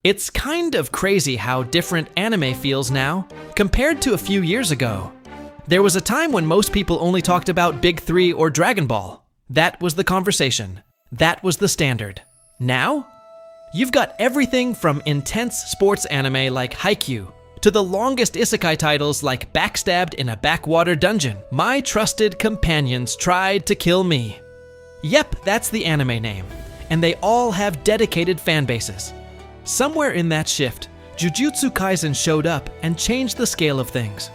It's kind of crazy how different anime feels now, compared to a few years ago. There was a time when most people only talked about Big 3 or Dragon Ball. That was the conversation. That was the standard. Now? You've got everything from intense sports anime like Haikyuu, to the longest isekai titles like Backstabbed in a Backwater Dungeon. My trusted companions tried to kill me. Yep, that's the anime name. And they all have dedicated fan bases. Somewhere in that shift, Jujutsu Kaisen showed up and changed the scale of things.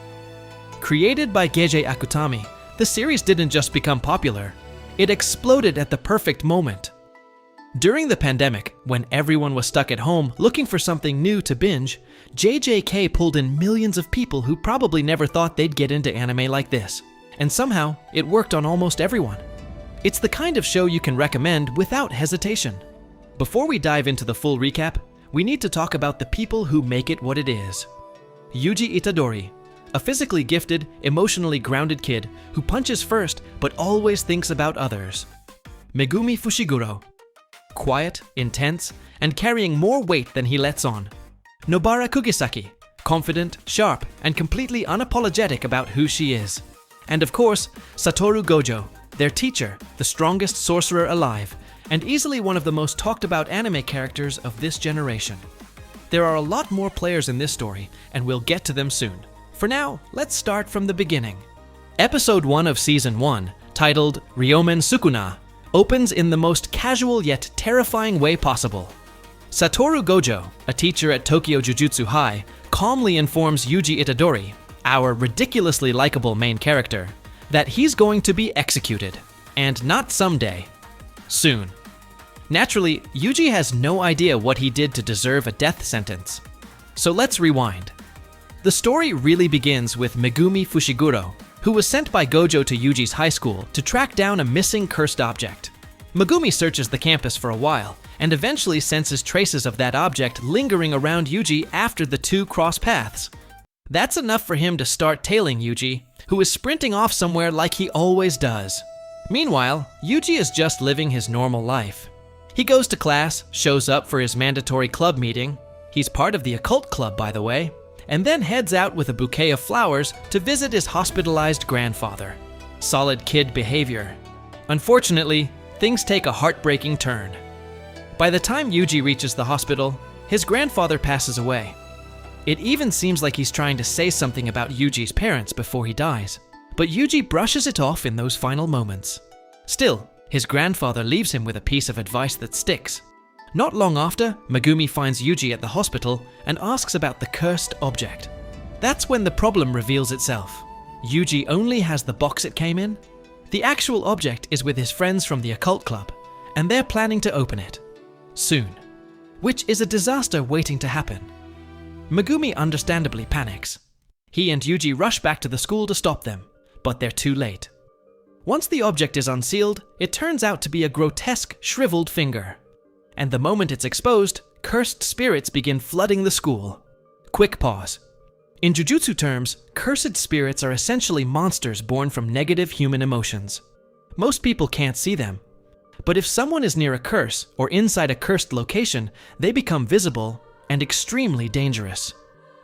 Created by Geiji Akutami, the series didn't just become popular, it exploded at the perfect moment. During the pandemic, when everyone was stuck at home looking for something new to binge, JJK pulled in millions of people who probably never thought they'd get into anime like this. And somehow, it worked on almost everyone. It's the kind of show you can recommend without hesitation. Before we dive into the full recap, we need to talk about the people who make it what it is. Yuji Itadori, a physically gifted, emotionally grounded kid who punches first but always thinks about others. Megumi Fushiguro, quiet, intense, and carrying more weight than he lets on. Nobara Kugisaki, confident, sharp, and completely unapologetic about who she is. And of course, Satoru Gojo, their teacher, the strongest sorcerer alive, and easily one of the most talked about anime characters of this generation. There are a lot more players in this story, and we'll get to them soon. For now, let's start from the beginning. Episode 1 of Season 1, titled Ryomen Sukuna, opens in the most casual yet terrifying way possible. Satoru Gojo, a teacher at Tokyo Jujutsu High, calmly informs Yuji Itadori, our ridiculously likable main character, that he's going to be executed, and not someday. Soon. Naturally, Yuji has no idea what he did to deserve a death sentence. So let's rewind. The story really begins with Megumi Fushiguro, who was sent by Gojo to Yuji's high school to track down a missing cursed object. Megumi searches the campus for a while, and eventually senses traces of that object lingering around Yuji after the two cross paths. That's enough for him to start tailing Yuji, who is sprinting off somewhere like he always does. Meanwhile, Yuji is just living his normal life. He goes to class, shows up for his mandatory club meeting, he's part of the occult club by the way, and then heads out with a bouquet of flowers to visit his hospitalized grandfather. Solid kid behavior. Unfortunately, things take a heartbreaking turn. By the time Yuji reaches the hospital, his grandfather passes away. It even seems like he's trying to say something about Yuji's parents before he dies. But Yuji brushes it off in those final moments. Still, his grandfather leaves him with a piece of advice that sticks. Not long after, Megumi finds Yuji at the hospital and asks about the cursed object. That's when the problem reveals itself. Yuji only has the box it came in. The actual object is with his friends from the occult club, and they're planning to open it. Soon. Which is a disaster waiting to happen. Megumi understandably panics. He and Yuji rush back to the school to stop them. But they're too late. Once the object is unsealed, it turns out to be a grotesque, shriveled finger. And the moment it's exposed, cursed spirits begin flooding the school. Quick pause. In Jujutsu terms, cursed spirits are essentially monsters born from negative human emotions. Most people can't see them. But if someone is near a curse or inside a cursed location, they become visible and extremely dangerous.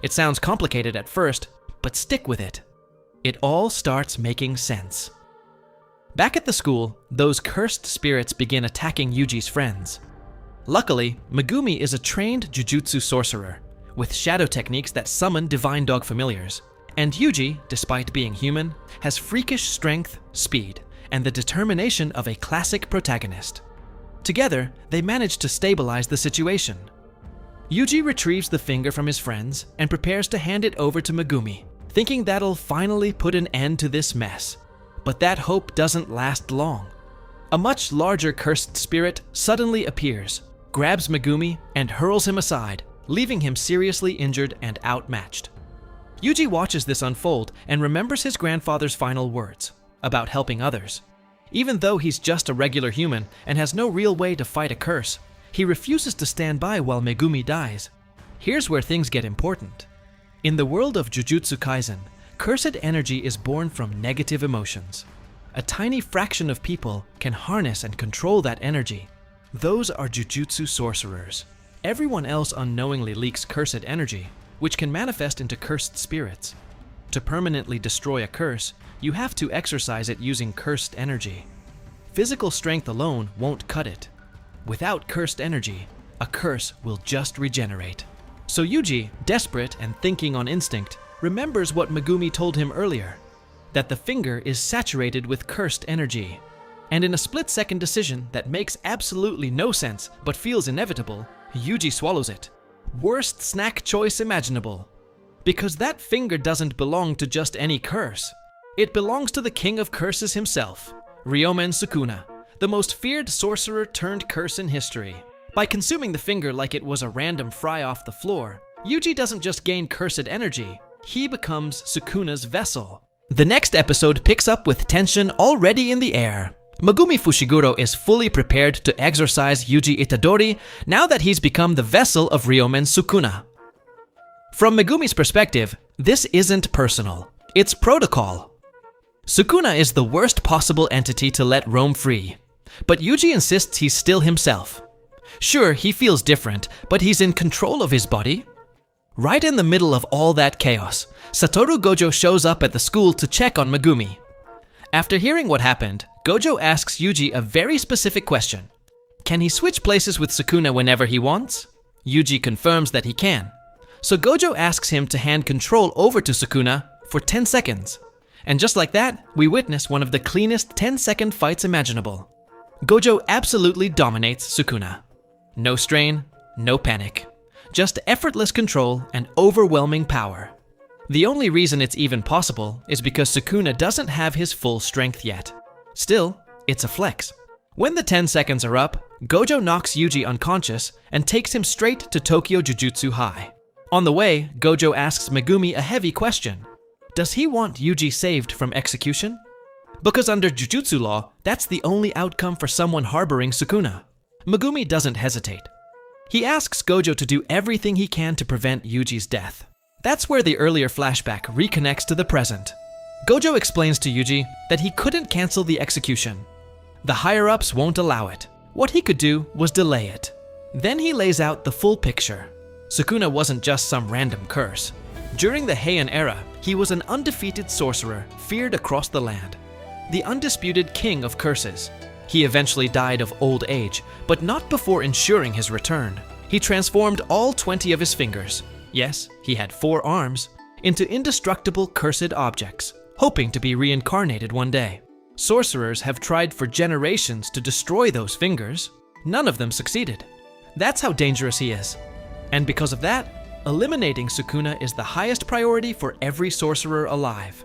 It sounds complicated at first, but stick with it. It all starts making sense. Back at the school, those cursed spirits begin attacking Yuji's friends. Luckily, Megumi is a trained Jujutsu sorcerer, with shadow techniques that summon divine dog familiars. And Yuji, despite being human, has freakish strength, speed, and the determination of a classic protagonist. Together, they manage to stabilize the situation. Yuji retrieves the finger from his friends and prepares to hand it over to Megumi, thinking that'll finally put an end to this mess. But that hope doesn't last long. A much larger cursed spirit suddenly appears, grabs Megumi, and hurls him aside, leaving him seriously injured and outmatched. Yuji watches this unfold and remembers his grandfather's final words about helping others. Even though he's just a regular human and has no real way to fight a curse, he refuses to stand by while Megumi dies. Here's where things get important. In the world of Jujutsu Kaisen, cursed energy is born from negative emotions. A tiny fraction of people can harness and control that energy. Those are Jujutsu sorcerers. Everyone else unknowingly leaks cursed energy, which can manifest into cursed spirits. To permanently destroy a curse, you have to exercise it using cursed energy. Physical strength alone won't cut it. Without cursed energy, a curse will just regenerate. So Yuji, desperate and thinking on instinct, remembers what Megumi told him earlier, that the finger is saturated with cursed energy. And in a split-second decision that makes absolutely no sense but feels inevitable, Yuji swallows it. Worst snack choice imaginable. Because that finger doesn't belong to just any curse. It belongs to the king of curses himself, Ryomen Sukuna, the most feared sorcerer turned curse in history. By consuming the finger like it was a random fry off the floor, Yuji doesn't just gain cursed energy, he becomes Sukuna's vessel. The next episode picks up with tension already in the air. Megumi Fushiguro is fully prepared to exorcise Yuji Itadori now that he's become the vessel of Ryomen Sukuna. From Megumi's perspective, this isn't personal, it's protocol. Sukuna is the worst possible entity to let roam free, but Yuji insists he's still himself. Sure, he feels different, but he's in control of his body. Right in the middle of all that chaos, Satoru Gojo shows up at the school to check on Megumi. After hearing what happened, Gojo asks Yuji a very specific question. Can he switch places with Sukuna whenever he wants? Yuji confirms that he can. So Gojo asks him to hand control over to Sukuna for 10 seconds. And just like that, we witness one of the cleanest 10-second fights imaginable. Gojo absolutely dominates Sukuna. No strain, no panic. Just effortless control and overwhelming power. The only reason it's even possible is because Sukuna doesn't have his full strength yet. Still, it's a flex. When the 10 seconds are up, Gojo knocks Yuji unconscious and takes him straight to Tokyo Jujutsu High. On the way, Gojo asks Megumi a heavy question. Does he want Yuji saved from execution? Because under Jujutsu law, that's the only outcome for someone harboring Sukuna. Megumi doesn't hesitate. He asks Gojo to do everything he can to prevent Yuji's death. That's where the earlier flashback reconnects to the present. Gojo explains to Yuji that he couldn't cancel the execution. The higher-ups won't allow it. What he could do was delay it. Then he lays out the full picture. Sukuna wasn't just some random curse. During the Heian era, he was an undefeated sorcerer feared across the land. The undisputed king of curses. He eventually died of old age, but not before ensuring his return. He transformed all 20 of his fingers, yes, he had 4 arms, into indestructible cursed objects, hoping to be reincarnated one day. Sorcerers have tried for generations to destroy those fingers. None of them succeeded. That's how dangerous he is. And because of that, eliminating Sukuna is the highest priority for every sorcerer alive.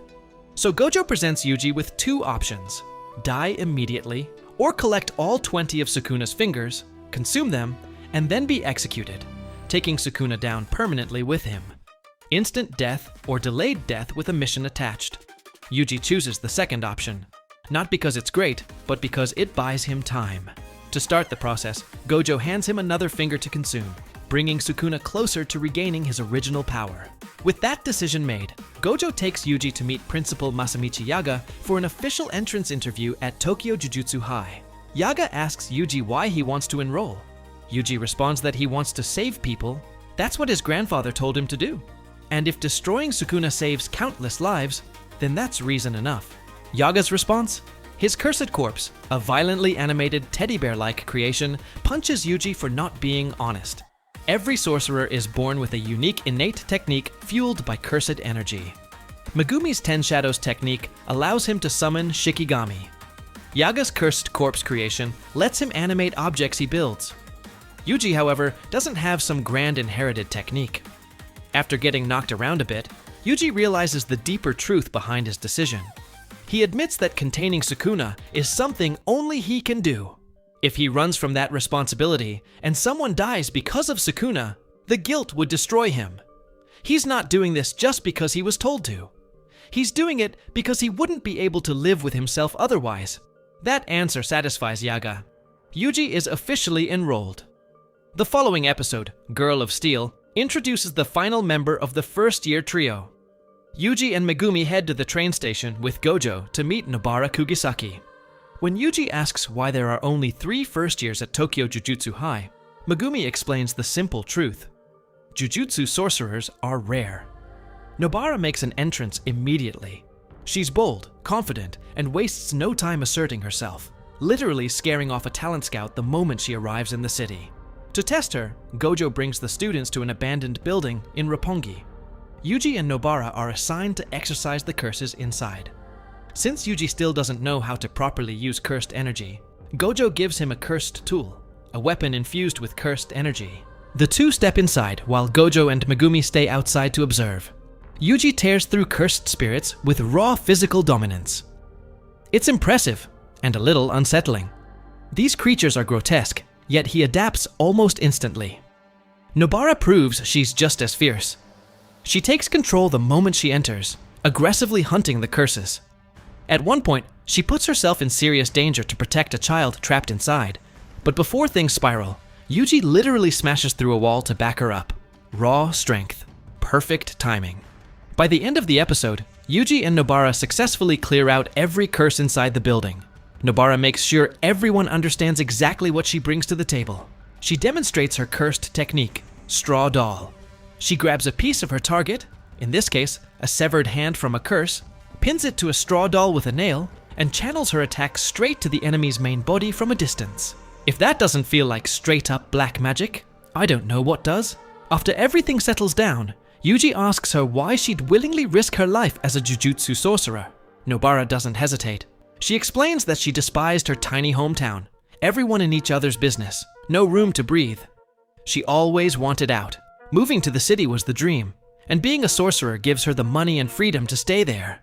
So Gojo presents Yuji with 2 options: die immediately, or collect all 20 of Sukuna's fingers, consume them, and then be executed, taking Sukuna down permanently with him. Instant death or delayed death with a mission attached. Yuji chooses the second option, not because it's great, but because it buys him time. To start the process, Gojo hands him another finger to consume, bringing Sukuna closer to regaining his original power. With that decision made, Gojo takes Yuji to meet Principal Masamichi Yaga for an official entrance interview at Tokyo Jujutsu High. Yaga asks Yuji why he wants to enroll. Yuji responds that he wants to save people. That's what his grandfather told him to do. And if destroying Sukuna saves countless lives, then that's reason enough. Yaga's response? His cursed corpse, a violently animated teddy bear-like creation, punches Yuji for not being honest. Every sorcerer is born with a unique innate technique fueled by cursed energy. Megumi's Ten Shadows technique allows him to summon Shikigami. Yaga's cursed corpse creation lets him animate objects he builds. Yuji, however, doesn't have some grand inherited technique. After getting knocked around a bit, Yuji realizes the deeper truth behind his decision. He admits that containing Sukuna is something only he can do. If he runs from that responsibility and someone dies because of Sukuna, the guilt would destroy him. He's not doing this just because he was told to. He's doing it because he wouldn't be able to live with himself otherwise. That answer satisfies Yaga. Yuji is officially enrolled. The following episode, Girl of Steel, introduces the final member of the first-year trio. Yuji and Megumi head to the train station with Gojo to meet Nobara Kugisaki. When Yuji asks why there are only 3 first years at Tokyo Jujutsu High, Megumi explains the simple truth. Jujutsu sorcerers are rare. Nobara makes an entrance immediately. She's bold, confident, and wastes no time asserting herself, literally scaring off a talent scout the moment she arrives in the city. To test her, Gojo brings the students to an abandoned building in Roppongi. Yuji and Nobara are assigned to exercise the curses inside. Since Yuji still doesn't know how to properly use cursed energy, Gojo gives him a cursed tool, a weapon infused with cursed energy. The two step inside while Gojo and Megumi stay outside to observe. Yuji tears through cursed spirits with raw physical dominance. It's impressive and a little unsettling. These creatures are grotesque, yet he adapts almost instantly. Nobara proves she's just as fierce. She takes control the moment she enters, aggressively hunting the curses. At one point, she puts herself in serious danger to protect a child trapped inside, but before things spiral, Yuji literally smashes through a wall to back her up. Raw strength, perfect timing. By the end of the episode, Yuji and Nobara successfully clear out every curse inside the building. Nobara makes sure everyone understands exactly what she brings to the table. She demonstrates her cursed technique, Straw Doll. She grabs a piece of her target, in this case, a severed hand from a curse, pins it to a straw doll with a nail, and channels her attack straight to the enemy's main body from a distance. If that doesn't feel like straight-up black magic, I don't know what does. After everything settles down, Yuji asks her why she'd willingly risk her life as a Jujutsu sorcerer. Nobara doesn't hesitate. She explains that she despised her tiny hometown, everyone in each other's business, no room to breathe. She always wanted out. Moving to the city was the dream, and being a sorcerer gives her the money and freedom to stay there.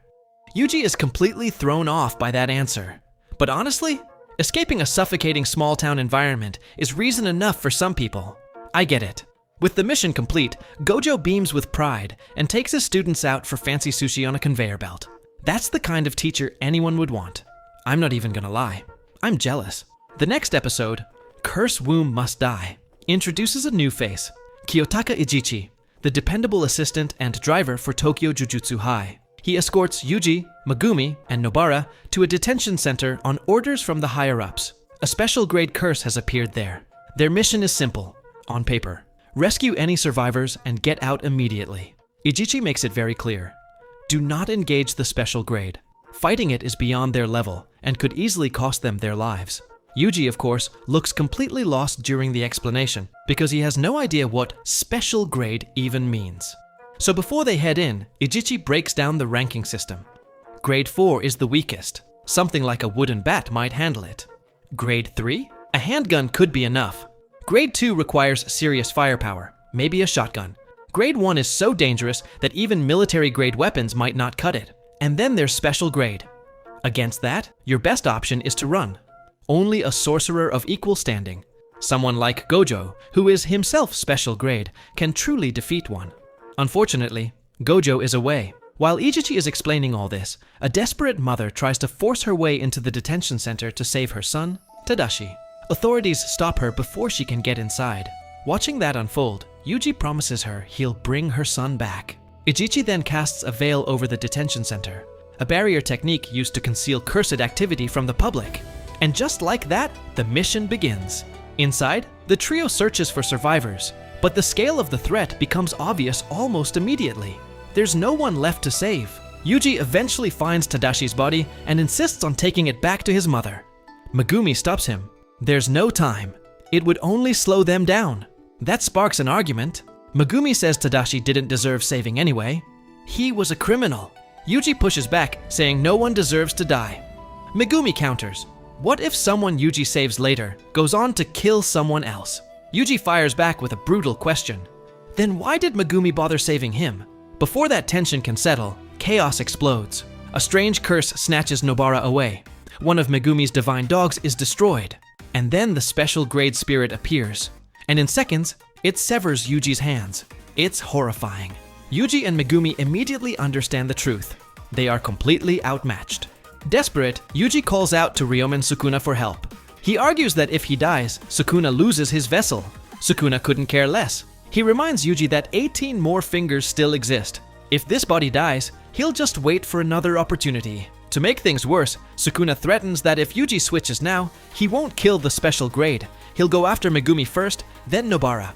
Yuji is completely thrown off by that answer. But honestly, escaping a suffocating small-town environment is reason enough for some people. I get it. With the mission complete, Gojo beams with pride and takes his students out for fancy sushi on a conveyor belt. That's the kind of teacher anyone would want. I'm not even gonna lie. I'm jealous. The next episode, Curse Womb Must Die, introduces a new face, Kiyotaka Ijichi, the dependable assistant and driver for Tokyo Jujutsu High. He escorts Yuji, Megumi, and Nobara to a detention center on orders from the higher-ups. A special grade curse has appeared there. Their mission is simple, on paper. Rescue any survivors and get out immediately. Ijichi makes it very clear. Do not engage the special grade. Fighting it is beyond their level and could easily cost them their lives. Yuji, of course, looks completely lost during the explanation because he has no idea what special grade even means. So before they head in, Ijichi breaks down the ranking system. Grade 4 is the weakest. Something like a wooden bat might handle it. Grade 3? A handgun could be enough. Grade 2 requires serious firepower, maybe a shotgun. Grade 1 is so dangerous that even military-grade weapons might not cut it. And then there's special grade. Against that, your best option is to run. Only a sorcerer of equal standing, someone like Gojo, who is himself special grade, can truly defeat one. Unfortunately, Gojo is away. While Ijichi is explaining all this, a desperate mother tries to force her way into the detention center to save her son, Tadashi. Authorities stop her before she can get inside. Watching that unfold, Yuji promises her he'll bring her son back. Ijichi then casts a veil over the detention center, a barrier technique used to conceal cursed activity from the public. And just like that, the mission begins. Inside, the trio searches for survivors, but the scale of the threat becomes obvious almost immediately. There's no one left to save. Yuji eventually finds Tadashi's body and insists on taking it back to his mother. Megumi stops him. There's no time. It would only slow them down. That sparks an argument. Megumi says Tadashi didn't deserve saving anyway. He was a criminal. Yuji pushes back, saying no one deserves to die. Megumi counters. What if someone Yuji saves later goes on to kill someone else? Yuji fires back with a brutal question. Then why did Megumi bother saving him? Before that tension can settle, chaos explodes. A strange curse snatches Nobara away. One of Megumi's divine dogs is destroyed. And then the special grade spirit appears. And in seconds, it severs Yuji's hands. It's horrifying. Yuji and Megumi immediately understand the truth. They are completely outmatched. Desperate, Yuji calls out to Ryomen Sukuna for help. He argues that if he dies, Sukuna loses his vessel. Sukuna couldn't care less. He reminds Yuji that 18 more fingers still exist. If this body dies, he'll just wait for another opportunity. To make things worse, Sukuna threatens that if Yuji switches now, he won't kill the special grade. He'll go after Megumi first, then Nobara.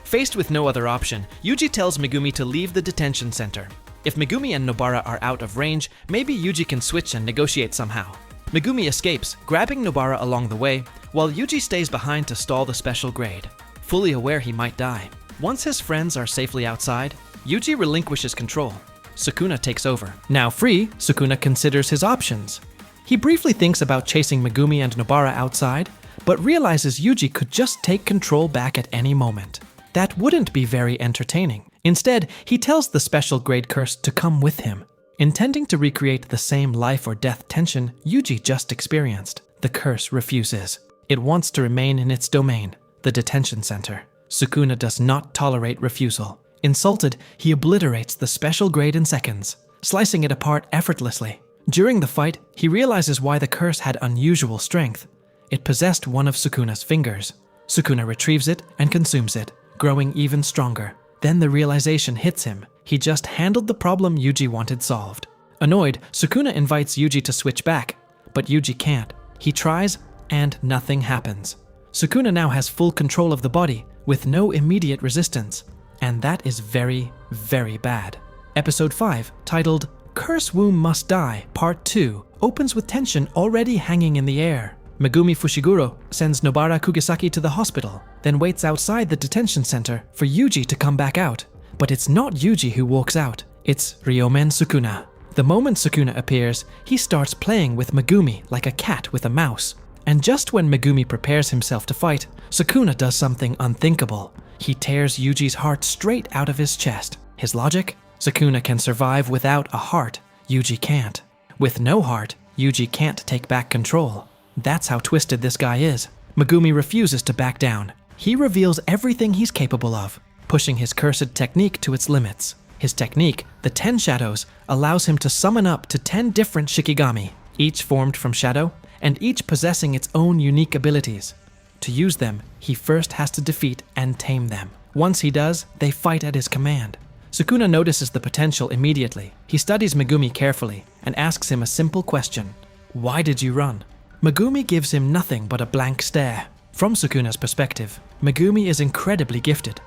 Faced with no other option, Yuji tells Megumi to leave the detention center. If Megumi and Nobara are out of range, maybe Yuji can switch and negotiate somehow. Megumi escapes, grabbing Nobara along the way, while Yuji stays behind to stall the special grade, fully aware he might die. Once his friends are safely outside, Yuji relinquishes control. Sukuna takes over. Now free, Sukuna considers his options. He briefly thinks about chasing Megumi and Nobara outside, but realizes Yuji could just take control back at any moment. That wouldn't be very entertaining. Instead, he tells the special grade curse to come with him. Intending to recreate the same life or death tension Yuji just experienced, the curse refuses. It wants to remain in its domain, the detention center. Sukuna does not tolerate refusal. Insulted, he obliterates the special grade in seconds, slicing it apart effortlessly. During the fight, he realizes why the curse had unusual strength. It possessed one of Sukuna's fingers. Sukuna retrieves it and consumes it, growing even stronger. Then the realization hits him. He just handled the problem Yuji wanted solved. Annoyed, Sukuna invites Yuji to switch back, but Yuji can't. He tries, and nothing happens. Sukuna now has full control of the body, with no immediate resistance, and that is very, very bad. Episode 5, titled Curse Womb Must Die, Part 2, opens with tension already hanging in the air. Megumi Fushiguro sends Nobara Kugisaki to the hospital, then waits outside the detention center for Yuji to come back out. But it's not Yuji who walks out, it's Ryomen Sukuna. The moment Sukuna appears, he starts playing with Megumi like a cat with a mouse. And just when Megumi prepares himself to fight, Sukuna does something unthinkable. He tears Yuji's heart straight out of his chest. His logic? Sukuna can survive without a heart, Yuji can't. With no heart, Yuji can't take back control. That's how twisted this guy is. Megumi refuses to back down. He reveals everything he's capable of, pushing his cursed technique to its limits. His technique, the 10 Shadows, allows him to summon up to 10 different Shikigami, each formed from shadow, and each possessing its own unique abilities. To use them, he first has to defeat and tame them. Once he does, they fight at his command. Sukuna notices the potential immediately. He studies Megumi carefully and asks him a simple question. Why did you run? Megumi gives him nothing but a blank stare. From Sukuna's perspective, Megumi is incredibly gifted,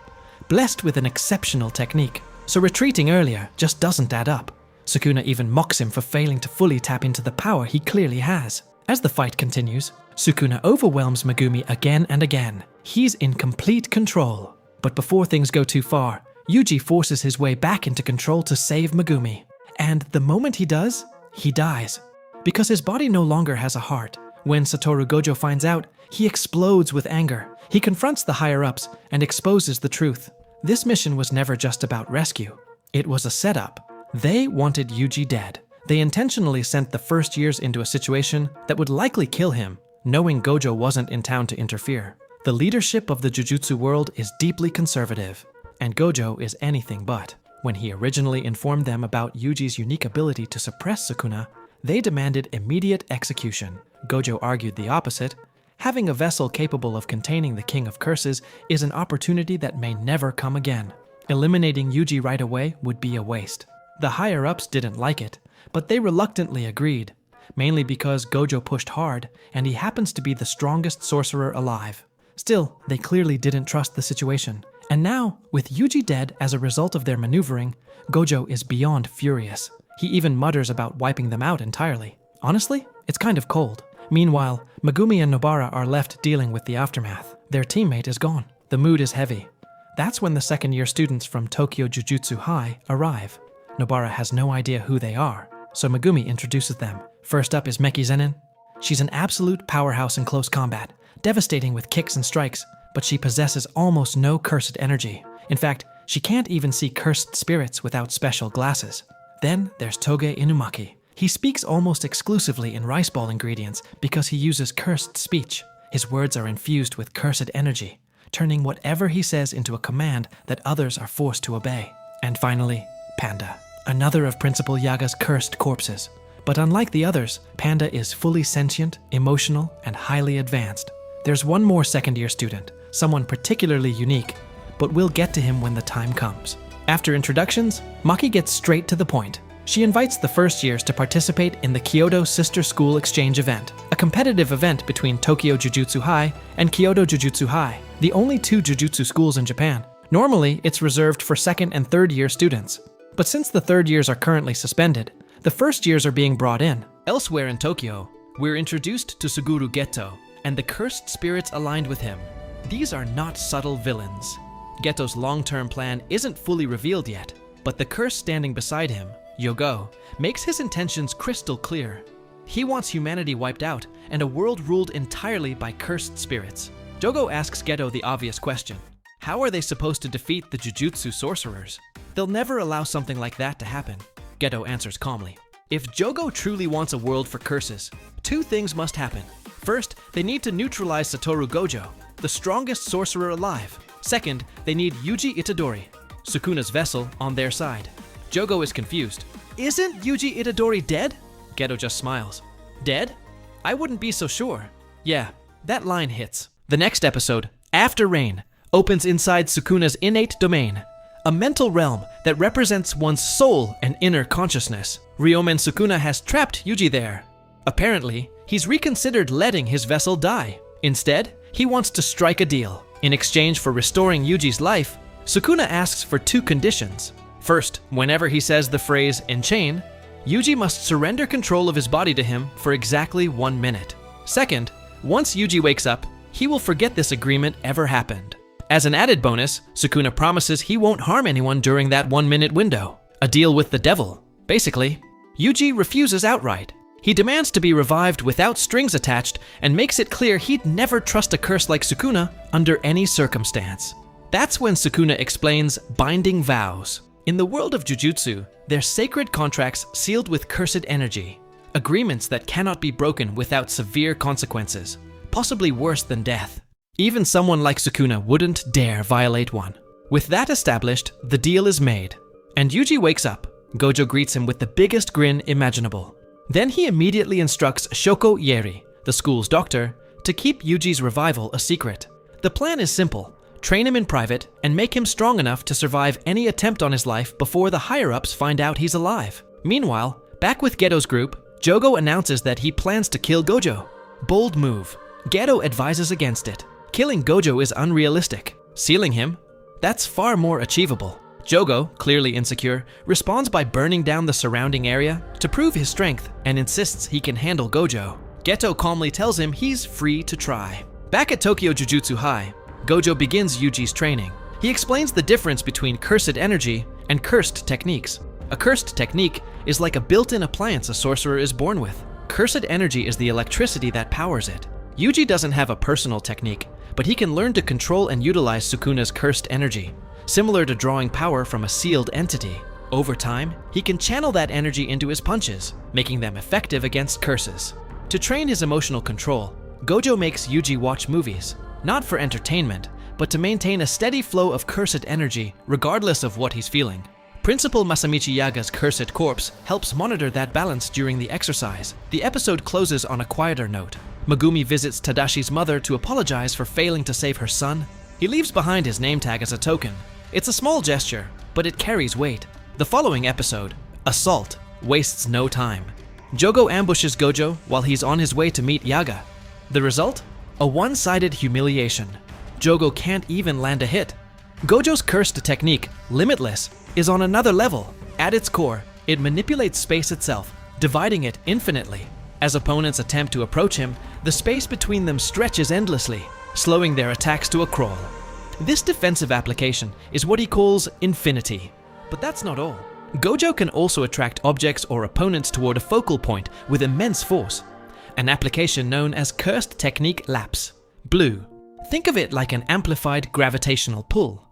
blessed with an exceptional technique, so retreating earlier just doesn't add up. Sukuna even mocks him for failing to fully tap into the power he clearly has. As the fight continues, Sukuna overwhelms Megumi again and again. He's in complete control. But before things go too far, Yuji forces his way back into control to save Megumi. And the moment he does, he dies. Because his body no longer has a heart. When Satoru Gojo finds out, he explodes with anger. He confronts the higher-ups and exposes the truth. This mission was never just about rescue. It was a setup. They wanted Yuji dead. They intentionally sent the first years into a situation that would likely kill him, knowing Gojo wasn't in town to interfere. The leadership of the Jujutsu world is deeply conservative, and Gojo is anything but. When he originally informed them about Yuji's unique ability to suppress Sukuna, they demanded immediate execution. Gojo argued the opposite. Having a vessel capable of containing the King of Curses is an opportunity that may never come again. Eliminating Yuji right away would be a waste. The higher-ups didn't like it, but they reluctantly agreed, mainly because Gojo pushed hard and he happens to be the strongest sorcerer alive. Still, they clearly didn't trust the situation. And now, with Yuji dead as a result of their maneuvering, Gojo is beyond furious. He even mutters about wiping them out entirely. Honestly, it's kind of cold. Meanwhile, Megumi and Nobara are left dealing with the aftermath. Their teammate is gone. The mood is heavy. That's when the second-year students from Tokyo Jujutsu High arrive. Nobara has no idea who they are, so Megumi introduces them. First up is Meki Zenin. She's an absolute powerhouse in close combat, devastating with kicks and strikes, but she possesses almost no cursed energy. In fact, she can't even see cursed spirits without special glasses. Then there's Toge Inumaki. He speaks almost exclusively in rice ball ingredients because he uses cursed speech. His words are infused with cursed energy, turning whatever he says into a command that others are forced to obey. And finally, Panda, another of Principal Yaga's cursed corpses. But unlike the others, Panda is fully sentient, emotional, and highly advanced. There's one more second-year student, someone particularly unique, but we'll get to him when the time comes. After introductions, Maki gets straight to the point. She invites the first years to participate in the Kyoto Sister School Exchange event, a competitive event between Tokyo Jujutsu High and Kyoto Jujutsu High. the only two Jujutsu schools in Japan. Normally, it's reserved for second and third year students. But since the third years are currently suspended, the first years are being brought in. Elsewhere in Tokyo, we're introduced to Suguru Geto and the cursed spirits aligned with him. These are not subtle villains. Geto's long-term plan isn't fully revealed yet, but the curse standing beside him, Yogo, makes his intentions crystal clear. He wants humanity wiped out and a world ruled entirely by cursed spirits. Jogo asks Geto the obvious question. How are they supposed to defeat the Jujutsu sorcerers? They'll never allow something like that to happen. Geto answers calmly. If Jogo truly wants a world for curses, two things must happen. First, they need to neutralize Satoru Gojo, the strongest sorcerer alive. Second, they need Yuji Itadori, Sukuna's vessel, on their side. Jogo is confused. Isn't Yuji Itadori dead? Geto just smiles. Dead? I wouldn't be so sure. Yeah, that line hits. The next episode, After Rain, opens inside Sukuna's innate domain, a mental realm that represents one's soul and inner consciousness. Ryomen Sukuna has trapped Yuji there. Apparently, he's reconsidered letting his vessel die. Instead, he wants to strike a deal. In exchange for restoring Yuji's life, Sukuna asks for two conditions. First, whenever he says the phrase "enchain," Yuji must surrender control of his body to him for exactly 1 minute. Second, once Yuji wakes up, he will forget this agreement ever happened. As an added bonus, Sukuna promises he won't harm anyone during that 1 minute window. A deal with the devil, basically. Yuji refuses outright. He demands to be revived without strings attached and makes it clear he'd never trust a curse like Sukuna under any circumstance. That's when Sukuna explains binding vows. In the world of Jujutsu, they're sacred contracts sealed with cursed energy. Agreements that cannot be broken without severe consequences, possibly worse than death. Even someone like Sukuna wouldn't dare violate one. With that established, the deal is made. And Yuji wakes up. Gojo greets him with the biggest grin imaginable. Then he immediately instructs Shoko Yeri, the school's doctor, to keep Yuji's revival a secret. The plan is simple. Train him in private and make him strong enough to survive any attempt on his life before the higher-ups find out he's alive. Meanwhile, back with Geto's group, Jogo announces that he plans to kill Gojo. Bold move. Geto advises against it. Killing Gojo is unrealistic. Sealing him? That's far more achievable. Jogo, clearly insecure, responds by burning down the surrounding area to prove his strength and insists he can handle Gojo. Geto calmly tells him he's free to try. Back at Tokyo Jujutsu High, Gojo begins Yuji's training. He explains the difference between cursed energy and cursed techniques. A cursed technique is like a built-in appliance a sorcerer is born with. Cursed energy is the electricity that powers it. Yuji doesn't have a personal technique, but he can learn to control and utilize Sukuna's cursed energy, similar to drawing power from a sealed entity. Over time, he can channel that energy into his punches, making them effective against curses. To train his emotional control, Gojo makes Yuji watch movies, not for entertainment, but to maintain a steady flow of cursed energy regardless of what he's feeling. Principal Masamichi Yaga's cursed corpse helps monitor that balance during the exercise. The episode closes on a quieter note. Megumi visits Tadashi's mother to apologize for failing to save her son. He leaves behind his name tag as a token. It's a small gesture, but it carries weight. The following episode, Assault, wastes no time. Jogo ambushes Gojo while he's on his way to meet Yaga. The result? A one-sided humiliation. Jogo can't even land a hit. Gojo's cursed technique, Limitless, is on another level. At its core, it manipulates space itself, dividing it infinitely. As opponents attempt to approach him, the space between them stretches endlessly, slowing their attacks to a crawl. This defensive application is what he calls infinity. But that's not all. Gojo can also attract objects or opponents toward a focal point with immense force, an application known as Cursed Technique Lapse. Blue. Think of it like an amplified gravitational pull.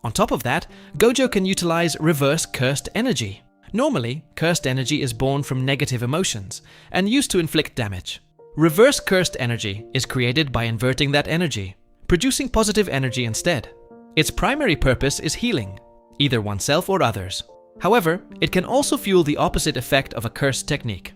On top of that, Gojo can utilize reverse cursed energy. Normally, cursed energy is born from negative emotions and used to inflict damage. Reverse cursed energy is created by inverting that energy, producing positive energy instead. Its primary purpose is healing, either oneself or others. However, it can also fuel the opposite effect of a cursed technique.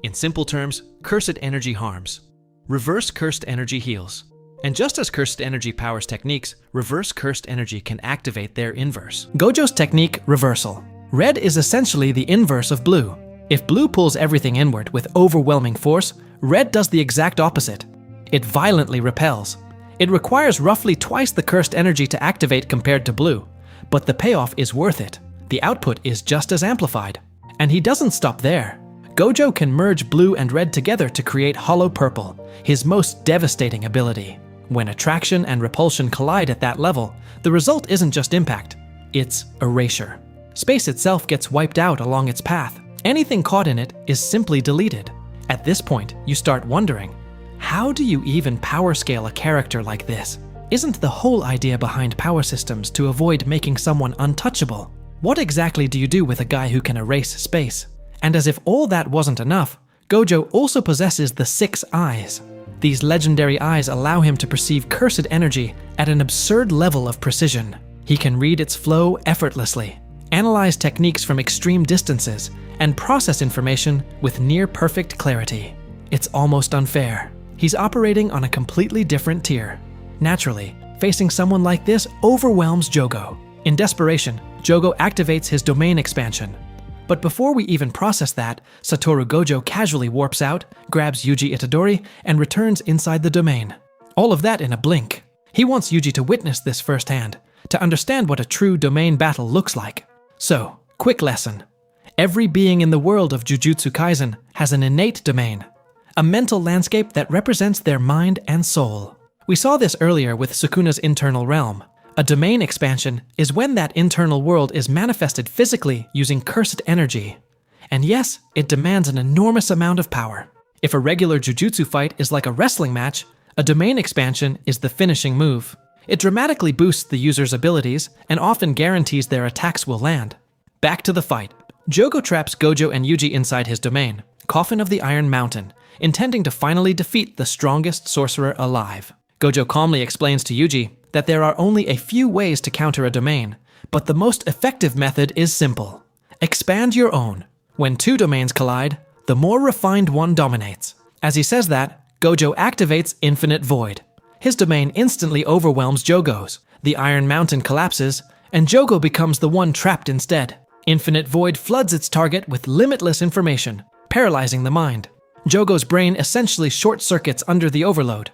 In simple terms, cursed energy harms. Reverse cursed energy heals. And just as cursed energy powers techniques, reverse cursed energy can activate their inverse. Gojo's technique, Reversal. Red is essentially the inverse of blue. If blue pulls everything inward with overwhelming force, red does the exact opposite. It violently repels. It requires roughly twice the cursed energy to activate compared to blue, but the payoff is worth it. The output is just as amplified. And he doesn't stop there. Gojo can merge blue and red together to create Hollow Purple, his most devastating ability. When attraction and repulsion collide at that level, the result isn't just impact, it's erasure. Space itself gets wiped out along its path. Anything caught in it is simply deleted. At this point, you start wondering, how do you even power scale a character like this? Isn't the whole idea behind power systems to avoid making someone untouchable? What exactly do you do with a guy who can erase space? And as if all that wasn't enough, Gojo also possesses the 6 eyes. These legendary eyes allow him to perceive cursed energy at an absurd level of precision. He can read its flow effortlessly, analyze techniques from extreme distances, and process information with near-perfect clarity. It's almost unfair. He's operating on a completely different tier. Naturally, facing someone like this overwhelms Jogo. In desperation, Jogo activates his domain expansion. But before we even process that, Satoru Gojo casually warps out, grabs Yuji Itadori, and returns inside the domain. All of that in a blink. He wants Yuji to witness this firsthand, to understand what a true domain battle looks like. So, quick lesson. Every being in the world of Jujutsu Kaisen has an innate domain, a mental landscape that represents their mind and soul. We saw this earlier with Sukuna's internal realm. A domain expansion is when that internal world is manifested physically using cursed energy. And yes, it demands an enormous amount of power. If a regular jujutsu fight is like a wrestling match, a domain expansion is the finishing move. It dramatically boosts the user's abilities and often guarantees their attacks will land. Back to the fight. Jogo traps Gojo and Yuji inside his domain, Coffin of the Iron Mountain, intending to finally defeat the strongest sorcerer alive. Gojo calmly explains to Yuji that there are only a few ways to counter a domain, but the most effective method is simple. Expand your own. When 2 domains collide, the more refined one dominates. As he says that, Gojo activates Infinite Void. His domain instantly overwhelms Jogo's. The Iron Mountain collapses, and Jogo becomes the one trapped instead. Infinite Void floods its target with limitless information, paralyzing the mind. Jogo's brain essentially short-circuits under the overload.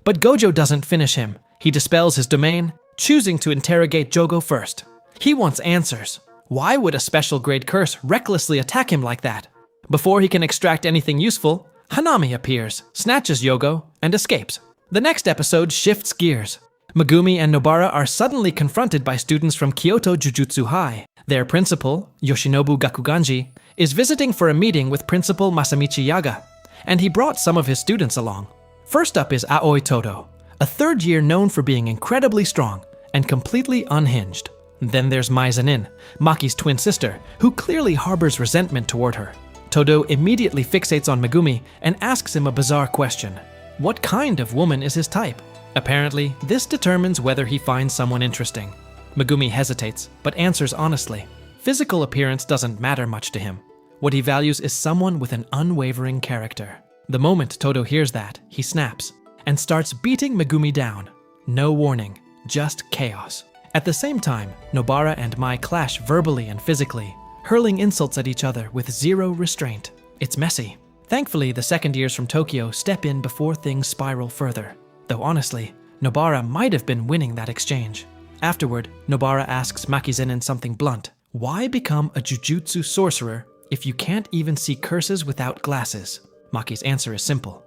But Gojo doesn't finish him. He dispels his domain, choosing to interrogate Jogo first. He wants answers. Why would a special grade curse recklessly attack him like that? Before he can extract anything useful, Hanami appears, snatches Jogo, and escapes. The next episode shifts gears. Megumi and Nobara are suddenly confronted by students from Kyoto Jujutsu High. Their principal, Yoshinobu Gakuganji, is visiting for a meeting with Principal Masamichi Yaga, and he brought some of his students along. First up is Aoi Todo, a 3rd year known for being incredibly strong and completely unhinged. Then there's Mai Zenin, Maki's twin sister, who clearly harbors resentment toward her. Todo immediately fixates on Megumi and asks him a bizarre question. What kind of woman is his type? Apparently, this determines whether he finds someone interesting. Megumi hesitates, but answers honestly. Physical appearance doesn't matter much to him. What he values is someone with an unwavering character. The moment Todo hears that, he snaps and starts beating Megumi down. No warning, just chaos. At the same time, Nobara and Mai clash verbally and physically, hurling insults at each other with zero restraint. It's messy. Thankfully, the 2nd years from Tokyo step in before things spiral further. Though honestly, Nobara might have been winning that exchange. Afterward, Nobara asks Maki Zenin something blunt. Why become a jujutsu sorcerer if you can't even see curses without glasses? Maki's answer is simple.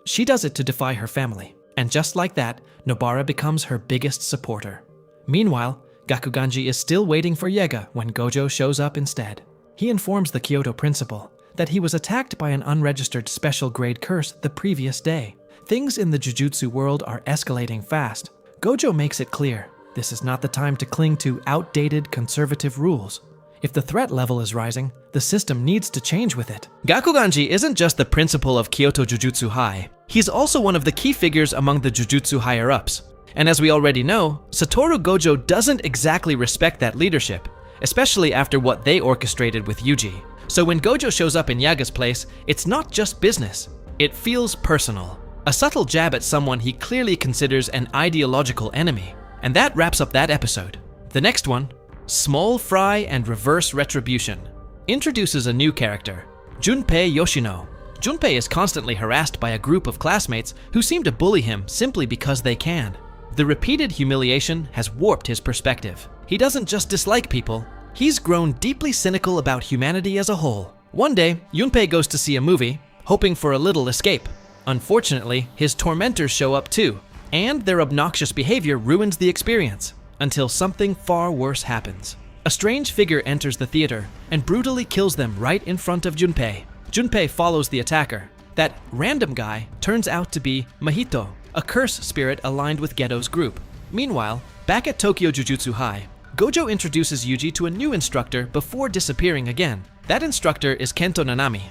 She does it to defy her family, and just like that, Nobara becomes her biggest supporter. Meanwhile, Gakuganji is still waiting for Yega when Gojo shows up instead. He informs the Kyoto principal that he was attacked by an unregistered special grade curse the previous day. Things in the jujutsu world are escalating fast. Gojo makes it clear, this is not the time to cling to outdated conservative rules. If the threat level is rising, the system needs to change with it. Gakuganji isn't just the principal of Kyoto Jujutsu High. He's also one of the key figures among the jujutsu higher-ups. And as we already know, Satoru Gojo doesn't exactly respect that leadership, especially after what they orchestrated with Yuji. So when Gojo shows up in Yaga's place, it's not just business. It feels personal. A subtle jab at someone he clearly considers an ideological enemy. And that wraps up that episode. The next one, Small Fry and Reverse Retribution, introduces a new character, Junpei Yoshino. Junpei is constantly harassed by a group of classmates who seem to bully him simply because they can. The repeated humiliation has warped his perspective. He doesn't just dislike people, he's grown deeply cynical about humanity as a whole. One day, Junpei goes to see a movie, hoping for a little escape. Unfortunately, his tormentors show up too, and their obnoxious behavior ruins the experience, until something far worse happens. A strange figure enters the theater and brutally kills them right in front of Junpei. Junpei follows the attacker. That random guy turns out to be Mahito, a curse spirit aligned with Geto's group. Meanwhile, back at Tokyo Jujutsu High, Gojo introduces Yuji to a new instructor before disappearing again. That instructor is Kento Nanami,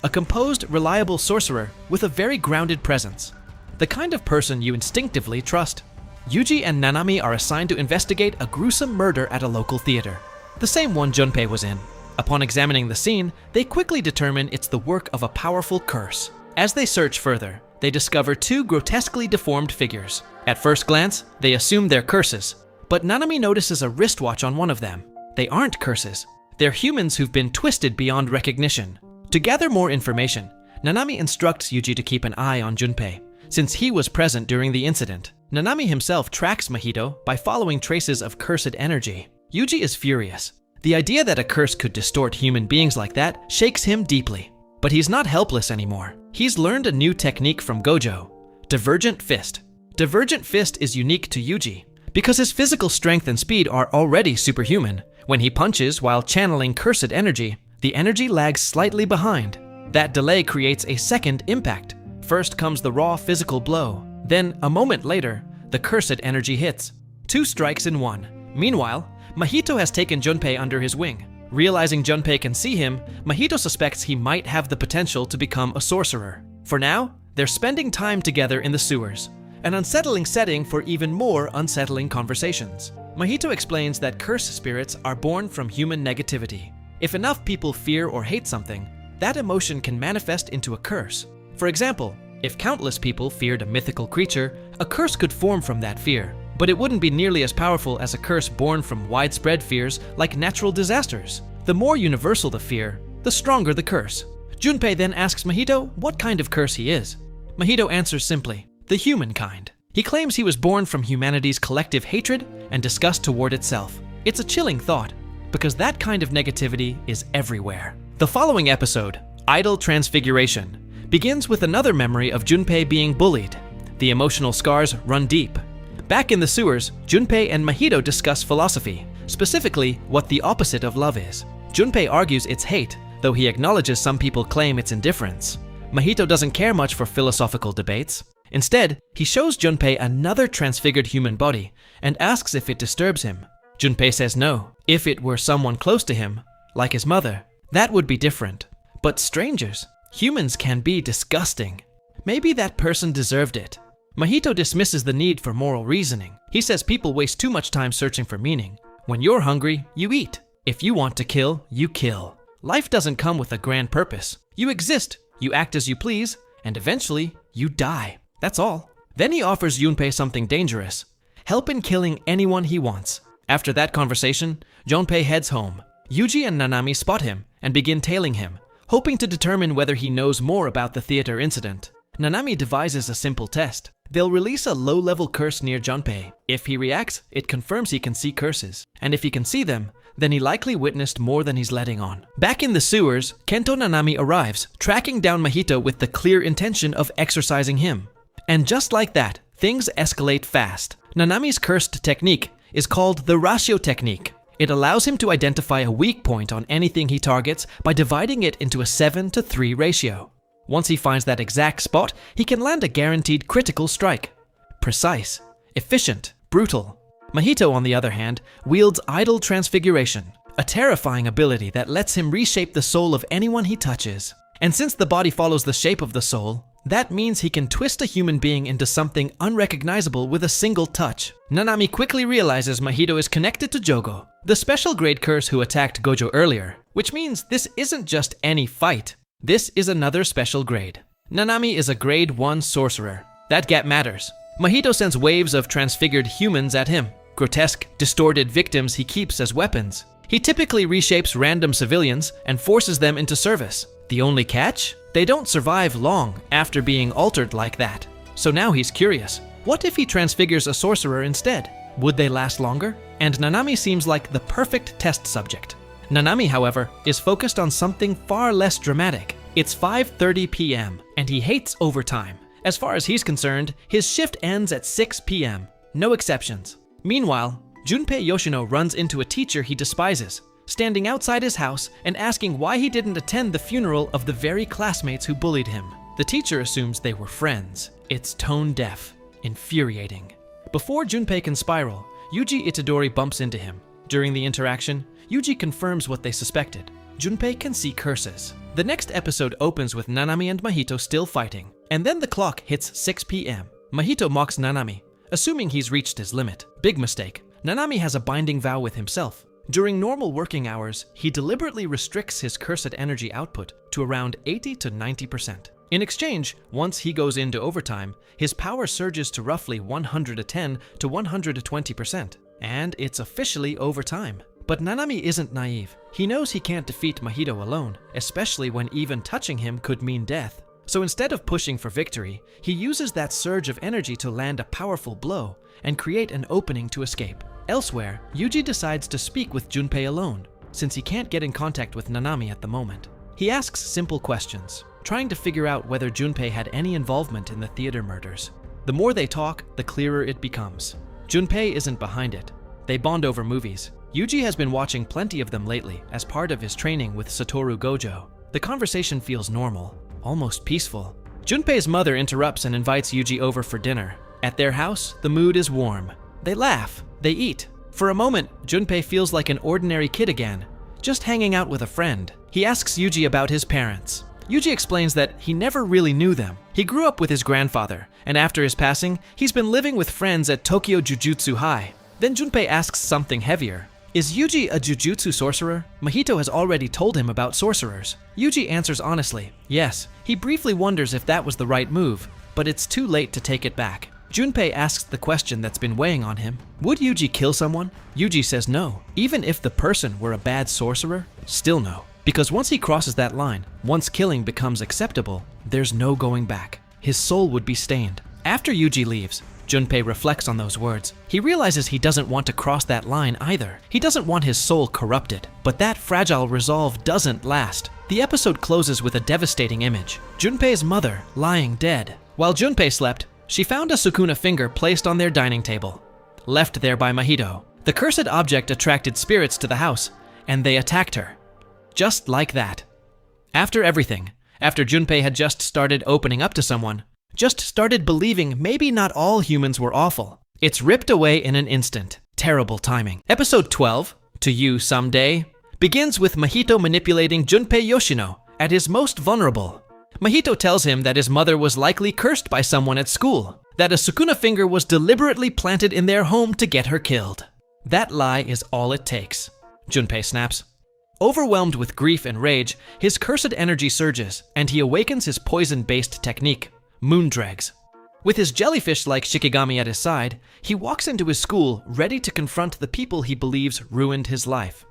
a composed, reliable sorcerer with a very grounded presence. The kind of person you instinctively trust. Yuji and Nanami are assigned to investigate a gruesome murder at a local theater, the same one Junpei was in. Upon examining the scene, they quickly determine it's the work of a powerful curse. As they search further, they discover two grotesquely deformed figures. At first glance, they assume they're curses, but Nanami notices a wristwatch on one of them. They aren't curses. They're humans who've been twisted beyond recognition. To gather more information, Nanami instructs Yuji to keep an eye on Junpei, since he was present during the incident. Nanami himself tracks Mahito by following traces of cursed energy. Yuji is furious. The idea that a curse could distort human beings like that shakes him deeply. But he's not helpless anymore. He's learned a new technique from Gojo, Divergent Fist. Divergent Fist is unique to Yuji, because his physical strength and speed are already superhuman. When he punches while channeling cursed energy, the energy lags slightly behind. That delay creates a second impact. First comes the raw physical blow, then a moment later, the cursed energy hits. 2 strikes in 1. Meanwhile, Mahito has taken Junpei under his wing. Realizing Junpei can see him, Mahito suspects he might have the potential to become a sorcerer. For now, they're spending time together in the sewers, an unsettling setting for even more unsettling conversations. Mahito explains that curse spirits are born from human negativity. If enough people fear or hate something, that emotion can manifest into a curse. For example, if countless people feared a mythical creature, a curse could form from that fear. But it wouldn't be nearly as powerful as a curse born from widespread fears like natural disasters. The more universal the fear, the stronger the curse. Junpei then asks Mahito what kind of curse he is. Mahito answers simply, the human kind. He claims he was born from humanity's collective hatred and disgust toward itself. It's a chilling thought, because that kind of negativity is everywhere. The following episode, Idol Transfiguration, begins with another memory of Junpei being bullied. The emotional scars run deep. Back in the sewers, Junpei and Mahito discuss philosophy, specifically what the opposite of love is. Junpei argues it's hate, though he acknowledges some people claim it's indifference. Mahito doesn't care much for philosophical debates. Instead, he shows Junpei another transfigured human body and asks if it disturbs him. Junpei says no. If it were someone close to him, like his mother, that would be different. But strangers, humans can be disgusting. Maybe that person deserved it. Mahito dismisses the need for moral reasoning. He says people waste too much time searching for meaning. When you're hungry, you eat. If you want to kill, you kill. Life doesn't come with a grand purpose. You exist, you act as you please, and eventually, you die. That's all. Then he offers Junpei something dangerous. Help in killing anyone he wants. After that conversation, Junpei heads home. Yuji and Nanami spot him and begin tailing him, hoping to determine whether he knows more about the theater incident. Nanami devises a simple test. They'll release a low-level curse near Junpei. If he reacts, it confirms he can see curses. And if he can see them, then he likely witnessed more than he's letting on. Back in the sewers, Kento Nanami arrives, tracking down Mahito with the clear intention of exorcising him. And just like that, things escalate fast. Nanami's cursed technique is called the ratio technique. It allows him to identify a weak point on anything he targets by dividing it into a 7-to-3 ratio. Once he finds that exact spot, he can land a guaranteed critical strike. Precise, efficient, brutal. Mahito, on the other hand, wields Idol Transfiguration, a terrifying ability that lets him reshape the soul of anyone he touches. And since the body follows the shape of the soul, that means he can twist a human being into something unrecognizable with a single touch. Nanami quickly realizes Mahito is connected to Jogo, the special grade curse who attacked Gojo earlier, which means this isn't just any fight. This is another special grade. Nanami is a grade 1 sorcerer. That gap matters. Mahito sends waves of transfigured humans at him, grotesque, distorted victims he keeps as weapons. He typically reshapes random civilians and forces them into service. The only catch? They don't survive long after being altered like that. So now he's curious. What if he transfigures a sorcerer instead? Would they last longer? And Nanami seems like the perfect test subject. Nanami, however, is focused on something far less dramatic. It's 5:30 p.m., and he hates overtime. As far as he's concerned, his shift ends at 6 p.m. No exceptions. Meanwhile, Junpei Yoshino runs into a teacher he despises, standing outside his house and asking why he didn't attend the funeral of the very classmates who bullied him. The teacher assumes they were friends. It's tone deaf, infuriating. Before Junpei can spiral, Yuji Itadori bumps into him. During the interaction, Yuji confirms what they suspected. Junpei can see curses. The next episode opens with Nanami and Mahito still fighting, and then the clock hits 6 p.m. Mahito mocks Nanami, assuming he's reached his limit. Big mistake. Nanami has a binding vow with himself. During normal working hours, he deliberately restricts his cursed energy output to around 80 to 90%. In exchange, once he goes into overtime, his power surges to roughly 110 to 120%, and it's officially overtime. But Nanami isn't naive. He knows he can't defeat Mahito alone, especially when even touching him could mean death. So instead of pushing for victory, he uses that surge of energy to land a powerful blow and create an opening to escape. Elsewhere, Yuji decides to speak with Junpei alone, since he can't get in contact with Nanami at the moment. He asks simple questions, trying to figure out whether Junpei had any involvement in the theater murders. The more they talk, the clearer it becomes. Junpei isn't behind it. They bond over movies. Yuji has been watching plenty of them lately as part of his training with Satoru Gojo. The conversation feels normal, almost peaceful. Junpei's mother interrupts and invites Yuji over for dinner. At their house, the mood is warm. They laugh, they eat. For a moment, Junpei feels like an ordinary kid again, just hanging out with a friend. He asks Yuji about his parents. Yuji explains that he never really knew them. He grew up with his grandfather, and after his passing, he's been living with friends at Tokyo Jujutsu High. Then Junpei asks something heavier. Is Yuji a jujutsu sorcerer? Mahito has already told him about sorcerers. Yuji answers honestly, yes. He briefly wonders if that was the right move, but it's too late to take it back. Junpei asks the question that's been weighing on him. Would Yuji kill someone? Yuji says no. Even if the person were a bad sorcerer, still no. Because once he crosses that line, once killing becomes acceptable, there's no going back. His soul would be stained. After Yuji leaves, Junpei reflects on those words. He realizes he doesn't want to cross that line either. He doesn't want his soul corrupted. But that fragile resolve doesn't last. The episode closes with a devastating image. Junpei's mother lying dead. While Junpei slept, she found a Sukuna finger placed on their dining table, left there by Mahito. The cursed object attracted spirits to the house, and they attacked her. Just like that. After everything, after Junpei had just started opening up to someone, just started believing maybe not all humans were awful, it's ripped away in an instant. Terrible timing. Episode 12, To You Someday, begins with Mahito manipulating Junpei Yoshino at his most vulnerable. Mahito tells him that his mother was likely cursed by someone at school, that a Sukuna finger was deliberately planted in their home to get her killed. That lie is all it takes. Junpei snaps. Overwhelmed with grief and rage, his cursed energy surges, and he awakens his poison-based technique, Moon Dregs. With his jellyfish-like Shikigami at his side, he walks into his school ready to confront the people he believes ruined his life.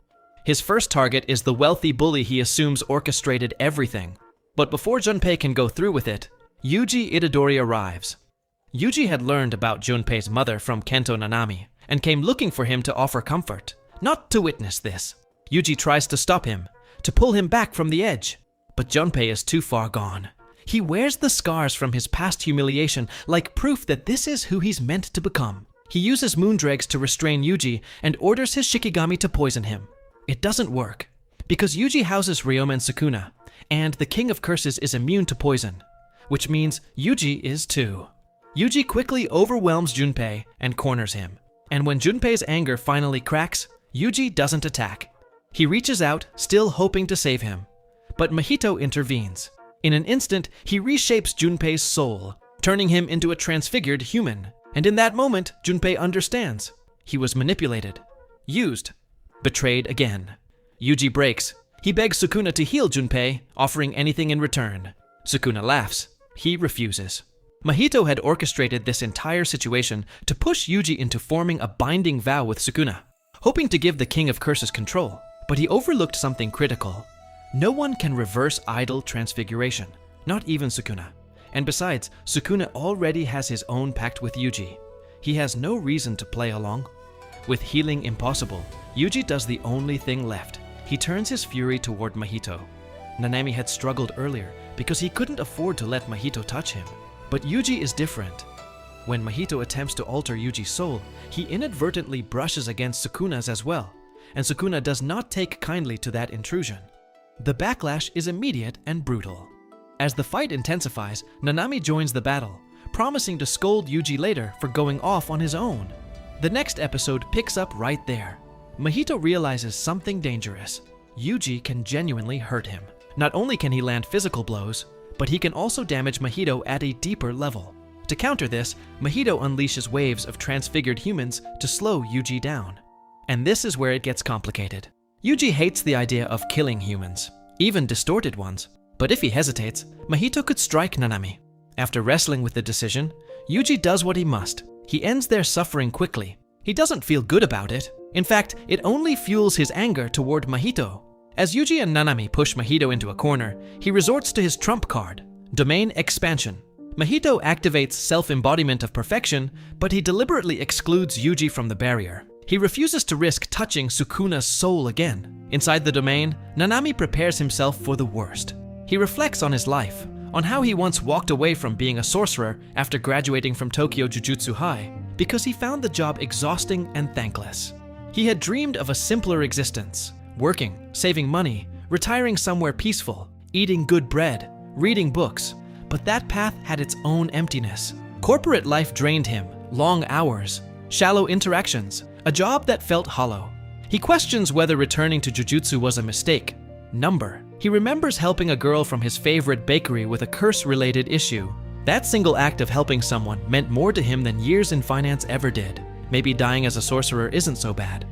His first target is the wealthy bully he assumes orchestrated everything. But before Junpei can go through with it, Yuji Itadori arrives. Yuji had learned about Junpei's mother from Kento Nanami, and came looking for him to offer comfort, not to witness this. Yuji tries to stop him, to pull him back from the edge, but Junpei is too far gone. He wears the scars from his past humiliation like proof that this is who he's meant to become. He uses Moondregs to restrain Yuji and orders his Shikigami to poison him. It doesn't work, because Yuji houses Ryomen Sukuna, and the King of Curses is immune to poison, which means Yuji is too. Yuji quickly overwhelms Junpei and corners him, and when Junpei's anger finally cracks, Yuji doesn't attack. He reaches out, still hoping to save him, but Mahito intervenes. In an instant, he reshapes Junpei's soul, turning him into a transfigured human. And in that moment, Junpei understands. He was manipulated, used, betrayed again. Yuji breaks. He begs Sukuna to heal Junpei, offering anything in return. Sukuna laughs. He refuses. Mahito had orchestrated this entire situation to push Yuji into forming a binding vow with Sukuna, hoping to give the King of Curses control. But he overlooked something critical. No one can reverse idol transfiguration. Not even Sukuna. And besides, Sukuna already has his own pact with Yuji. He has no reason to play along. With healing impossible, Yuji does the only thing left. He turns his fury toward Mahito. Nanami had struggled earlier because he couldn't afford to let Mahito touch him. But Yuji is different. When Mahito attempts to alter Yuji's soul, he inadvertently brushes against Sukuna's as well, and Sukuna does not take kindly to that intrusion. The backlash is immediate and brutal. As the fight intensifies, Nanami joins the battle, promising to scold Yuji later for going off on his own. The next episode picks up right there. Mahito realizes something dangerous. Yuji can genuinely hurt him. Not only can he land physical blows, but he can also damage Mahito at a deeper level. To counter this, Mahito unleashes waves of transfigured humans to slow Yuji down. And this is where it gets complicated. Yuji hates the idea of killing humans, even distorted ones. But if he hesitates, Mahito could strike Nanami. After wrestling with the decision, Yuji does what he must. He ends their suffering quickly. He doesn't feel good about it. In fact, it only fuels his anger toward Mahito. As Yuji and Nanami push Mahito into a corner, he resorts to his trump card, Domain Expansion. Mahito activates self-embodiment of perfection, but he deliberately excludes Yuji from the barrier. He refuses to risk touching Sukuna's soul again. Inside the domain, Nanami prepares himself for the worst. He reflects on his life, on how he once walked away from being a sorcerer after graduating from Tokyo Jujutsu High, because he found the job exhausting and thankless. He had dreamed of a simpler existence, working, saving money, retiring somewhere peaceful, eating good bread, reading books, but that path had its own emptiness. Corporate life drained him, long hours, shallow interactions, a job that felt hollow. He questions whether returning to Jujutsu was a mistake. Number. He remembers helping a girl from his favorite bakery with a curse-related issue. That single act of helping someone meant more to him than years in finance ever did. Maybe dying as a sorcerer isn't so bad.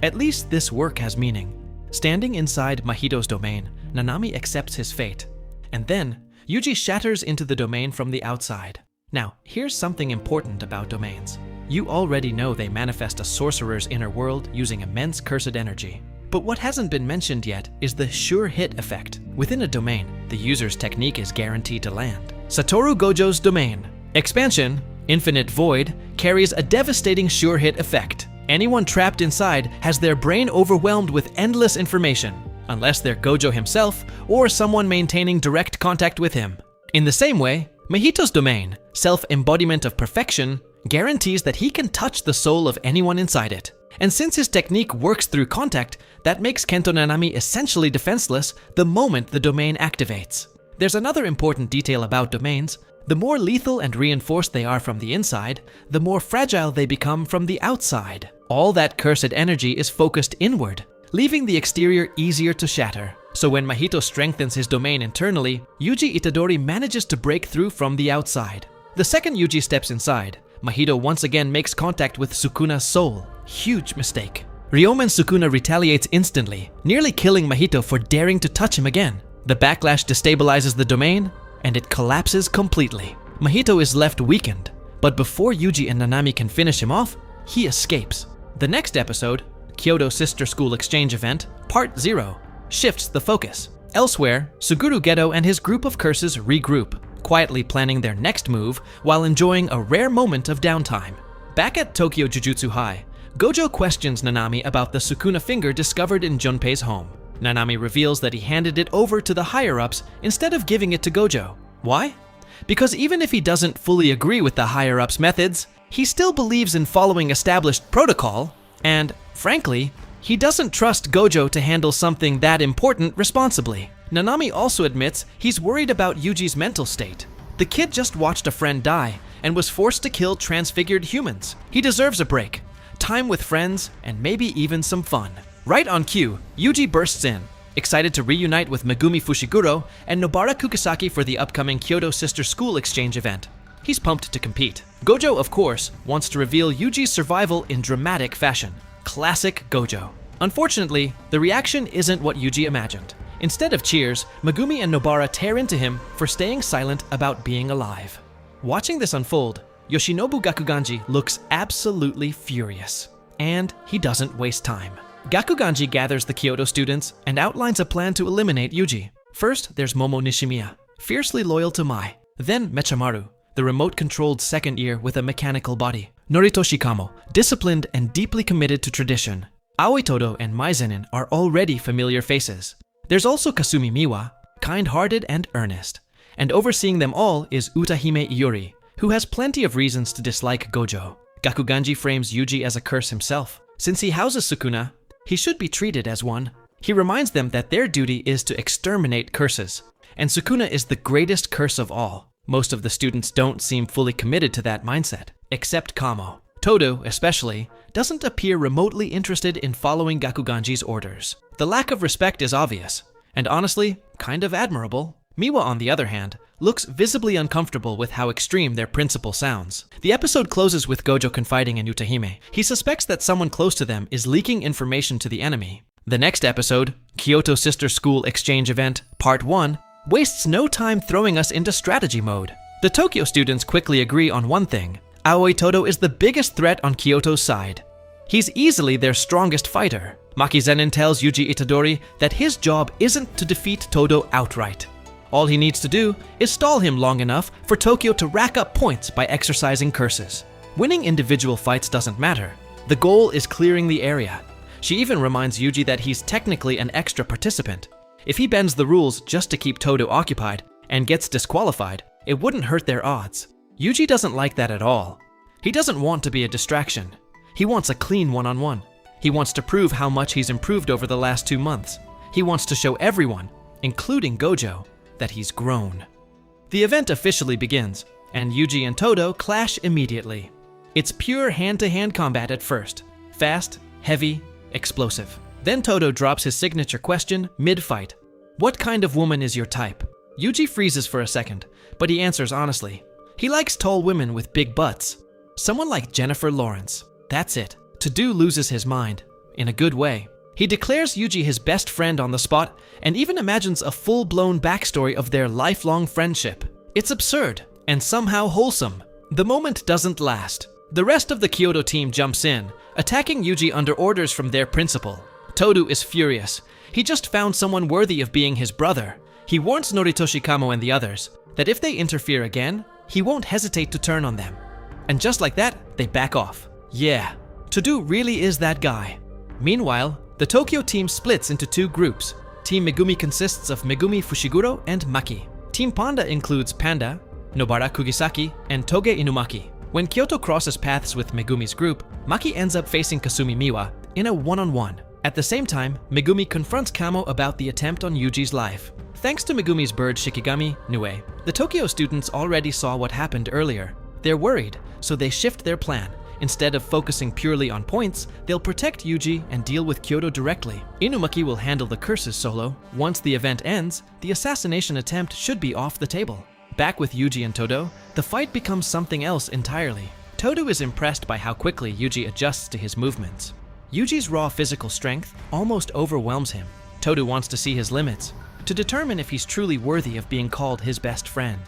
At least this work has meaning. Standing inside Mahito's domain, Nanami accepts his fate. And then, Yuji shatters into the domain from the outside. Now, here's something important about domains. You already know they manifest a sorcerer's inner world using immense cursed energy. But what hasn't been mentioned yet is the sure hit effect. Within a domain, the user's technique is guaranteed to land. Satoru Gojo's domain, Expansion, Infinite Void, carries a devastating sure hit effect. Anyone trapped inside has their brain overwhelmed with endless information, unless they're Gojo himself or someone maintaining direct contact with him. In the same way, Mahito's domain, Self-Embodiment of Perfection, guarantees that he can touch the soul of anyone inside it. And since his technique works through contact, that makes Kento Nanami essentially defenseless the moment the domain activates. There's another important detail about domains. The more lethal and reinforced they are from the inside, the more fragile they become from the outside. All that cursed energy is focused inward, leaving the exterior easier to shatter. So when Mahito strengthens his domain internally, Yuji Itadori manages to break through from the outside. The second Yuji steps inside, Mahito once again makes contact with Sukuna's soul. Huge mistake. Ryomen Sukuna retaliates instantly, nearly killing Mahito for daring to touch him again. The backlash destabilizes the domain, and it collapses completely. Mahito is left weakened, but before Yuji and Nanami can finish him off, he escapes. The next episode, Kyoto Sister School Exchange Event, Part 0, shifts the focus. Elsewhere, Suguru Geto and his group of curses regroup, quietly planning their next move while enjoying a rare moment of downtime. Back at Tokyo Jujutsu High, Gojo questions Nanami about the Sukuna finger discovered in Junpei's home. Nanami reveals that he handed it over to the higher-ups instead of giving it to Gojo. Why? Because even if he doesn't fully agree with the higher-ups' methods, he still believes in following established protocol, and, frankly, he doesn't trust Gojo to handle something that important responsibly. Nanami also admits he's worried about Yuji's mental state. The kid just watched a friend die and was forced to kill transfigured humans. He deserves a break, time with friends, and maybe even some fun. Right on cue, Yuji bursts in, excited to reunite with Megumi Fushiguro and Nobara Kukusaki for the upcoming Kyoto Sister School Exchange event. He's pumped to compete. Gojo, of course, wants to reveal Yuji's survival in dramatic fashion. Classic Gojo. Unfortunately, the reaction isn't what Yuji imagined. Instead of cheers, Megumi and Nobara tear into him for staying silent about being alive. Watching this unfold, Yoshinobu Gakuganji looks absolutely furious. And he doesn't waste time. Gakuganji gathers the Kyoto students and outlines a plan to eliminate Yuji. First, there's Momo Nishimiya, fiercely loyal to Mai. Then Mechamaru, the remote-controlled second year with a mechanical body. Noritoshi Kamo, disciplined and deeply committed to tradition. Aoi Todo and Maizenin are already familiar faces. There's also Kasumi Miwa, kind-hearted and earnest. And overseeing them all is Utahime Iori, who has plenty of reasons to dislike Gojo. Gakuganji frames Yuji as a curse himself. Since he houses Sukuna, he should be treated as one. He reminds them that their duty is to exterminate curses, and Sukuna is the greatest curse of all. Most of the students don't seem fully committed to that mindset, except Kamo. Todo, especially, doesn't appear remotely interested in following Gakuganji's orders. The lack of respect is obvious, and honestly, kind of admirable. Miwa, on the other hand, looks visibly uncomfortable with how extreme their principle sounds. The episode closes with Gojo confiding in Utahime. He suspects that someone close to them is leaking information to the enemy. The next episode, Kyoto Sister School Exchange Event, Part 1, wastes no time throwing us into strategy mode. The Tokyo students quickly agree on one thing. Aoi Todo is the biggest threat on Kyoto's side. He's easily their strongest fighter. Makizenin tells Yuji Itadori that his job isn't to defeat Todo outright. All he needs to do is stall him long enough for Tokyo to rack up points by exercising curses. Winning individual fights doesn't matter. The goal is clearing the area. She even reminds Yuji that he's technically an extra participant. If he bends the rules just to keep Todo occupied and gets disqualified, it wouldn't hurt their odds. Yuji doesn't like that at all. He doesn't want to be a distraction. He wants a clean one-on-one. He wants to prove how much he's improved over the last 2 months. He wants to show everyone, including Gojo, that he's grown. The event officially begins, and Yuji and Todo clash immediately. It's pure hand-to-hand combat at first. Fast, heavy, explosive. Then Todo drops his signature question mid-fight. What kind of woman is your type? Yuji freezes for a second, but he answers honestly. He likes tall women with big butts. Someone like Jennifer Lawrence. That's it. Todo loses his mind, in a good way. He declares Yuji his best friend on the spot and even imagines a full-blown backstory of their lifelong friendship. It's absurd and somehow wholesome. The moment doesn't last. The rest of the Kyoto team jumps in, attacking Yuji under orders from their principal. Todo is furious. He just found someone worthy of being his brother. He warns Noritoshi Kamo and the others that if they interfere again, he won't hesitate to turn on them. And just like that, they back off. Yeah, Todo really is that guy. Meanwhile, the Tokyo team splits into 2 groups. Team Megumi consists of Megumi Fushiguro and Maki. Team Panda includes Panda, Nobara Kugisaki, and Toge Inumaki. When Kyoto crosses paths with Megumi's group, Maki ends up facing Kasumi Miwa in a one-on-one. At the same time, Megumi confronts Kamo about the attempt on Yuji's life. Thanks to Megumi's bird Shikigami, Nue, the Tokyo students already saw what happened earlier. They're worried, so they shift their plan. Instead of focusing purely on points, they'll protect Yuji and deal with Kyoto directly. Inumaki will handle the curses solo. Once the event ends, the assassination attempt should be off the table. Back with Yuji and Todo, the fight becomes something else entirely. Todo is impressed by how quickly Yuji adjusts to his movements. Yuji's raw physical strength almost overwhelms him. Todo wants to see his limits, to determine if he's truly worthy of being called his best friend.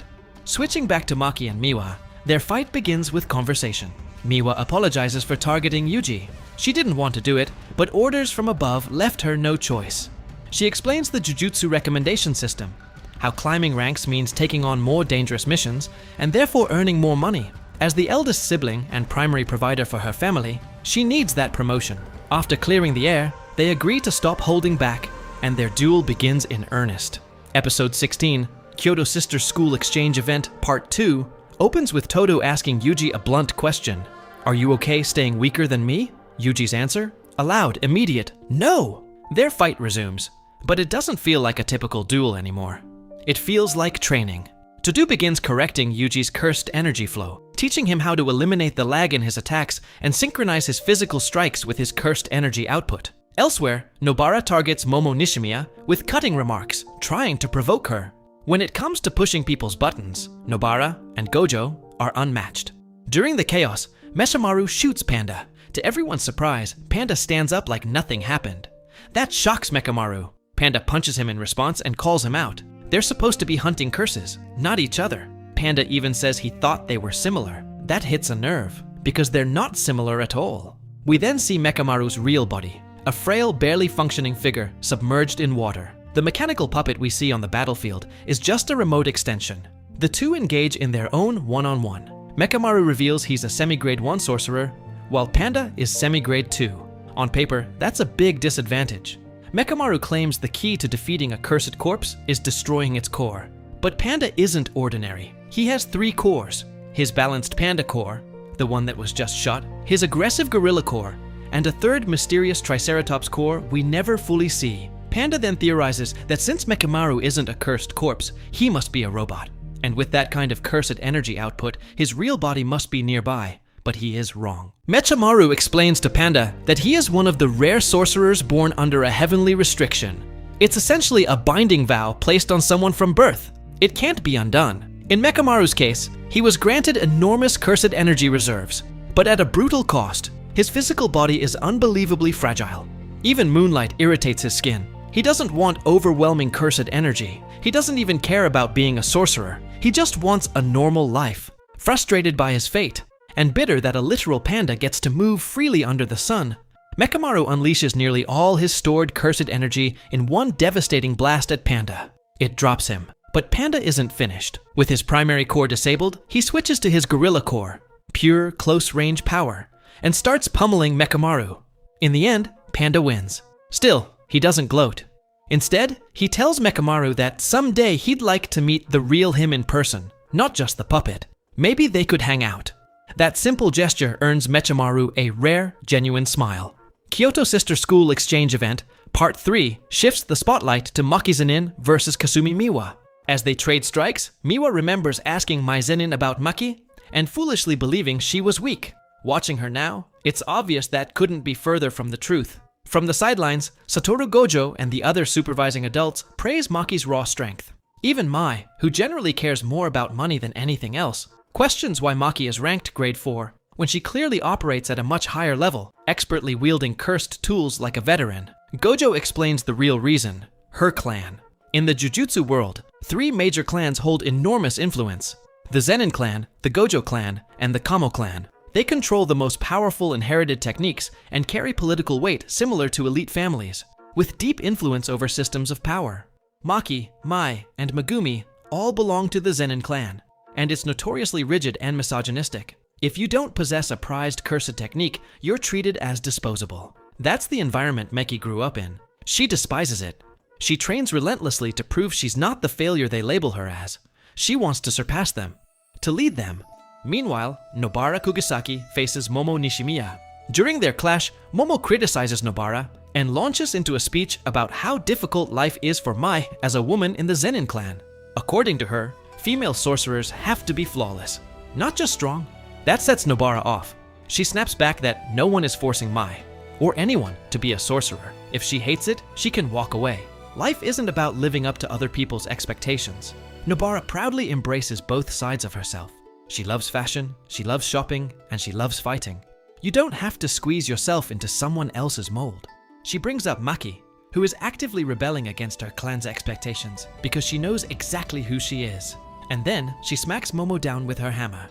Switching back to Maki and Miwa, their fight begins with conversation. Miwa apologizes for targeting Yuji. She didn't want to do it, but orders from above left her no choice. She explains the Jujutsu recommendation system, how climbing ranks means taking on more dangerous missions, and therefore earning more money. As the eldest sibling and primary provider for her family, she needs that promotion. After clearing the air, they agree to stop holding back, and their duel begins in earnest. Episode 16, Kyoto Sister School Exchange Event Part 2, opens with Todo asking Yuji a blunt question. Are you okay staying weaker than me? Yuji's answer? A loud, immediate, no! Their fight resumes, but it doesn't feel like a typical duel anymore. It feels like training. Todo begins correcting Yuji's cursed energy flow, teaching him how to eliminate the lag in his attacks and synchronize his physical strikes with his cursed energy output. Elsewhere, Nobara targets Momo Nishimiya with cutting remarks, trying to provoke her. When it comes to pushing people's buttons, Nobara and Gojo are unmatched. During the chaos, Mechamaru shoots Panda. To everyone's surprise, Panda stands up like nothing happened. That shocks Mechamaru. Panda punches him in response and calls him out. They're supposed to be hunting curses, not each other. Panda even says he thought they were similar. That hits a nerve, because they're not similar at all. We then see Mechamaru's real body, a frail, barely functioning figure submerged in water. The mechanical puppet we see on the battlefield is just a remote extension. The two engage in their own one-on-one. Mechamaru reveals he's a semi-grade 1 sorcerer, while Panda is semi-grade 2. On paper, that's a big disadvantage. Mechamaru claims the key to defeating a cursed corpse is destroying its core. But Panda isn't ordinary. He has 3 cores. His balanced Panda core, the one that was just shot, his aggressive Gorilla core, and a third mysterious Triceratops core we never fully see. Panda then theorizes that since Mechamaru isn't a cursed corpse, he must be a robot. And with that kind of cursed energy output, his real body must be nearby. But he is wrong. Mechamaru explains to Panda that he is one of the rare sorcerers born under a heavenly restriction. It's essentially a binding vow placed on someone from birth. It can't be undone. In Mechamaru's case, he was granted enormous cursed energy reserves, but at a brutal cost. His physical body is unbelievably fragile. Even moonlight irritates his skin. He doesn't want overwhelming cursed energy. He doesn't even care about being a sorcerer. He just wants a normal life. Frustrated by his fate, and bitter that a literal panda gets to move freely under the sun, Mechamaru unleashes nearly all his stored cursed energy in one devastating blast at Panda. It drops him. But Panda isn't finished. With his primary core disabled, he switches to his Gorilla core, pure close-range power, and starts pummeling Mechamaru. In the end, Panda wins. Still, he doesn't gloat. Instead, he tells Mechamaru that someday he'd like to meet the real him in person, not just the puppet. Maybe they could hang out. That simple gesture earns Mechamaru a rare, genuine smile. Kyoto Sister School Exchange Event, Part 3, shifts the spotlight to Maki Zenin versus Kasumi Miwa. As they trade strikes, Miwa remembers asking Mai Zenin about Maki and foolishly believing she was weak. Watching her now, it's obvious that couldn't be further from the truth. From the sidelines, Satoru Gojo and the other supervising adults praise Maki's raw strength. Even Mai, who generally cares more about money than anything else, questions why Maki is ranked grade 4 when she clearly operates at a much higher level, expertly wielding cursed tools like a veteran. Gojo explains the real reason: her clan. In the Jujutsu world, 3 major clans hold enormous influence: the Zenin clan, the Gojo clan, and the Kamo clan. They control the most powerful inherited techniques and carry political weight similar to elite families, with deep influence over systems of power. Maki, Mai, and Megumi all belong to the Zenin clan, and it's notoriously rigid and misogynistic. If you don't possess a prized cursed technique, you're treated as disposable. That's the environment Meki grew up in. She despises it. She trains relentlessly to prove she's not the failure they label her as. She wants to surpass them, to lead them. Meanwhile, Nobara Kugisaki faces Momo Nishimiya. During their clash, Momo criticizes Nobara and launches into a speech about how difficult life is for Mai as a woman in the Zenin clan. According to her, female sorcerers have to be flawless, not just strong. That sets Nobara off. She snaps back that no one is forcing Mai, or anyone, to be a sorcerer. If she hates it, she can walk away. Life isn't about living up to other people's expectations. Nobara proudly embraces both sides of herself. She loves fashion, she loves shopping, and she loves fighting. You don't have to squeeze yourself into someone else's mold. She brings up Maki, who is actively rebelling against her clan's expectations because she knows exactly who she is. And then she smacks Momo down with her hammer.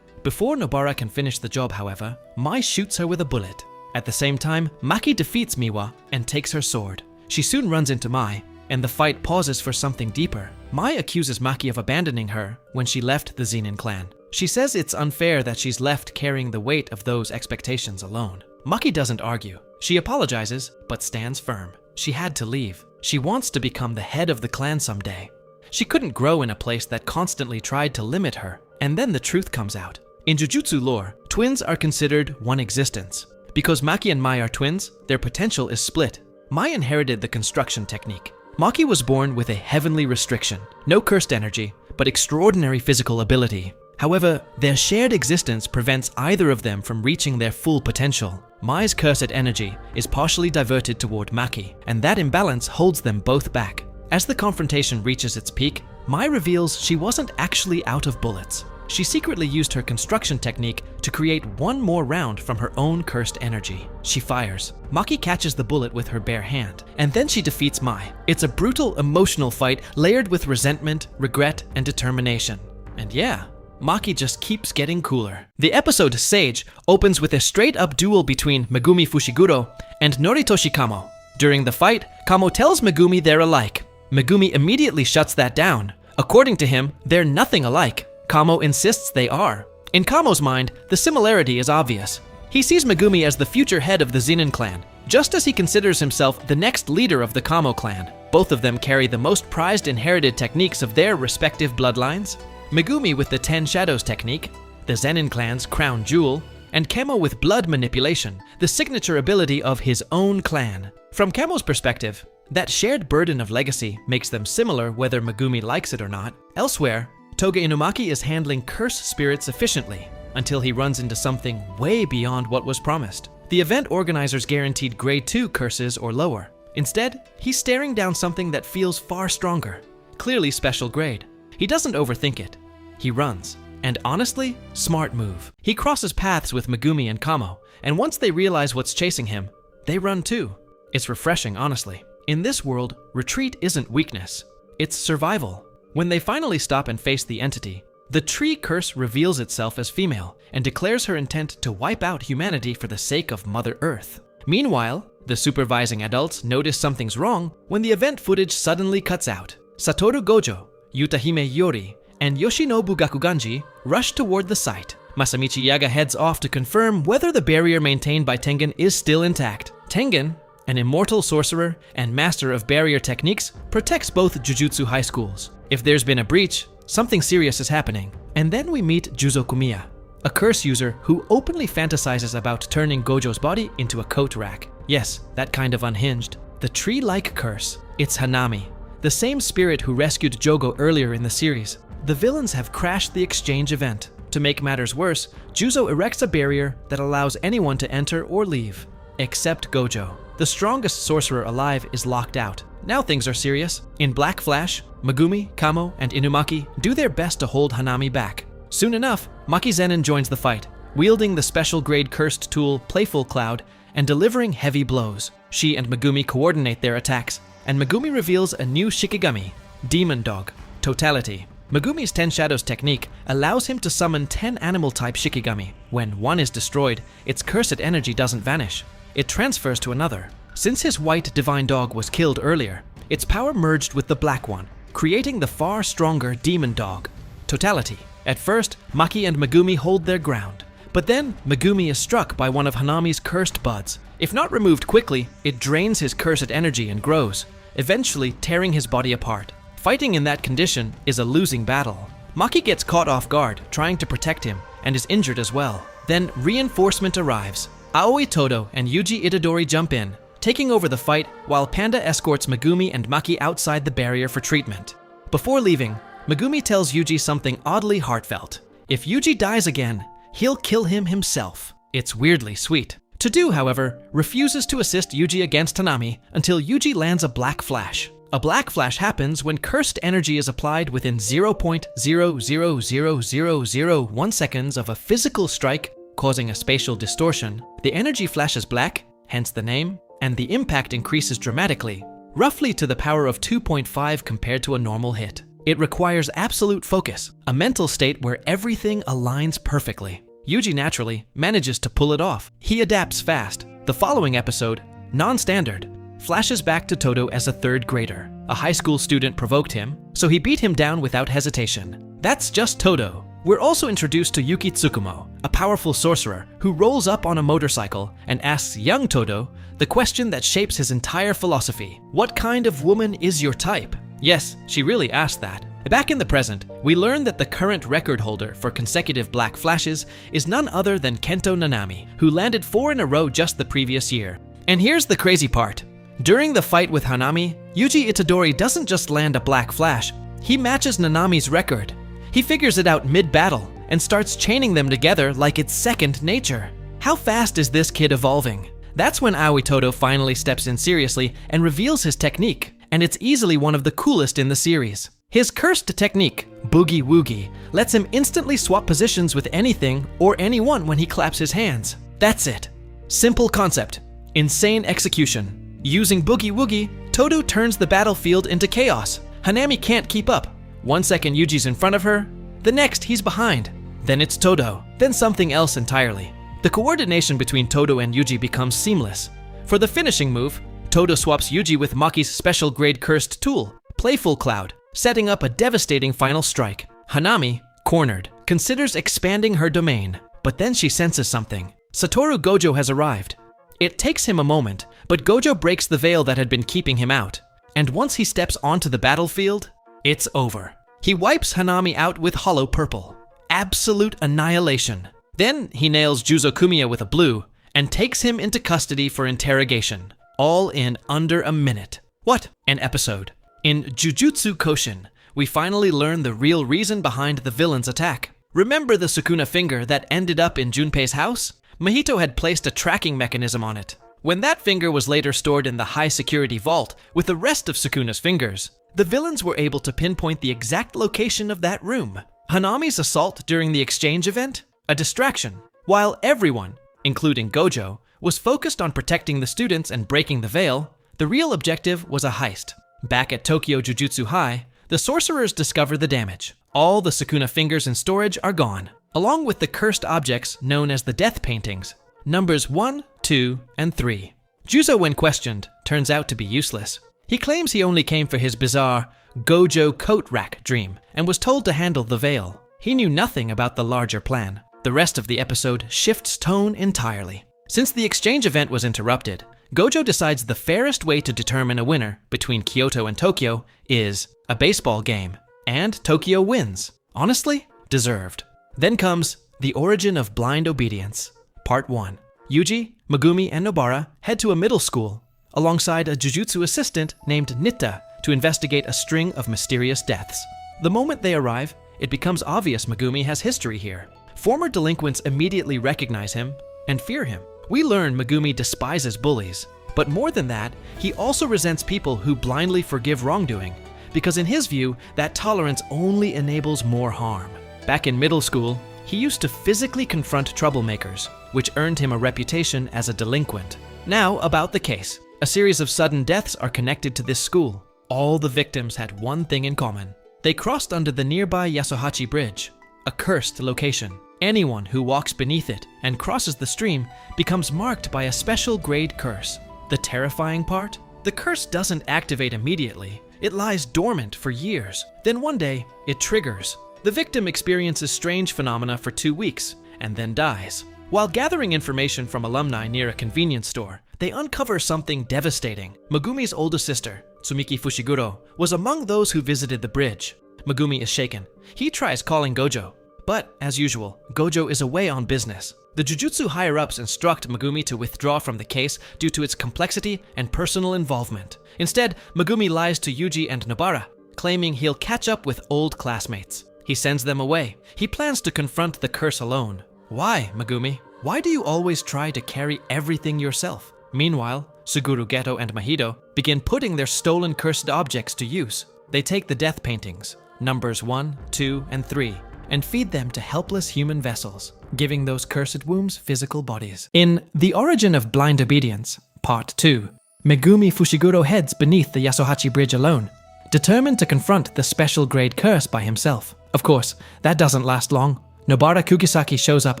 Before Nobara can finish the job, however, Mai shoots her with a bullet. At the same time, Maki defeats Miwa and takes her sword. She soon runs into Mai, and the fight pauses for something deeper. Mai accuses Maki of abandoning her when she left the Zenin clan. She says it's unfair that she's left carrying the weight of those expectations alone. Maki doesn't argue. She apologizes, but stands firm. She had to leave. She wants to become the head of the clan someday. She couldn't grow in a place that constantly tried to limit her. And then the truth comes out. In Jujutsu lore, twins are considered one existence. Because Maki and Mai are twins, their potential is split. Mai inherited the construction technique. Maki was born with a heavenly restriction. No cursed energy, but extraordinary physical ability. However, their shared existence prevents either of them from reaching their full potential. Mai's cursed energy is partially diverted toward Maki, and that imbalance holds them both back. As the confrontation reaches its peak, Mai reveals she wasn't actually out of bullets. She secretly used her construction technique to create one more round from her own cursed energy. She fires. Maki catches the bullet with her bare hand, and then she defeats Mai. It's a brutal, emotional fight layered with resentment, regret, and determination. And yeah, Maki just keeps getting cooler. The episode Sage opens with a straight-up duel between Megumi Fushiguro and Noritoshi Kamo. During the fight, Kamo tells Megumi they're alike, Megumi immediately shuts that down. According to him, they're nothing alike. Kamo insists they are. In Kamo's mind, the similarity is obvious. He sees Megumi as the future head of the Zenin clan, just as he considers himself the next leader of the Kamo clan. Both of them carry the most prized inherited techniques of their respective bloodlines. Megumi with the 10 Shadows technique, the Zenin clan's crown jewel, and Kamo with blood manipulation, the signature ability of his own clan. From Kamo's perspective, that shared burden of legacy makes them similar whether Megumi likes it or not. Elsewhere, Toga Inumaki is handling curse spirits efficiently, until he runs into something way beyond what was promised. The event organizers guaranteed grade 2 curses or lower. Instead, he's staring down something that feels far stronger, clearly special grade. He doesn't overthink it. He runs. And honestly, smart move. He crosses paths with Megumi and Kamo, and once they realize what's chasing him, they run too. It's refreshing, honestly. In this world, retreat isn't weakness, it's survival. When they finally stop and face the entity, the tree curse reveals itself as female and declares her intent to wipe out humanity for the sake of Mother Earth. Meanwhile, the supervising adults notice something's wrong when the event footage suddenly cuts out. Satoru Gojo, Yutahime Yori, and Yoshinobu Gakuganji rush toward the site. Masamichi Yaga heads off to confirm whether the barrier maintained by Tengen is still intact. Tengen, an immortal sorcerer and master of barrier techniques, protects both Jujutsu high schools. If there's been a breach, something serious is happening. And then we meet Juzokumiya, a curse user who openly fantasizes about turning Gojo's body into a coat rack. Yes, that kind of unhinged. The tree-like curse. It's Hanami, the same spirit who rescued Jogo earlier in the series. The villains have crashed the exchange event. To make matters worse, Juzo erects a barrier that allows anyone to enter or leave, except Gojo. The strongest sorcerer alive is locked out. Now things are serious. In Black Flash, Megumi, Kamo, and Inumaki do their best to hold Hanami back. Soon enough, Maki Zenin joins the fight, wielding the special grade cursed tool Playful Cloud and delivering heavy blows. She and Megumi coordinate their attacks, and Megumi reveals a new Shikigami, Demon Dog, Totality. Megumi's 10 Shadows technique allows him to summon 10 animal-type Shikigami. When one is destroyed, its cursed energy doesn't vanish. It transfers to another. Since his white divine dog was killed earlier, its power merged with the black one, creating the far stronger Demon Dog, Totality. At first, Maki and Megumi hold their ground, but then Megumi is struck by one of Hanami's cursed buds. If not removed quickly, it drains his cursed energy and grows, eventually tearing his body apart. Fighting in that condition is a losing battle. Maki gets caught off guard, trying to protect him, and is injured as well. Then reinforcement arrives. Aoi Todo and Yuji Itadori jump in, taking over the fight while Panda escorts Megumi and Maki outside the barrier for treatment. Before leaving, Megumi tells Yuji something oddly heartfelt. If Yuji dies again, he'll kill him himself. It's weirdly sweet. Tadu, however, refuses to assist Yuji against Hanami until Yuji lands a Black Flash. A Black Flash happens when cursed energy is applied within 0.0000001 seconds of a physical strike, causing a spatial distortion. The energy flashes black, hence the name, and the impact increases dramatically, roughly to the power of 2.5 compared to a normal hit. It requires absolute focus, a mental state where everything aligns perfectly. Yuji naturally manages to pull it off. He adapts fast. The following episode, non-standard, flashes back to Todo as a 3rd grader. A high school student provoked him, so he beat him down without hesitation. That's just Todo. We're also introduced to Yuki Tsukumo, a powerful sorcerer who rolls up on a motorcycle and asks young Todo the question that shapes his entire philosophy. What kind of woman is your type? Yes, she really asked that. Back in the present, we learn that the current record holder for consecutive Black Flashes is none other than Kento Nanami, who landed 4 in a row just the previous year. And here's the crazy part. During the fight with Hanami, Yuji Itadori doesn't just land a Black Flash, he matches Nanami's record. He figures it out mid-battle and starts chaining them together like it's second nature. How fast is this kid evolving? That's when Aoi Todo finally steps in seriously and reveals his technique, and it's easily one of the coolest in the series. His cursed technique, Boogie Woogie, lets him instantly swap positions with anything or anyone when he claps his hands. That's it. Simple concept, insane execution. Using Boogie Woogie, Todo turns the battlefield into chaos. Hanami can't keep up. 1 second Yuji's in front of her, the next he's behind. Then it's Todo, then something else entirely. The coordination between Todo and Yuji becomes seamless. For the finishing move, Todo swaps Yuji with Maki's special grade cursed tool, playful Cloud, setting up a devastating final strike. Hanami, cornered, considers expanding her domain, but then she senses something. Satoru Gojo has arrived. It takes him a moment, but Gojo breaks the veil that had been keeping him out. And once he steps onto the battlefield, it's over. He wipes Hanami out with hollow purple. Absolute annihilation. Then he nails Juzo with a blue and takes him into custody for interrogation. All in under a minute. What an episode. In Jujutsu Kaisen, we finally learn the real reason behind the villain's attack. Remember the Sukuna finger that ended up in Junpei's house? Mahito had placed a tracking mechanism on it. When that finger was later stored in the high-security vault with the rest of Sukuna's fingers, the villains were able to pinpoint the exact location of that room. Hanami's assault during the exchange event? A distraction. While everyone, including Gojo, was focused on protecting the students and breaking the veil, the real objective was a heist. Back at Tokyo Jujutsu High, the sorcerers discover the damage. All the Sukuna fingers in storage are gone, along with the cursed objects known as the death paintings, numbers 1, 2, and 3. Juzo, when questioned, turns out to be useless. He claims he only came for his bizarre Gojo coat rack dream and was told to handle the veil. He knew nothing about the larger plan. The rest of the episode shifts tone entirely. Since the exchange event was interrupted, Gojo decides the fairest way to determine a winner between Kyoto and Tokyo is a baseball game, and Tokyo wins. Honestly, deserved. Then comes The Origin of Blind Obedience, Part 1. Yuji, Megumi, and Nobara head to a middle school alongside a jujutsu assistant named Nitta to investigate a string of mysterious deaths. The moment they arrive, it becomes obvious Megumi has history here. Former delinquents immediately recognize him and fear him. We learn Megumi despises bullies, but more than that, he also resents people who blindly forgive wrongdoing, because in his view, that tolerance only enables more harm. Back in middle school, he used to physically confront troublemakers, which earned him a reputation as a delinquent. Now, about the case. A series of sudden deaths are connected to this school. All the victims had one thing in common. They crossed under the nearby Yasuhachi Bridge, a cursed location. Anyone who walks beneath it and crosses the stream becomes marked by a special grade curse. The terrifying part? The curse doesn't activate immediately. It lies dormant for years. Then one day, it triggers. The victim experiences strange phenomena for 2 weeks and then dies. While gathering information from alumni near a convenience store, they uncover something devastating. Megumi's oldest sister, Tsumiki Fushiguro, was among those who visited the bridge. Megumi is shaken. He tries calling Gojo, but as usual, Gojo is away on business. The Jujutsu higher-ups instruct Megumi to withdraw from the case due to its complexity and personal involvement. Instead, Megumi lies to Yuji and Nobara, claiming he'll catch up with old classmates. He sends them away. He plans to confront the curse alone. Why, Megumi? Why do you always try to carry everything yourself? Meanwhile, Suguru Geto and Mahito begin putting their stolen cursed objects to use. They take the death paintings, numbers 1, 2, and 3, and feed them to helpless human vessels, giving those cursed wombs physical bodies. In The Origin of Blind Obedience, Part 2, Megumi Fushiguro heads beneath the Yasuhachi Bridge alone, determined to confront the special grade curse by himself. Of course, that doesn't last long. Nobara Kugisaki shows up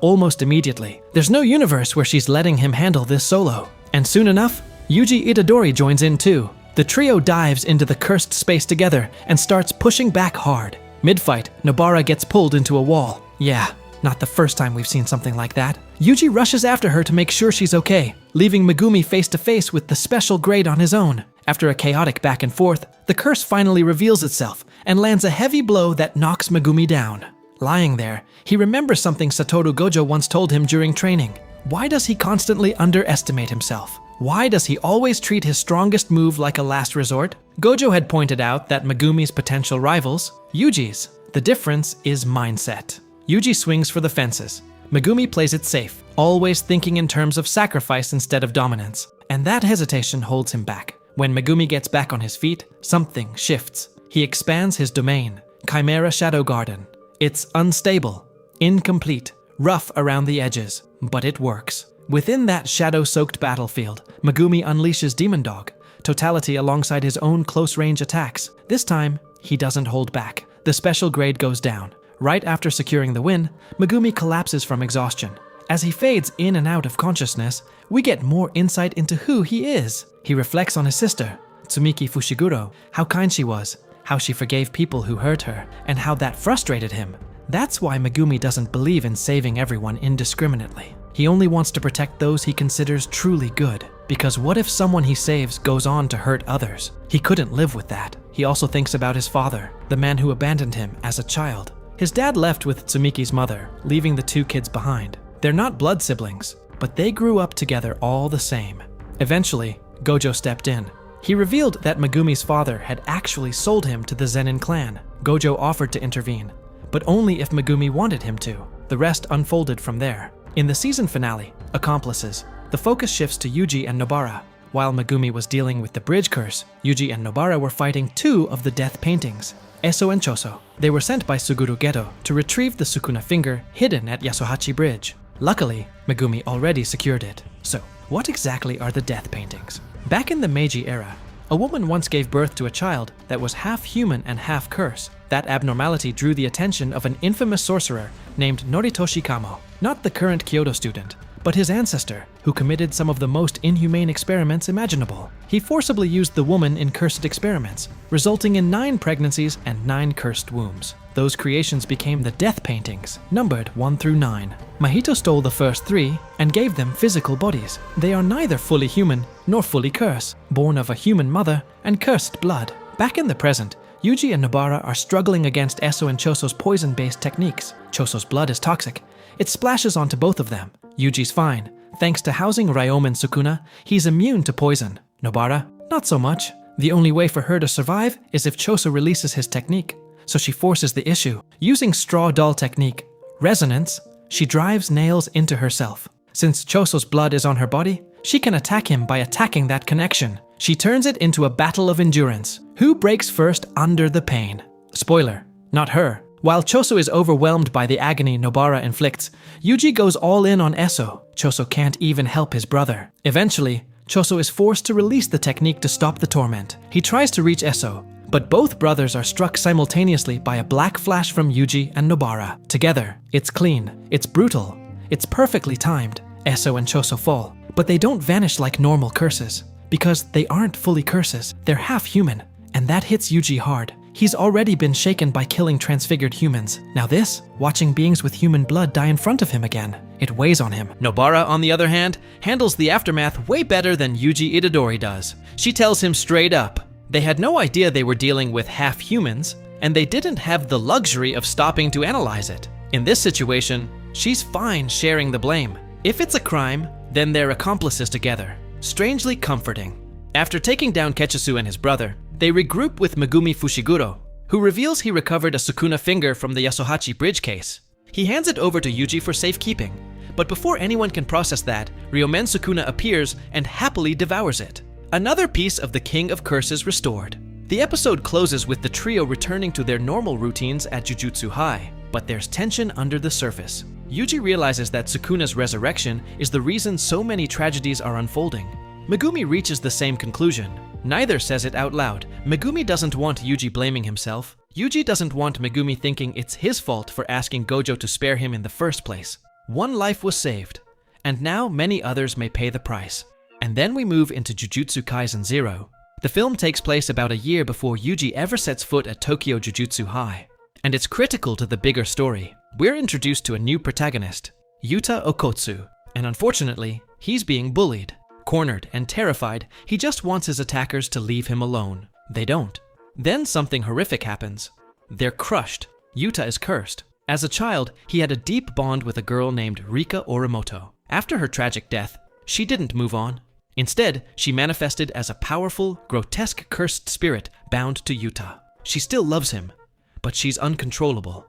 almost immediately. There's no universe where she's letting him handle this solo. And soon enough, Yuji Itadori joins in too. The trio dives into the cursed space together and starts pushing back hard. Mid-fight, Nobara gets pulled into a wall. Yeah, not the first time we've seen something like that. Yuji rushes after her to make sure she's okay, leaving Megumi face to face with the special grade on his own. After a chaotic back and forth, the curse finally reveals itself and lands a heavy blow that knocks Megumi down. Lying there, he remembers something Satoru Gojo once told him during training. Why does he constantly underestimate himself? Why does he always treat his strongest move like a last resort? Gojo had pointed out that Megumi's potential rivals, Yuji's. The difference is mindset. Yuji swings for the fences. Megumi plays it safe, always thinking in terms of sacrifice instead of dominance. And that hesitation holds him back. When Megumi gets back on his feet, something shifts. He expands his domain, Chimera Shadow Garden. It's unstable, incomplete, rough around the edges, but it works. Within that shadow-soaked battlefield, Megumi unleashes Demon Dog, totality alongside his own close-range attacks. This time, he doesn't hold back. The special grade goes down. Right after securing the win, Megumi collapses from exhaustion. As he fades in and out of consciousness, we get more insight into who he is. He reflects on his sister, Tsumiki Fushiguro, how kind she was, how she forgave people who hurt her, and how that frustrated him. That's why Megumi doesn't believe in saving everyone indiscriminately. He only wants to protect those he considers truly good, because what if someone he saves goes on to hurt others? He couldn't live with that. He also thinks about his father, the man who abandoned him as a child. His dad left with Tsumiki's mother, leaving the two kids behind. They're not blood siblings, but they grew up together all the same. Eventually, Gojo stepped in. He revealed that Megumi's father had actually sold him to the Zenin clan. Gojo offered to intervene, but only if Megumi wanted him to. The rest unfolded from there. In the season finale, Accomplices, the focus shifts to Yuji and Nobara. While Megumi was dealing with the bridge curse, Yuji and Nobara were fighting two of the death paintings, Eso and Choso. They were sent by Suguru Geto to retrieve the Sukuna finger hidden at Yasuhachi Bridge. Luckily, Megumi already secured it. So, what exactly are the death paintings? Back in the Meiji era, a woman once gave birth to a child that was half human and half curse. That abnormality drew the attention of an infamous sorcerer named Noritoshi Kamo, not the current Kyoto student, but his ancestor, who committed some of the most inhumane experiments imaginable. He forcibly used the woman in cursed experiments, resulting in 9 pregnancies and 9 cursed wombs. Those creations became the death paintings, numbered 1 through 9. Mahito stole the first 3 and gave them physical bodies. They are neither fully human nor fully cursed, born of a human mother and cursed blood. Back in the present, Yuji and Nobara are struggling against Eso and Choso's poison-based techniques. Choso's blood is toxic. It splashes onto both of them. Yuji's fine. Thanks to housing Ryomen Sukuna, he's immune to poison. Nobara, not so much. The only way for her to survive is if Choso releases his technique. So she forces the issue. Using straw doll technique, resonance, she drives nails into herself. Since Choso's blood is on her body, she can attack him by attacking that connection. She turns it into a battle of endurance. Who breaks first under the pain? Spoiler, not her. While Choso is overwhelmed by the agony Nobara inflicts, Yuji goes all in on Eso. Choso can't even help his brother. Eventually, Choso is forced to release the technique to stop the torment. He tries to reach Eso, but both brothers are struck simultaneously by a black flash from Yuji and Nobara. Together, it's clean, it's brutal, it's perfectly timed. Eso and Choso fall, but they don't vanish like normal curses, because they aren't fully curses, they're half human, and that hits Yuji hard. He's already been shaken by killing transfigured humans. Now this, watching beings with human blood die in front of him again, it weighs on him. Nobara, on the other hand, handles the aftermath way better than Yuji Itadori does. She tells him straight up, they had no idea they were dealing with half humans, and they didn't have the luxury of stopping to analyze it. In this situation, she's fine sharing the blame. If it's a crime, then they're accomplices together. Strangely comforting. After taking down Ketsusu and his brother, they regroup with Megumi Fushiguro, who reveals he recovered a Sukuna finger from the Yasuhachi bridge case. He hands it over to Yuji for safekeeping, but before anyone can process that, Ryomen Sukuna appears and happily devours it. Another piece of the King of Curses restored. The episode closes with the trio returning to their normal routines at Jujutsu High, but there's tension under the surface. Yuji realizes that Sukuna's resurrection is the reason so many tragedies are unfolding. Megumi reaches the same conclusion. Neither says it out loud. Megumi doesn't want Yuji blaming himself. Yuji doesn't want Megumi thinking it's his fault for asking Gojo to spare him in the first place. One life was saved, and now many others may pay the price. And then we move into Jujutsu Kaisen 0. The film takes place about a year before Yuji ever sets foot at Tokyo Jujutsu High, and it's critical to the bigger story. We're introduced to a new protagonist, Yuta Okotsu, and unfortunately, he's being bullied. Cornered and terrified, he just wants his attackers to leave him alone. They don't. Then something horrific happens. They're crushed. Yuta is cursed. As a child, he had a deep bond with a girl named Rika Orimoto. After her tragic death, she didn't move on. Instead, she manifested as a powerful, grotesque cursed spirit bound to Yuta. She still loves him, but she's uncontrollable.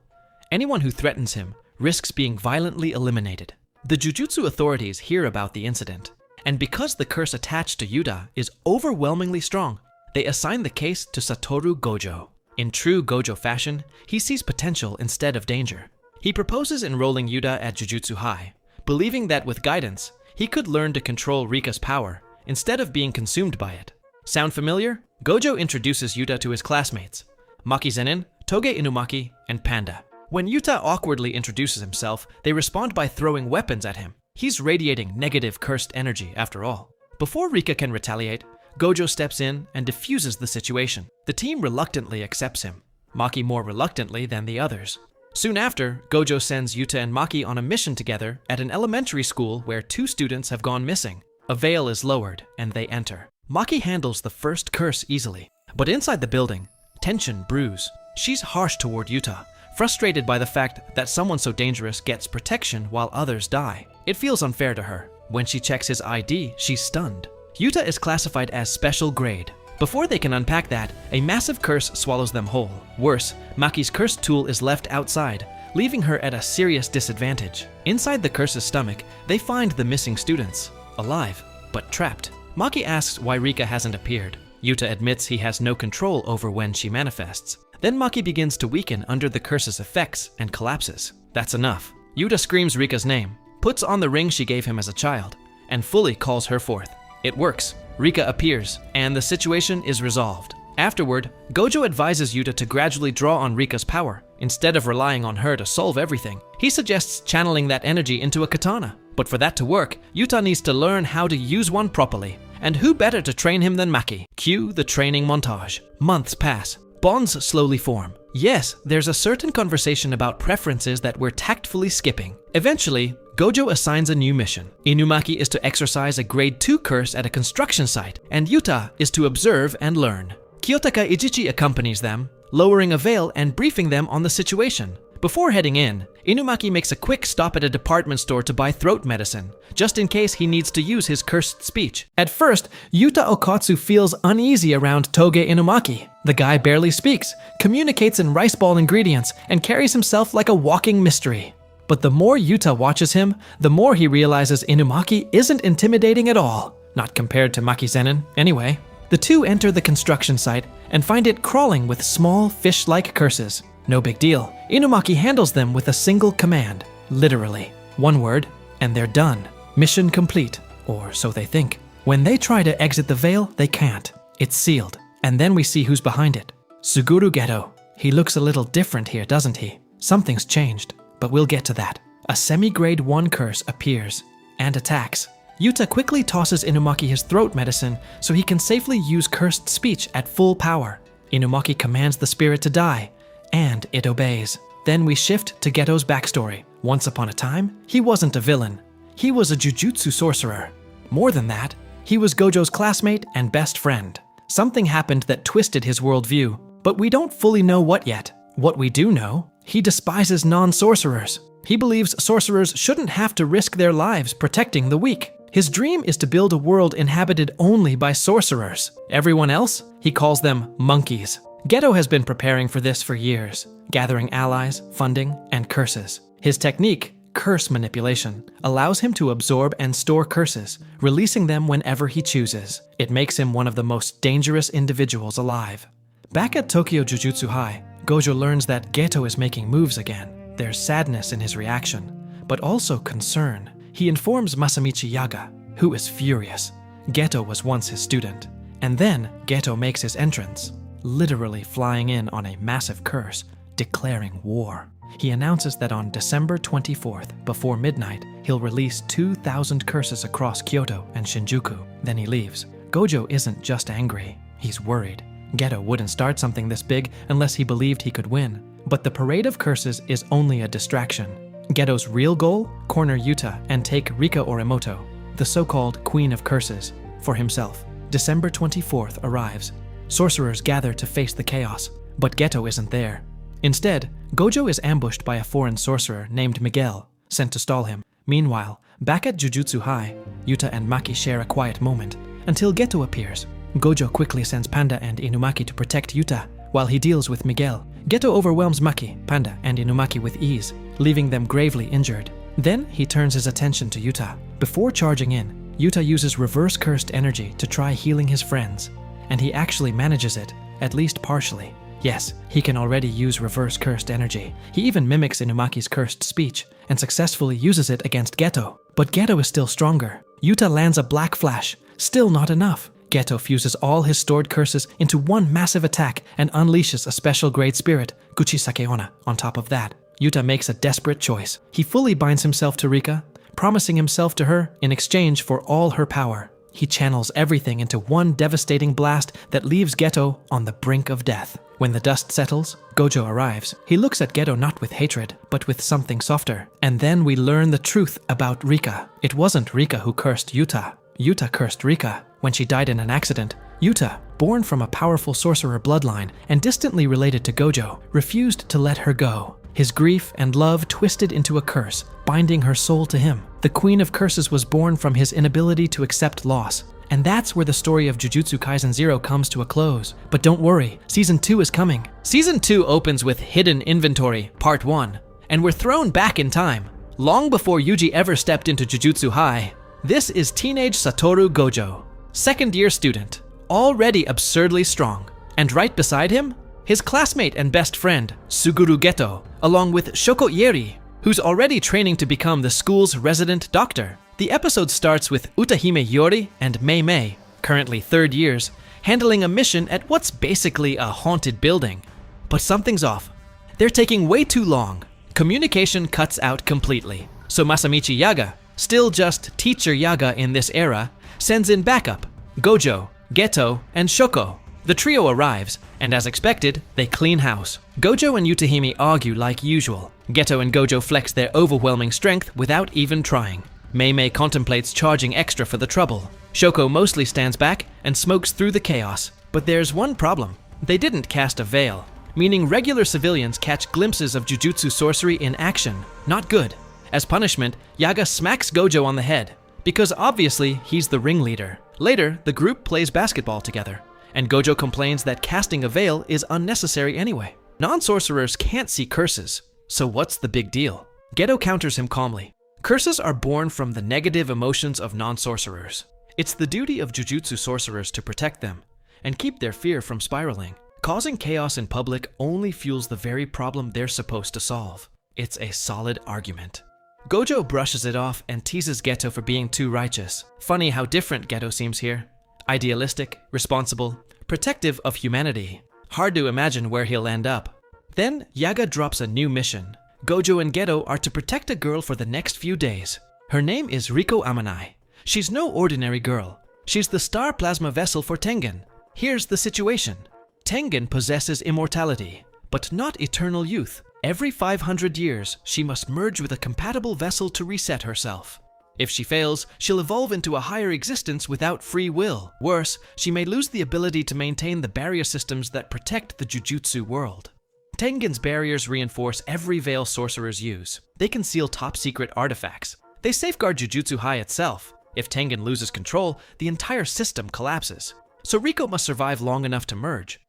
Anyone who threatens him risks being violently eliminated. The Jujutsu authorities hear about the incident, and because the curse attached to Yuta is overwhelmingly strong, they assign the case to Satoru Gojo. In true Gojo fashion, he sees potential instead of danger. He proposes enrolling Yuta at Jujutsu High, believing that with guidance, he could learn to control Rika's power instead of being consumed by it. Sound familiar? Gojo introduces Yuta to his classmates, Maki Zenin, Toge Inumaki, and Panda. When Yuta awkwardly introduces himself, they respond by throwing weapons at him. He's radiating negative cursed energy after all. Before Rika can retaliate, Gojo steps in and diffuses the situation. The team reluctantly accepts him, Maki more reluctantly than the others. Soon after, Gojo sends Yuta and Maki on a mission together at an elementary school where 2 students have gone missing. A veil is lowered, and they enter. Maki handles the first curse easily, but inside the building, tension brews. She's harsh toward Yuta, frustrated by the fact that someone so dangerous gets protection while others die. It feels unfair to her. When she checks his ID, she's stunned. Yuta is classified as special grade. Before they can unpack that, a massive curse swallows them whole. Worse, Maki's cursed tool is left outside, leaving her at a serious disadvantage. Inside the curse's stomach, they find the missing students, alive, but trapped. Maki asks why Rika hasn't appeared. Yuta admits he has no control over when she manifests. Then Maki begins to weaken under the curse's effects and collapses. That's enough. Yuta screams Rika's name, puts on the ring she gave him as a child, and fully calls her forth. It works. Rika appears, and the situation is resolved. Afterward, Gojo advises Yuta to gradually draw on Rika's power. Instead of relying on her to solve everything, he suggests channeling that energy into a katana. But for that to work, Yuta needs to learn how to use one properly. And who better to train him than Maki? Cue the training montage. Months pass. Bonds slowly form. Yes, there's a certain conversation about preferences that we're tactfully skipping. Eventually, Gojo assigns a new mission. Inumaki is to exercise a grade 2 curse at a construction site, and Yuta is to observe and learn. Kiyotaka Ijichi accompanies them, lowering a veil and briefing them on the situation. Before heading in, Inumaki makes a quick stop at a department store to buy throat medicine, just in case he needs to use his cursed speech. At first, Yuta Okatsu feels uneasy around Toge Inumaki. The guy barely speaks, communicates in rice ball ingredients, and carries himself like a walking mystery. But the more Yuta watches him, the more he realizes Inumaki isn't intimidating at all. Not compared to Maki Zenin, anyway. The two enter the construction site and find it crawling with small fish-like curses. No big deal. Inumaki handles them with a single command. Literally. One word, and they're done. Mission complete. Or so they think. When they try to exit the veil, they can't. It's sealed. And then we see who's behind it. Suguru Geto. He looks a little different here, doesn't he? Something's changed. But we'll get to that. A semi-grade 1 curse appears and attacks. Yuta quickly tosses Inumaki his throat medicine so he can safely use cursed speech at full power. Inumaki commands the spirit to die, and it obeys. Then we shift to Geto's backstory. Once upon a time, he wasn't a villain. He was a Jujutsu sorcerer. More than that, he was Gojo's classmate and best friend. Something happened that twisted his worldview, but we don't fully know what yet. What we do know, he despises non-sorcerers. He believes sorcerers shouldn't have to risk their lives protecting the weak. His dream is to build a world inhabited only by sorcerers. Everyone else, he calls them monkeys. Geto has been preparing for this for years, gathering allies, funding, and curses. His technique, curse manipulation, allows him to absorb and store curses, releasing them whenever he chooses. It makes him one of the most dangerous individuals alive. Back at Tokyo Jujutsu High, Gojo learns that Geto is making moves again. There's sadness in his reaction, but also concern. He informs Masamichi Yaga, who is furious. Geto was once his student. And then Geto makes his entrance, literally flying in on a massive curse, declaring war. He announces that on December 24th, before midnight, he'll release 2,000 curses across Kyoto and Shinjuku. Then he leaves. Gojo isn't just angry, he's worried. Geto wouldn't start something this big unless he believed he could win. But the parade of curses is only a distraction. Geto's real goal? Corner Yuta and take Rika Orimoto, the so-called Queen of Curses, for himself. December 24th arrives. Sorcerers gather to face the chaos, but Geto isn't there. Instead, Gojo is ambushed by a foreign sorcerer named Miguel, sent to stall him. Meanwhile, back at Jujutsu High, Yuta and Maki share a quiet moment, until Geto appears. Gojo quickly sends Panda and Inumaki to protect Yuta, while he deals with Miguel. Geto overwhelms Maki, Panda, and Inumaki with ease, leaving them gravely injured. Then he turns his attention to Yuta. Before charging in, Yuta uses reverse cursed energy to try healing his friends, and he actually manages it, at least partially. Yes, he can already use reverse cursed energy. He even mimics Inumaki's cursed speech, and successfully uses it against Geto. But Geto is still stronger. Yuta lands a black flash, still not enough. Geto fuses all his stored curses into one massive attack and unleashes a special grade spirit, Kuchisakeona, on top of that. Yuta makes a desperate choice. He fully binds himself to Rika, promising himself to her in exchange for all her power. He channels everything into one devastating blast that leaves Geto on the brink of death. When the dust settles, Gojo arrives. He looks at Geto not with hatred, but with something softer. And then we learn the truth about Rika. It wasn't Rika who cursed Yuta. Yuta cursed Rika when she died in an accident. Yuta, born from a powerful sorcerer bloodline and distantly related to Gojo, refused to let her go. His grief and love twisted into a curse, binding her soul to him. The Queen of Curses was born from his inability to accept loss. And that's where the story of Jujutsu Kaisen 0 comes to a close. But don't worry, Season 2 is coming. Season 2 opens with Hidden Inventory, Part 1, and we're thrown back in time, long before Yuji ever stepped into Jujutsu High. This is teenage Satoru Gojo, second-year student, already absurdly strong. And right beside him, his classmate and best friend, Suguru Geto, along with Shoko Ieri, who's already training to become the school's resident doctor. The episode starts with Utahime Yori and Mei Mei, currently third years, handling a mission at what's basically a haunted building. But something's off. They're taking way too long. Communication cuts out completely. So Masamichi Yaga, still just Teacher Yaga in this era, sends in backup, Gojo, Geto, and Shoko. The trio arrives, and as expected, they clean house. Gojo and Utahime argue like usual. Geto and Gojo flex their overwhelming strength without even trying. Mei Mei contemplates charging extra for the trouble. Shoko mostly stands back and smokes through the chaos. But there's one problem. They didn't cast a veil, meaning regular civilians catch glimpses of Jujutsu sorcery in action. Not good. As punishment, Yaga smacks Gojo on the head, because obviously he's the ringleader. Later, the group plays basketball together, and Gojo complains that casting a veil is unnecessary anyway. Non-sorcerers can't see curses, so what's the big deal? Geto counters him calmly. Curses are born from the negative emotions of non-sorcerers. It's the duty of Jujutsu sorcerers to protect them and keep their fear from spiraling. Causing chaos in public only fuels the very problem they're supposed to solve. It's a solid argument. Gojo brushes it off and teases Geto for being too righteous. Funny how different Geto seems here. Idealistic, responsible, protective of humanity. Hard to imagine where he'll end up. Then Yaga drops a new mission. Gojo and Geto are to protect a girl for the next few days. Her name is Riko Amanai. She's no ordinary girl. She's the star plasma vessel for Tengen. Here's the situation. Tengen possesses immortality, but not eternal youth. Every 500 years, she must merge with a compatible vessel to reset herself. If she fails, she'll evolve into a higher existence without free will. Worse, she may lose the ability to maintain the barrier systems that protect the Jujutsu world. Tengen's barriers reinforce every veil sorcerers use. They conceal top-secret artifacts. They safeguard Jujutsu High itself. If Tengen loses control, the entire system collapses. So Riko must survive long enough to merge.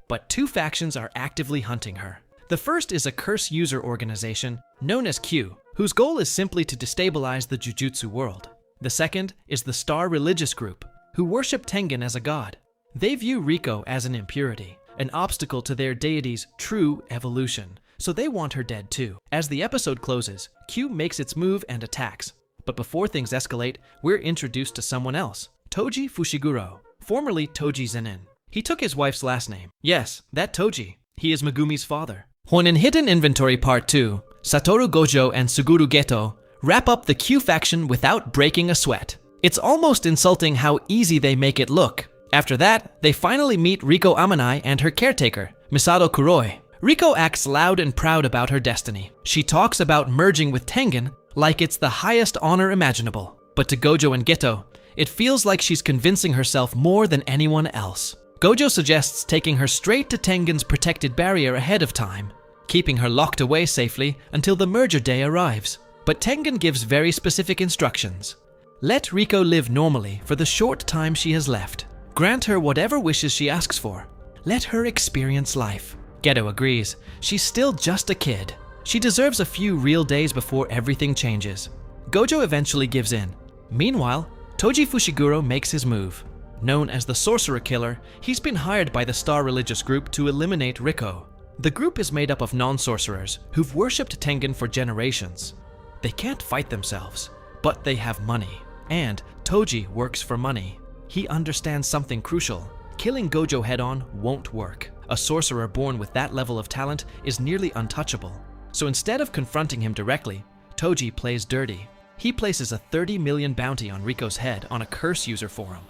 But two factions are actively hunting her. The first is a curse user organization known as Q, whose goal is simply to destabilize the Jujutsu world. The second is the Star Religious Group, who worship Tengen as a god. They view Riko as an impurity, an obstacle to their deity's true evolution, so they want her dead too. As the episode closes, Q makes its move and attacks. But before things escalate, we're introduced to someone else, Toji Fushiguro, formerly Toji Zenin. He took his wife's last name. Yes, that Toji. He is Megumi's father. When in Hidden Inventory Part 2, Satoru Gojo and Suguru Geto wrap up the Q faction without breaking a sweat. It's almost insulting how easy they make it look. After that, they finally meet Riko Amanai and her caretaker, Misato Kuroi. Riko acts loud and proud about her destiny. She talks about merging with Tengen like it's the highest honor imaginable. But to Gojo and Geto, it feels like she's convincing herself more than anyone else. Gojo suggests taking her straight to Tengen's protected barrier ahead of time, keeping her locked away safely until the merger day arrives. But Tengen gives very specific instructions. Let Riko live normally for the short time she has left. Grant her whatever wishes she asks for. Let her experience life. Geto agrees. She's still just a kid. She deserves a few real days before everything changes. Gojo eventually gives in. Meanwhile, Toji Fushiguro makes his move. Known as the Sorcerer Killer, he's been hired by the Star Religious Group to eliminate Riko. The group is made up of non-sorcerers who've worshipped Tengen for generations. They can't fight themselves, but they have money. And Toji works for money. He understands something crucial. Killing Gojo head-on won't work. A sorcerer born with that level of talent is nearly untouchable. So instead of confronting him directly, Toji plays dirty. he places a 30 million bounty on Riko's head on a curse user forum.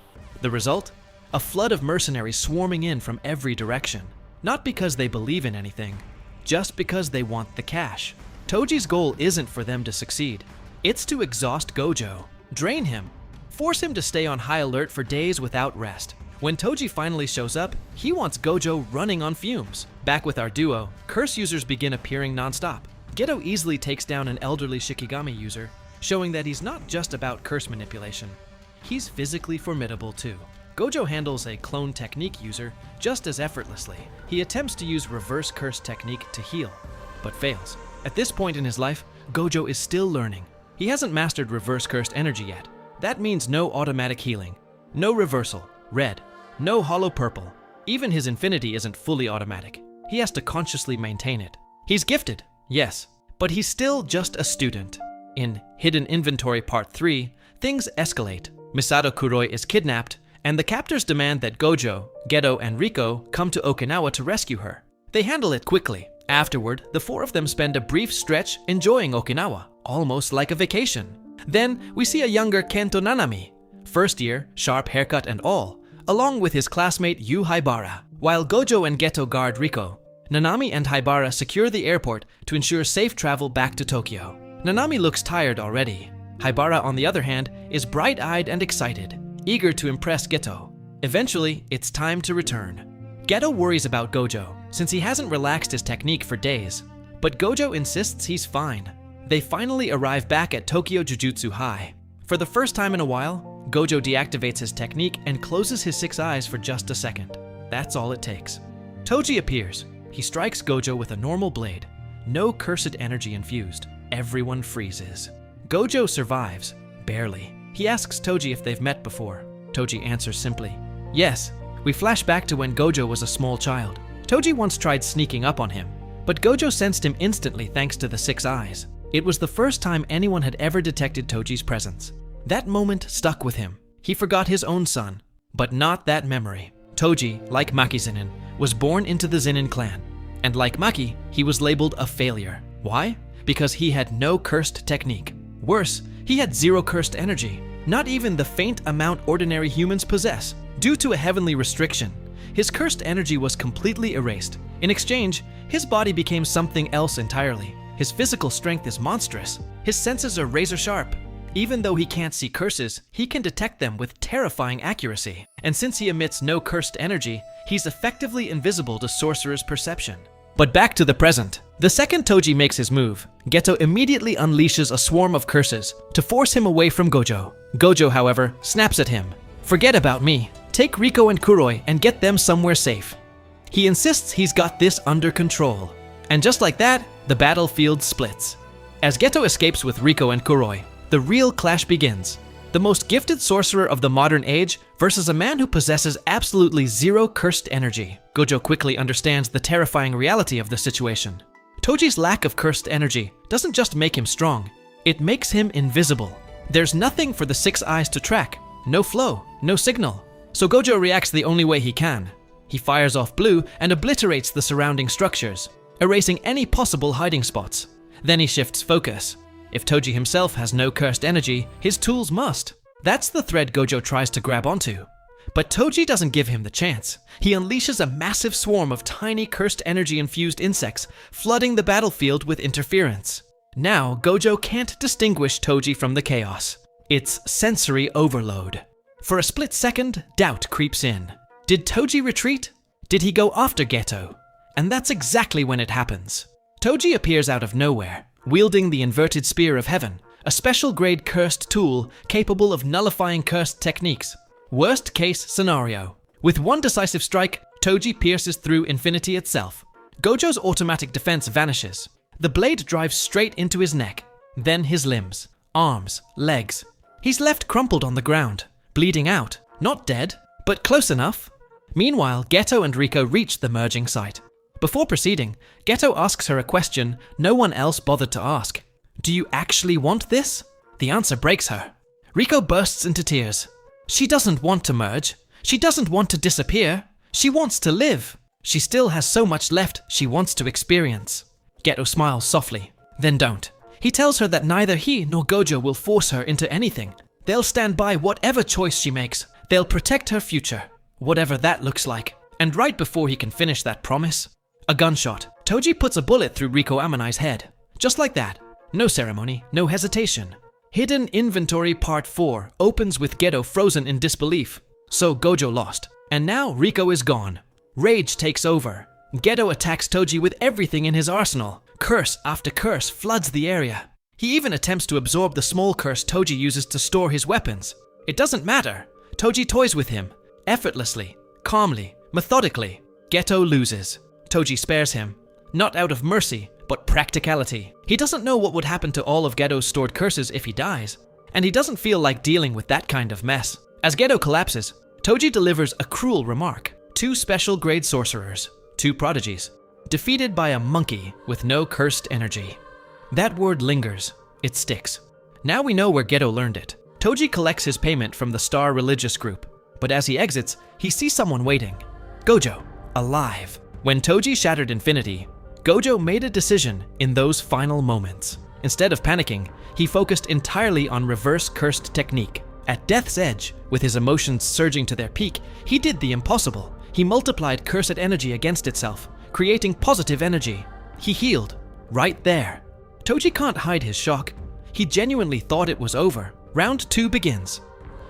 The result? A flood of mercenaries swarming in from every direction. Not because they believe in anything, just because they want the cash. Toji's goal isn't for them to succeed. It's to exhaust Gojo, drain him, force him to stay on high alert for days without rest. When Toji finally shows up, he wants Gojo running on fumes. Back with our duo, curse users begin appearing non-stop. Geto easily takes down an elderly Shikigami user, showing that he's not just about curse manipulation. He's physically formidable too. Gojo handles a clone technique user just as effortlessly. He attempts to use reverse curse technique to heal, but fails. At this point in his life, Gojo is still learning. He hasn't mastered reverse cursed energy yet. That means no automatic healing, no reversal, red, no hollow purple. Even his infinity isn't fully automatic. He has to consciously maintain it. He's gifted, yes, but he's still just a student. In Hidden Inventory Part 3, things escalate. Misato Kuroi is kidnapped, and the captors demand that Gojo, Geto, and Riko come to Okinawa to rescue her. They handle it quickly. Afterward, the four of them spend a brief stretch enjoying Okinawa, almost like a vacation. Then, we see a younger Kento Nanami, first year, sharp haircut and all, along with his classmate Yu Haibara. While Gojo and Geto guard Riko, Nanami and Haibara secure the airport to ensure safe travel back to Tokyo. Nanami looks tired already. Haibara, on the other hand, is bright-eyed and excited, eager to impress Geto. Eventually, it's time to return. Geto worries about Gojo, since he hasn't relaxed his technique for days, but Gojo insists he's fine. They finally arrive back at Tokyo Jujutsu High. For the first time in a while, Gojo deactivates his technique and closes his 6 eyes for just a second. That's all it takes. Toji appears. He strikes Gojo with a normal blade. No cursed energy infused. Everyone freezes. Gojo survives, barely. He asks Toji if they've met before. Toji answers simply, yes. We flash back to when Gojo was a small child. Toji once tried sneaking up on him, but Gojo sensed him instantly thanks to the 6 eyes. It was the first time anyone had ever detected Toji's presence. That moment stuck with him. He forgot his own son, but not that memory. Toji, like Maki Zenin, was born into the Zenin clan, and like Maki, he was labeled a failure. Why? Because he had no cursed technique. Worse, he had 0 cursed energy, not even the faint amount ordinary humans possess. Due to a heavenly restriction, his cursed energy was completely erased. In exchange, his body became something else entirely. His physical strength is monstrous. His senses are razor sharp. Even though he can't see curses, he can detect them with terrifying accuracy. And since he emits no cursed energy, he's effectively invisible to sorcerer's perception. But back to the present. The second Toji makes his move, Geto immediately unleashes a swarm of curses to force him away from Gojo. Gojo, however, snaps at him. Forget about me. Take Riko and Kuroi and get them somewhere safe. He insists he's got this under control. And just like that, the battlefield splits. As Geto escapes with Riko and Kuroi, the real clash begins. The most gifted sorcerer of the modern age versus a man who possesses absolutely 0 cursed energy. Gojo quickly understands the terrifying reality of the situation. Toji's lack of cursed energy doesn't just make him strong, it makes him invisible. There's nothing for the 6 eyes to track, no flow, no signal. So Gojo reacts the only way he can. He fires off blue and obliterates the surrounding structures, erasing any possible hiding spots. Then he shifts focus. If Toji himself has no cursed energy, his tools must. That's the thread Gojo tries to grab onto. But Toji doesn't give him the chance. He unleashes a massive swarm of tiny cursed energy-infused insects, flooding the battlefield with interference. Now, Gojo can't distinguish Toji from the chaos. It's sensory overload. For a split second, doubt creeps in. Did Toji retreat? Did he go after Geto? And that's exactly when it happens. Toji appears out of nowhere, wielding the inverted spear of heaven, a special grade cursed tool capable of nullifying cursed techniques. Worst case scenario. With one decisive strike, Toji pierces through infinity itself. Gojo's automatic defense vanishes. The blade drives straight into his neck, then his limbs, arms, legs. He's left crumpled on the ground, bleeding out, not dead, but close enough. Meanwhile, Geto and Riko reach the merging site. Before proceeding, Geto asks her a question no one else bothered to ask. Do you actually want this? The answer breaks her. Riko bursts into tears. She doesn't want to merge. She doesn't want to disappear. She wants to live. She still has so much left she wants to experience. Geto smiles softly, then don't. He tells her that neither he nor Gojo will force her into anything. They'll stand by whatever choice she makes. They'll protect her future, whatever that looks like. And right before he can finish that promise, a gunshot. Toji puts a bullet through Riko Amanai's head. Just like that. No ceremony, no hesitation. Hidden Inventory Part 4 opens with Geto frozen in disbelief. So Gojo lost. And now Riko is gone. Rage takes over. Geto attacks Toji with everything in his arsenal. Curse after curse floods the area. He even attempts to absorb the small curse Toji uses to store his weapons. It doesn't matter. Toji toys with him. Effortlessly, calmly, methodically. Geto loses. Toji spares him. Not out of mercy, but practicality. He doesn't know what would happen to all of Geto's stored curses if he dies. And he doesn't feel like dealing with that kind of mess. As Geto collapses, Toji delivers a cruel remark. 2 special grade sorcerers, 2 prodigies, defeated by a monkey with no cursed energy. That word lingers. It sticks. Now we know where Geto learned it. Toji collects his payment from the Star religious group, but as he exits, he sees someone waiting. Gojo, alive. When Toji shattered infinity, Gojo made a decision in those final moments. Instead of panicking, he focused entirely on reverse cursed technique. At death's edge, with his emotions surging to their peak, he did the impossible. He multiplied cursed energy against itself, creating positive energy. He healed, right there. Toji can't hide his shock. He genuinely thought it was over. Round 2 begins.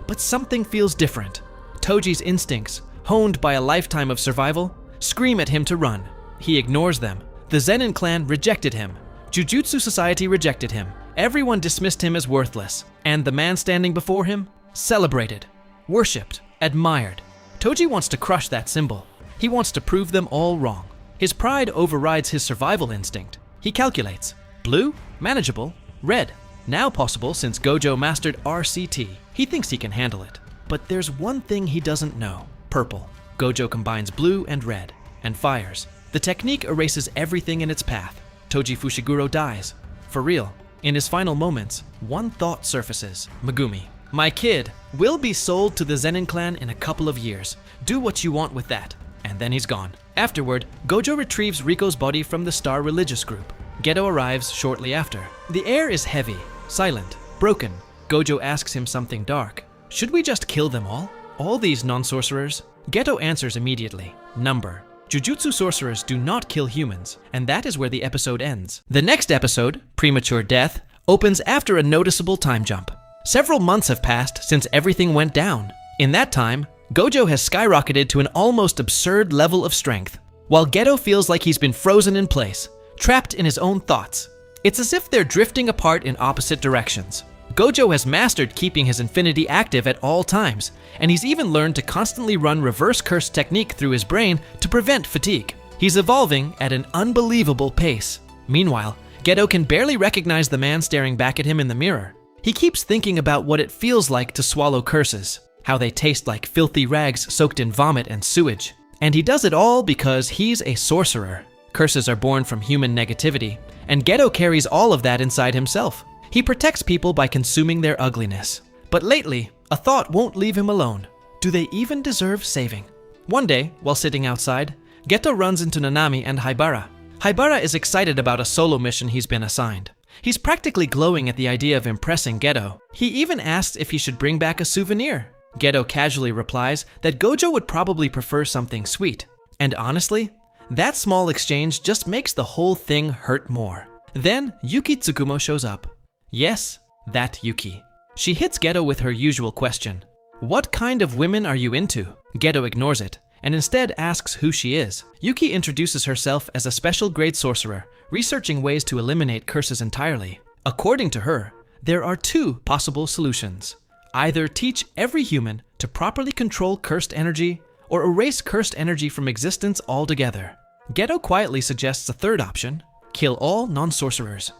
But something feels different. Toji's instincts, honed by a lifetime of survival, scream at him to run. He ignores them. The Zenin clan rejected him. Jujutsu Society rejected him. Everyone dismissed him as worthless. And the man standing before him? Celebrated, worshipped, admired. Toji wants to crush that symbol. He wants to prove them all wrong. His pride overrides his survival instinct. He calculates. Blue? Manageable. Red? Now possible since Gojo mastered RCT. He thinks he can handle it. But there's one thing he doesn't know. Purple. Gojo combines blue and red, and fires. The technique erases everything in its path. Toji Fushiguro dies. For real. In his final moments, one thought surfaces. Megumi. My kid will be sold to the Zenin clan in a couple of years. Do what you want with that. And then he's gone. Afterward, Gojo retrieves Riko's body from the Star religious group. Geto arrives shortly after. The air is heavy, silent, broken. Gojo asks him something dark. Should we just kill them all? All these non-sorcerers? Geto answers immediately. Number. Jujutsu sorcerers do not kill humans, and that is where the episode ends. The next episode, Premature Death, opens after a noticeable time jump. Several months have passed since everything went down. In that time, Gojo has skyrocketed to an almost absurd level of strength, while Geto feels like he's been frozen in place, trapped in his own thoughts. It's as if they're drifting apart in opposite directions. Gojo has mastered keeping his infinity active at all times, and he's even learned to constantly run reverse curse technique through his brain to prevent fatigue. He's evolving at an unbelievable pace. Meanwhile, Geto can barely recognize the man staring back at him in the mirror. He keeps thinking about what it feels like to swallow curses, how they taste like filthy rags soaked in vomit and sewage. And he does it all because he's a sorcerer. Curses are born from human negativity, and Geto carries all of that inside himself. He protects people by consuming their ugliness. But lately, a thought won't leave him alone. Do they even deserve saving? One day, while sitting outside, Geto runs into Nanami and Haibara. Haibara is excited about a solo mission he's been assigned. He's practically glowing at the idea of impressing Geto. He even asks if he should bring back a souvenir. Geto casually replies that Gojo would probably prefer something sweet. And honestly, that small exchange just makes the whole thing hurt more. Then, Yuki Tsukumo shows up. Yes, that Yuki. She hits Geto with her usual question. What kind of women are you into? Geto ignores it, and instead asks who she is. Yuki introduces herself as a special grade sorcerer, researching ways to eliminate curses entirely. According to her, there are 2 possible solutions. Either teach every human to properly control cursed energy, or erase cursed energy from existence altogether. Geto quietly suggests a third option: kill all non-sorcerers.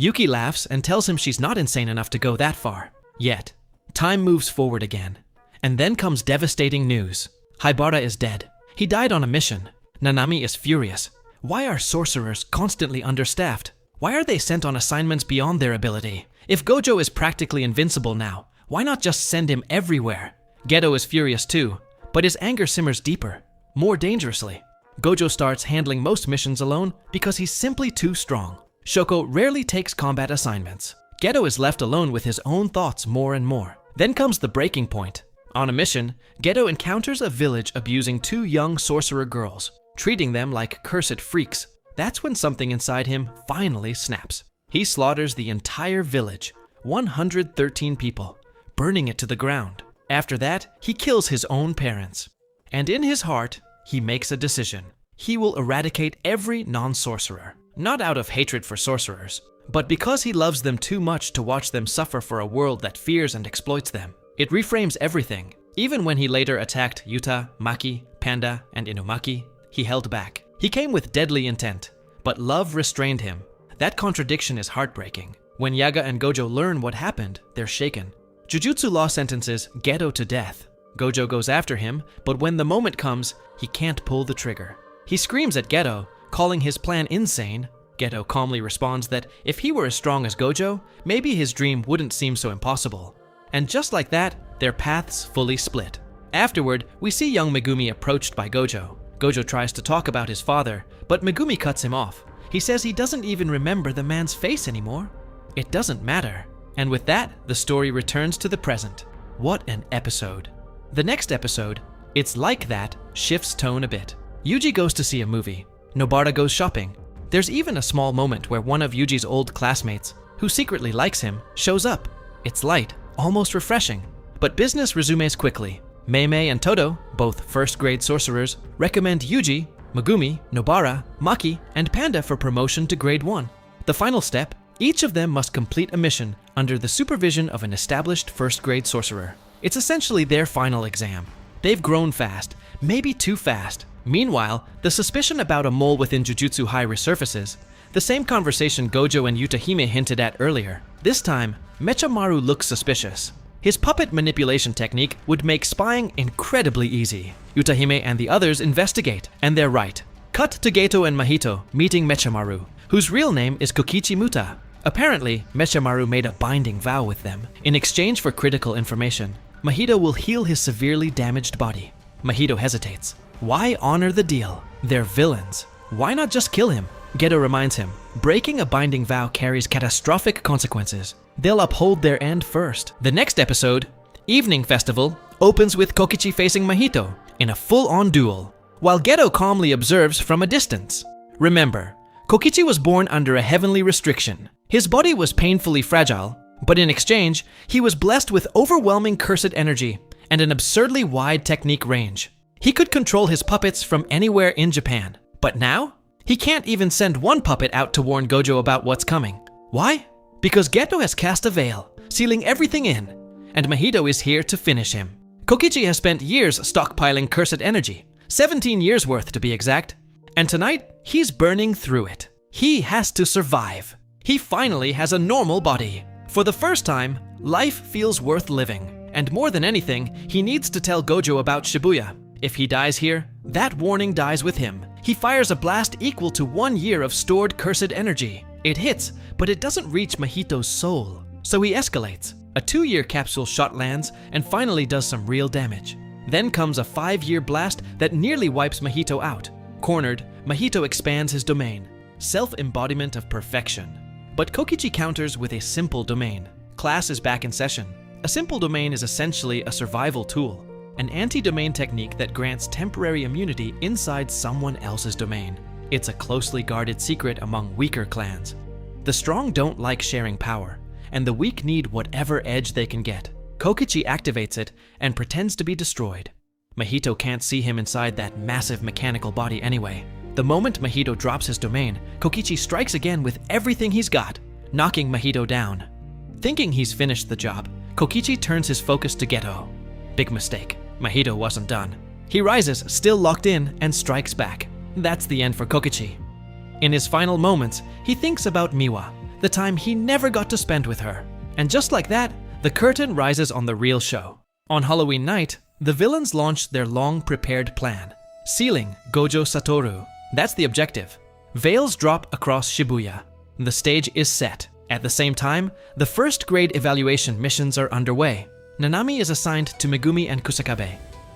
Yuki laughs and tells him she's not insane enough to go that far. Yet, time moves forward again. And then comes devastating news. Haibara is dead. He died on a mission. Nanami is furious. Why are sorcerers constantly understaffed? Why are they sent on assignments beyond their ability? If Gojo is practically invincible now, why not just send him everywhere? Geto is furious too, but his anger simmers deeper, more dangerously. Gojo starts handling most missions alone because he's simply too strong. Shoko rarely takes combat assignments. Geto is left alone with his own thoughts more and more. Then comes the breaking point. On a mission, Geto encounters a village abusing 2 young sorcerer girls, treating them like cursed freaks. That's when something inside him finally snaps. He slaughters the entire village, 113 people, burning it to the ground. After that, he kills his own parents. And in his heart, he makes a decision. He will eradicate every non-sorcerer, not out of hatred for sorcerers, but because he loves them too much to watch them suffer for a world that fears and exploits them. It reframes everything. Even when he later attacked Yuta, Maki, Panda, and Inumaki, he held back. He came with deadly intent, but love restrained him. That contradiction is heartbreaking. When Yaga and Gojo learn what happened, they're shaken. Jujutsu law sentences Geto to death. Gojo goes after him, but when the moment comes, he can't pull the trigger. He screams at Geto, calling his plan insane. Geto calmly responds that if he were as strong as Gojo, maybe his dream wouldn't seem so impossible. And just like that, their paths fully split. Afterward, we see young Megumi approached by Gojo. Gojo tries to talk about his father, but Megumi cuts him off. He says he doesn't even remember the man's face anymore. It doesn't matter. And with that, the story returns to the present. What an episode. The next episode, It's Like That, shifts tone a bit. Yuji goes to see a movie. Nobara goes shopping. There's even a small moment where one of Yuji's old classmates, who secretly likes him, shows up. It's light, almost refreshing. But business resumes quickly. Meimei and Todo, both first-grade sorcerers, recommend Yuji, Megumi, Nobara, Maki, and Panda for promotion to grade 1. The final step, each of them must complete a mission under the supervision of an established first-grade sorcerer. It's essentially their final exam. They've grown fast, maybe too fast. Meanwhile, the suspicion about a mole within Jujutsu High resurfaces. The same conversation Gojo and Yutahime hinted at earlier. This time, Mechamaru looks suspicious. His puppet manipulation technique would make spying incredibly easy. Yutahime and the others investigate, and they're right. Cut to Geto and Mahito meeting Mechamaru, whose real name is Kokichi Muta. Apparently, Mechamaru made a binding vow with them. In exchange for critical information, Mahito will heal his severely damaged body. Mahito hesitates. Why honor the deal? They're villains. Why not just kill him? Geto reminds him, breaking a binding vow carries catastrophic consequences. They'll uphold their end first. The next episode, Evening Festival, opens with Kokichi facing Mahito in a full-on duel, while Geto calmly observes from a distance. Remember, Kokichi was born under a heavenly restriction. His body was painfully fragile, but in exchange, he was blessed with overwhelming cursed energy and an absurdly wide technique range. He could control his puppets from anywhere in Japan. But now, he can't even send one puppet out to warn Gojo about what's coming. Why? Because Geto has cast a veil, sealing everything in, and Mahito is here to finish him. Kokichi has spent years stockpiling cursed energy, 17 years worth to be exact, and tonight, he's burning through it. He has to survive. He finally has a normal body. For the first time, life feels worth living, and more than anything, he needs to tell Gojo about Shibuya. If he dies here, that warning dies with him. He fires a blast equal to 1 year of stored cursed energy. It hits, but it doesn't reach Mahito's soul. So he escalates. A 2-year capsule shot lands and finally does some real damage. Then comes a 5-year blast that nearly wipes Mahito out. Cornered, Mahito expands his domain. Self-embodiment of perfection. But Kokichi counters with a simple domain. Class is back in session. A simple domain is essentially a survival tool. An anti-domain technique that grants temporary immunity inside someone else's domain. It's a closely guarded secret among weaker clans. The strong don't like sharing power, and the weak need whatever edge they can get. Kokichi activates it and pretends to be destroyed. Mahito can't see him inside that massive mechanical body anyway. The moment Mahito drops his domain, Kokichi strikes again with everything he's got, knocking Mahito down. Thinking he's finished the job, Kokichi turns his focus to Geto. Big mistake. Mahito wasn't done. He rises, still locked in, and strikes back. That's the end for Kokichi. In his final moments, he thinks about Miwa, the time he never got to spend with her. And just like that, the curtain rises on the real show. On Halloween night, the villains launch their long-prepared plan, sealing Gojo Satoru. That's the objective. Veils drop across Shibuya. The stage is set. At the same time, the first-grade evaluation missions are underway. Nanami is assigned to Megumi and Kusakabe.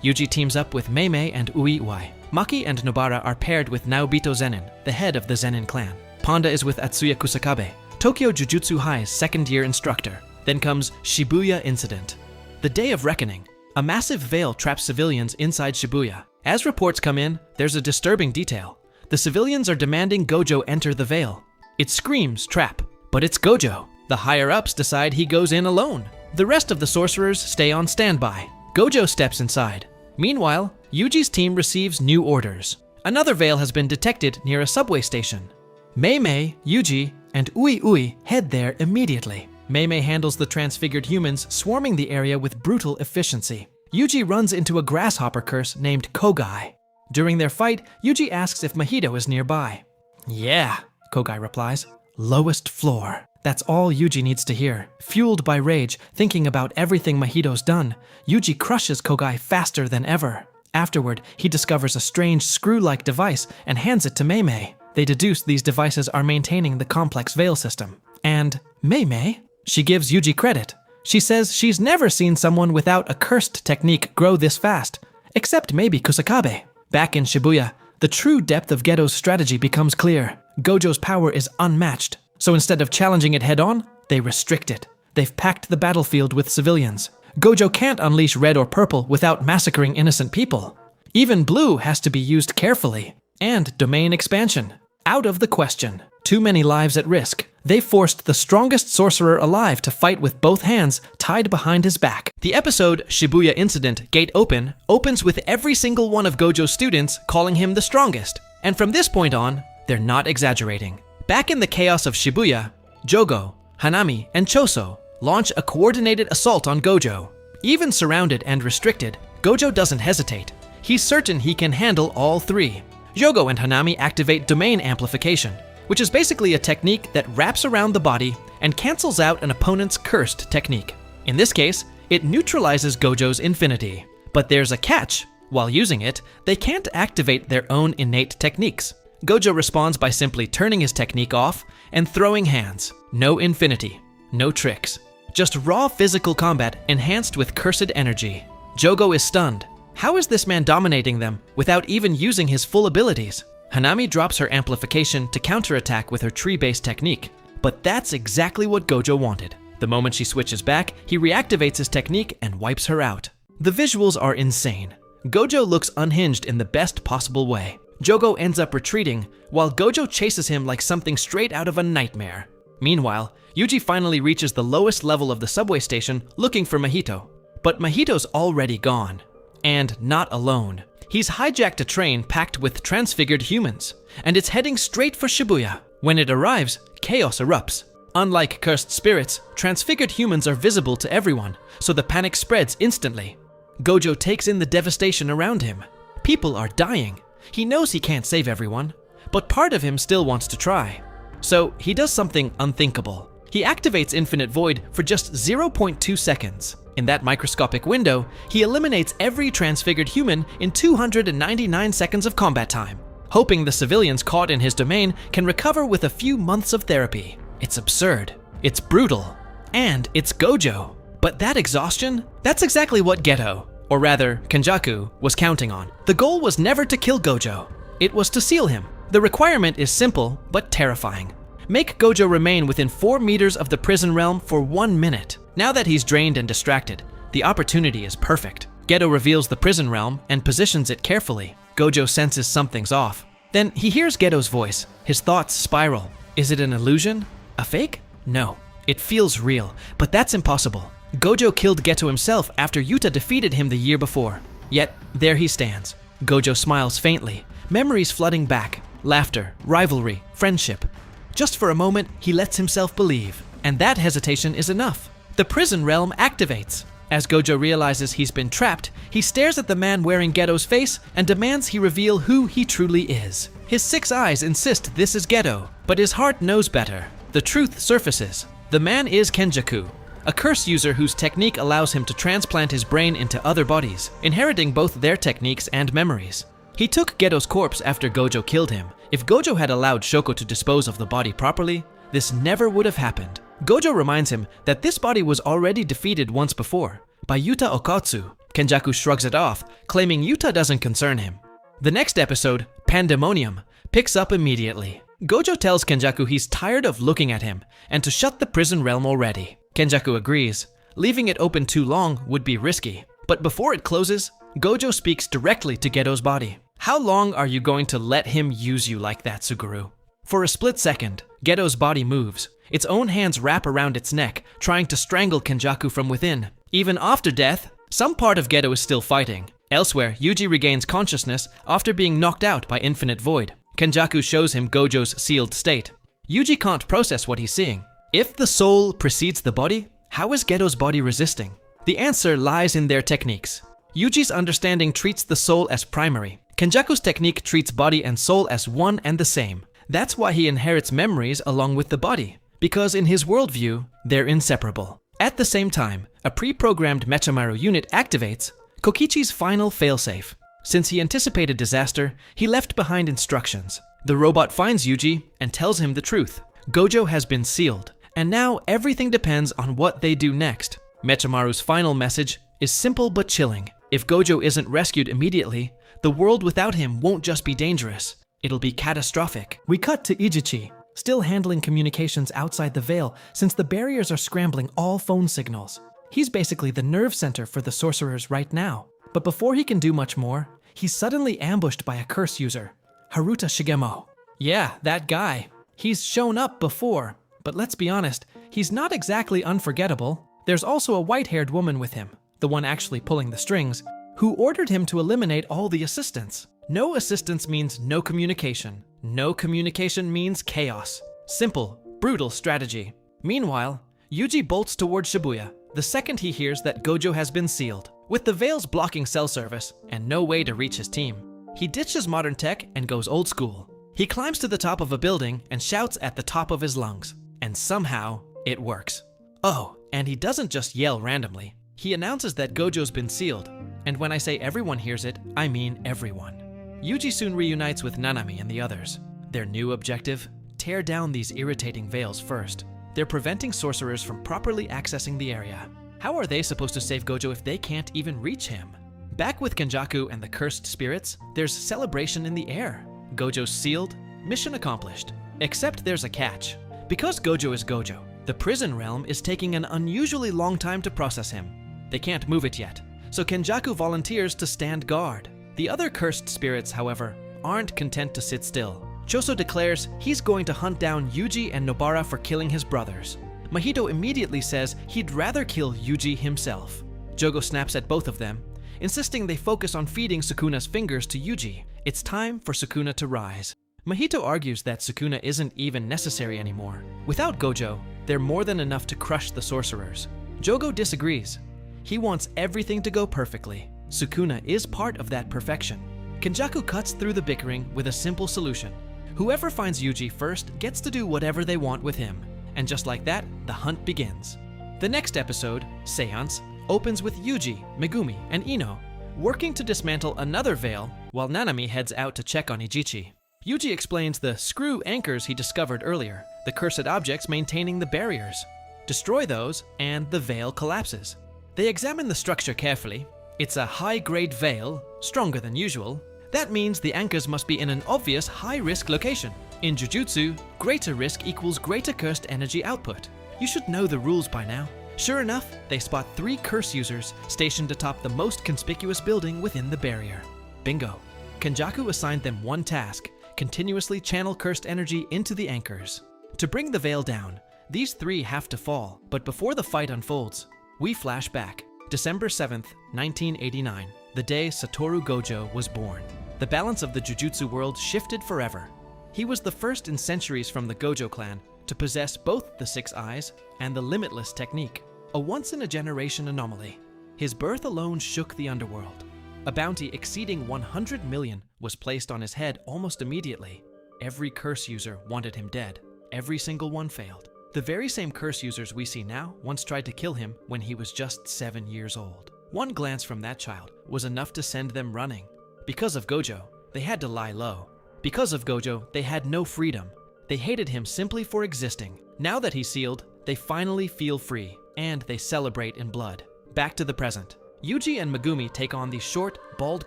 Yuji teams up with Meimei and Ui Iwai. Maki and Nobara are paired with Naobito Zenin, the head of the Zenin clan. Panda is with Atsuya Kusakabe, Tokyo Jujutsu High's second-year instructor. Then comes Shibuya Incident. The Day of Reckoning. A massive veil traps civilians inside Shibuya. As reports come in, there's a disturbing detail. The civilians are demanding Gojo enter the veil. It screams trap, but it's Gojo. The higher-ups decide he goes in alone. The rest of the sorcerers stay on standby. Gojo steps inside. Meanwhile, Yuji's team receives new orders. Another veil has been detected near a subway station. Mei, Yuji, and Ui head there immediately. Mei handles the transfigured humans, swarming the area with brutal efficiency. Yuji runs into a grasshopper curse named Kogai. During their fight, Yuji asks if Mahito is nearby. Yeah, Kogai replies. Lowest floor. That's all Yuji needs to hear. Fueled by rage, thinking about everything Mahito's done, Yuji crushes Kogai faster than ever. Afterward, he discovers a strange screw-like device and hands it to Mei. They deduce these devices are maintaining the complex veil system. And Mei? She gives Yuji credit. She says she's never seen someone without a cursed technique grow this fast, except maybe Kusakabe. Back in Shibuya, the true depth of Geto's strategy becomes clear. Gojo's power is unmatched, so instead of challenging it head-on, they restrict it. They've packed the battlefield with civilians. Gojo can't unleash red or purple without massacring innocent people. Even blue has to be used carefully. And domain expansion. Out of the question. Too many lives at risk. They forced the strongest sorcerer alive to fight with both hands tied behind his back. The episode Shibuya Incident Gate Open opens with every single one of Gojo's students calling him the strongest. And from this point on, they're not exaggerating. Back in the chaos of Shibuya, Jogo, Hanami, and Choso launch a coordinated assault on Gojo. Even surrounded and restricted, Gojo doesn't hesitate. He's certain he can handle all three. Jogo and Hanami activate domain amplification, which is basically a technique that wraps around the body and cancels out an opponent's cursed technique. In this case, it neutralizes Gojo's infinity. But there's a catch. While using it, they can't activate their own innate techniques. Gojo responds by simply turning his technique off and throwing hands. No infinity, no tricks. Just raw physical combat enhanced with cursed energy. Jogo is stunned. How is this man dominating them without even using his full abilities? Hanami drops her amplification to counterattack with her tree-based technique. But that's exactly what Gojo wanted. The moment she switches back, he reactivates his technique and wipes her out. The visuals are insane. Gojo looks unhinged in the best possible way. Jogo ends up retreating, while Gojo chases him like something straight out of a nightmare. Meanwhile, Yuji finally reaches the lowest level of the subway station looking for Mahito. But Mahito's already gone. And not alone. He's hijacked a train packed with transfigured humans, and it's heading straight for Shibuya. When it arrives, chaos erupts. Unlike cursed spirits, transfigured humans are visible to everyone, so the panic spreads instantly. Gojo takes in the devastation around him. People are dying. He knows he can't save everyone, but part of him still wants to try. So he does something unthinkable. He activates Infinite Void for just 0.2 seconds. In that microscopic window, he eliminates every transfigured human in 299 seconds of combat time, hoping the civilians caught in his domain can recover with a few months of therapy. It's absurd. It's brutal. And it's Gojo. But that exhaustion? That's exactly what Geto, or rather, Kenjaku, was counting on. The goal was never to kill Gojo. It was to seal him. The requirement is simple, but terrifying. Make Gojo remain within 4 meters of the prison realm for 1 minute. Now that he's drained and distracted, the opportunity is perfect. Geto reveals the prison realm and positions it carefully. Gojo senses something's off. Then he hears Geto's voice. His thoughts spiral. Is it an illusion? A fake? No. It feels real, but that's impossible. Gojo killed Geto himself after Yuta defeated him the year before. Yet, there he stands. Gojo smiles faintly, memories flooding back. Laughter, rivalry, friendship. Just for a moment, he lets himself believe. And that hesitation is enough. The prison realm activates. As Gojo realizes he's been trapped, he stares at the man wearing Geto's face and demands he reveal who he truly is. His 6 eyes insist this is Geto, but his heart knows better. The truth surfaces. The man is Kenjaku, a curse user whose technique allows him to transplant his brain into other bodies, inheriting both their techniques and memories. He took Geto's corpse after Gojo killed him. If Gojo had allowed Shoko to dispose of the body properly, this never would have happened. Gojo reminds him that this body was already defeated once before, by Yuta Okatsu. Kenjaku shrugs it off, claiming Yuta doesn't concern him. The next episode, Pandemonium, picks up immediately. Gojo tells Kenjaku he's tired of looking at him and to shut the prison realm already. Kenjaku agrees. Leaving it open too long would be risky. But before it closes, Gojo speaks directly to Geto's body. How long are you going to let him use you like that, Suguru? For a split second, Geto's body moves. Its own hands wrap around its neck, trying to strangle Kenjaku from within. Even after death, some part of Geto is still fighting. Elsewhere, Yuji regains consciousness after being knocked out by Infinite Void. Kenjaku shows him Gojo's sealed state. Yuji can't process what he's seeing. If the soul precedes the body, how is Geto's body resisting? The answer lies in their techniques. Yuji's understanding treats the soul as primary. Kenjaku's technique treats body and soul as one and the same. That's why he inherits memories along with the body, because in his worldview, they're inseparable. At the same time, a pre-programmed Mechamaru unit activates Kokichi's final failsafe. Since he anticipated disaster, he left behind instructions. The robot finds Yuji and tells him the truth. Gojo has been sealed, and now everything depends on what they do next. Mechamaru's final message is simple but chilling. If Gojo isn't rescued immediately, the world without him won't just be dangerous, it'll be catastrophic. We cut to Ijichi, still handling communications outside the veil since the barriers are scrambling all phone signals. He's basically the nerve center for the sorcerers right now. But before he can do much more, he's suddenly ambushed by a curse user, Haruta Shigemo. Yeah, that guy. He's shown up before, but let's be honest, he's not exactly unforgettable. There's also a white-haired woman with him, the one actually pulling the strings, who ordered him to eliminate all the assistants. No assistance means no communication. No communication means chaos. Simple, brutal strategy. Meanwhile, Yuji bolts towards Shibuya the second he hears that Gojo has been sealed. With the veils blocking cell service and no way to reach his team, he ditches modern tech and goes old school. He climbs to the top of a building and shouts at the top of his lungs. And somehow, it works. Oh, and he doesn't just yell randomly. He announces that Gojo's been sealed. And when I say everyone hears it, I mean everyone. Yuji soon reunites with Nanami and the others. Their new objective? Tear down these irritating veils first. They're preventing sorcerers from properly accessing the area. How are they supposed to save Gojo if they can't even reach him? Back with Kenjaku and the cursed spirits, there's celebration in the air. Gojo's sealed, mission accomplished. Except there's a catch. Because Gojo is Gojo, the prison realm is taking an unusually long time to process him. They can't move it yet, so Kenjaku volunteers to stand guard. The other cursed spirits, however, aren't content to sit still. Choso declares he's going to hunt down Yuji and Nobara for killing his brothers. Mahito immediately says he'd rather kill Yuji himself. Jogo snaps at both of them, insisting they focus on feeding Sukuna's fingers to Yuji. It's time for Sukuna to rise. Mahito argues that Sukuna isn't even necessary anymore. Without Gojo, they're more than enough to crush the sorcerers. Jogo disagrees. He wants everything to go perfectly. Sukuna is part of that perfection. Kenjaku cuts through the bickering with a simple solution. Whoever finds Yuji first gets to do whatever they want with him. And just like that, the hunt begins. The next episode, Seance, opens with Yuji, Megumi, and Ino working to dismantle another veil while Nanami heads out to check on Ijichi. Yuji explains the screw anchors he discovered earlier, the cursed objects maintaining the barriers. Destroy those, and the veil collapses. They examine the structure carefully. It's a high-grade veil, stronger than usual. That means the anchors must be in an obvious high-risk location. In Jujutsu, greater risk equals greater cursed energy output. You should know the rules by now. Sure enough, they spot 3 curse users stationed atop the most conspicuous building within the barrier. Bingo. Kenjaku assigned them one task: continuously channel cursed energy into the anchors. To bring the veil down, these 3 have to fall, but before the fight unfolds, we flash back. December 7th, 1989, the day Satoru Gojo was born. The balance of the Jujutsu world shifted forever. He was the first in centuries from the Gojo clan to possess both the 6 eyes and the limitless technique, a once-in-a-generation anomaly. His birth alone shook the underworld. A bounty exceeding 100 million was placed on his head almost immediately. Every curse user wanted him dead. Every single one failed. The very same curse users we see now once tried to kill him when he was just 7 years old. One glance from that child was enough to send them running. Because of Gojo, they had to lie low. Because of Gojo, they had no freedom. They hated him simply for existing. Now that he's sealed, they finally feel free, and they celebrate in blood. Back to the present. Yuji and Megumi take on the short, bald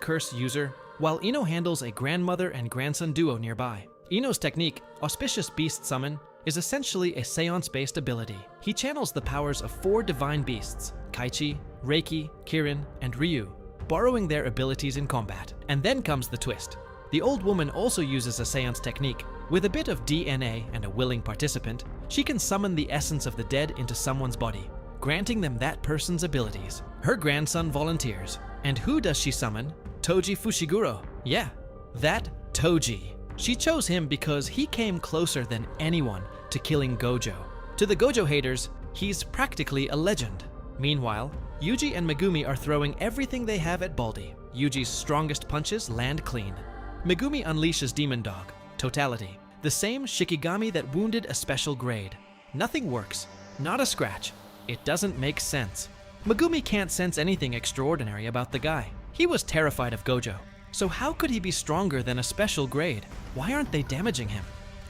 curse user, while Ino handles a grandmother and grandson duo nearby. Ino's technique, Auspicious Beast Summon, is essentially a seance-based ability. He channels the powers of 4 divine beasts, Kaichi, Reiki, Kirin, and Ryu, borrowing their abilities in combat. And then comes the twist. The old woman also uses a seance technique. With a bit of DNA and a willing participant, she can summon the essence of the dead into someone's body, granting them that person's abilities. Her grandson volunteers. And who does she summon? Toji Fushiguro. Yeah, that Toji. She chose him because he came closer than anyone to killing Gojo. To the Gojo haters, he's practically a legend. Meanwhile, Yuji and Megumi are throwing everything they have at Baldy. Yuji's strongest punches land clean. Megumi unleashes Demon Dog, Totality, the same Shikigami that wounded a special grade. Nothing works, not a scratch. It doesn't make sense. Megumi can't sense anything extraordinary about the guy. He was terrified of Gojo, so how could he be stronger than a special grade? Why aren't they damaging him?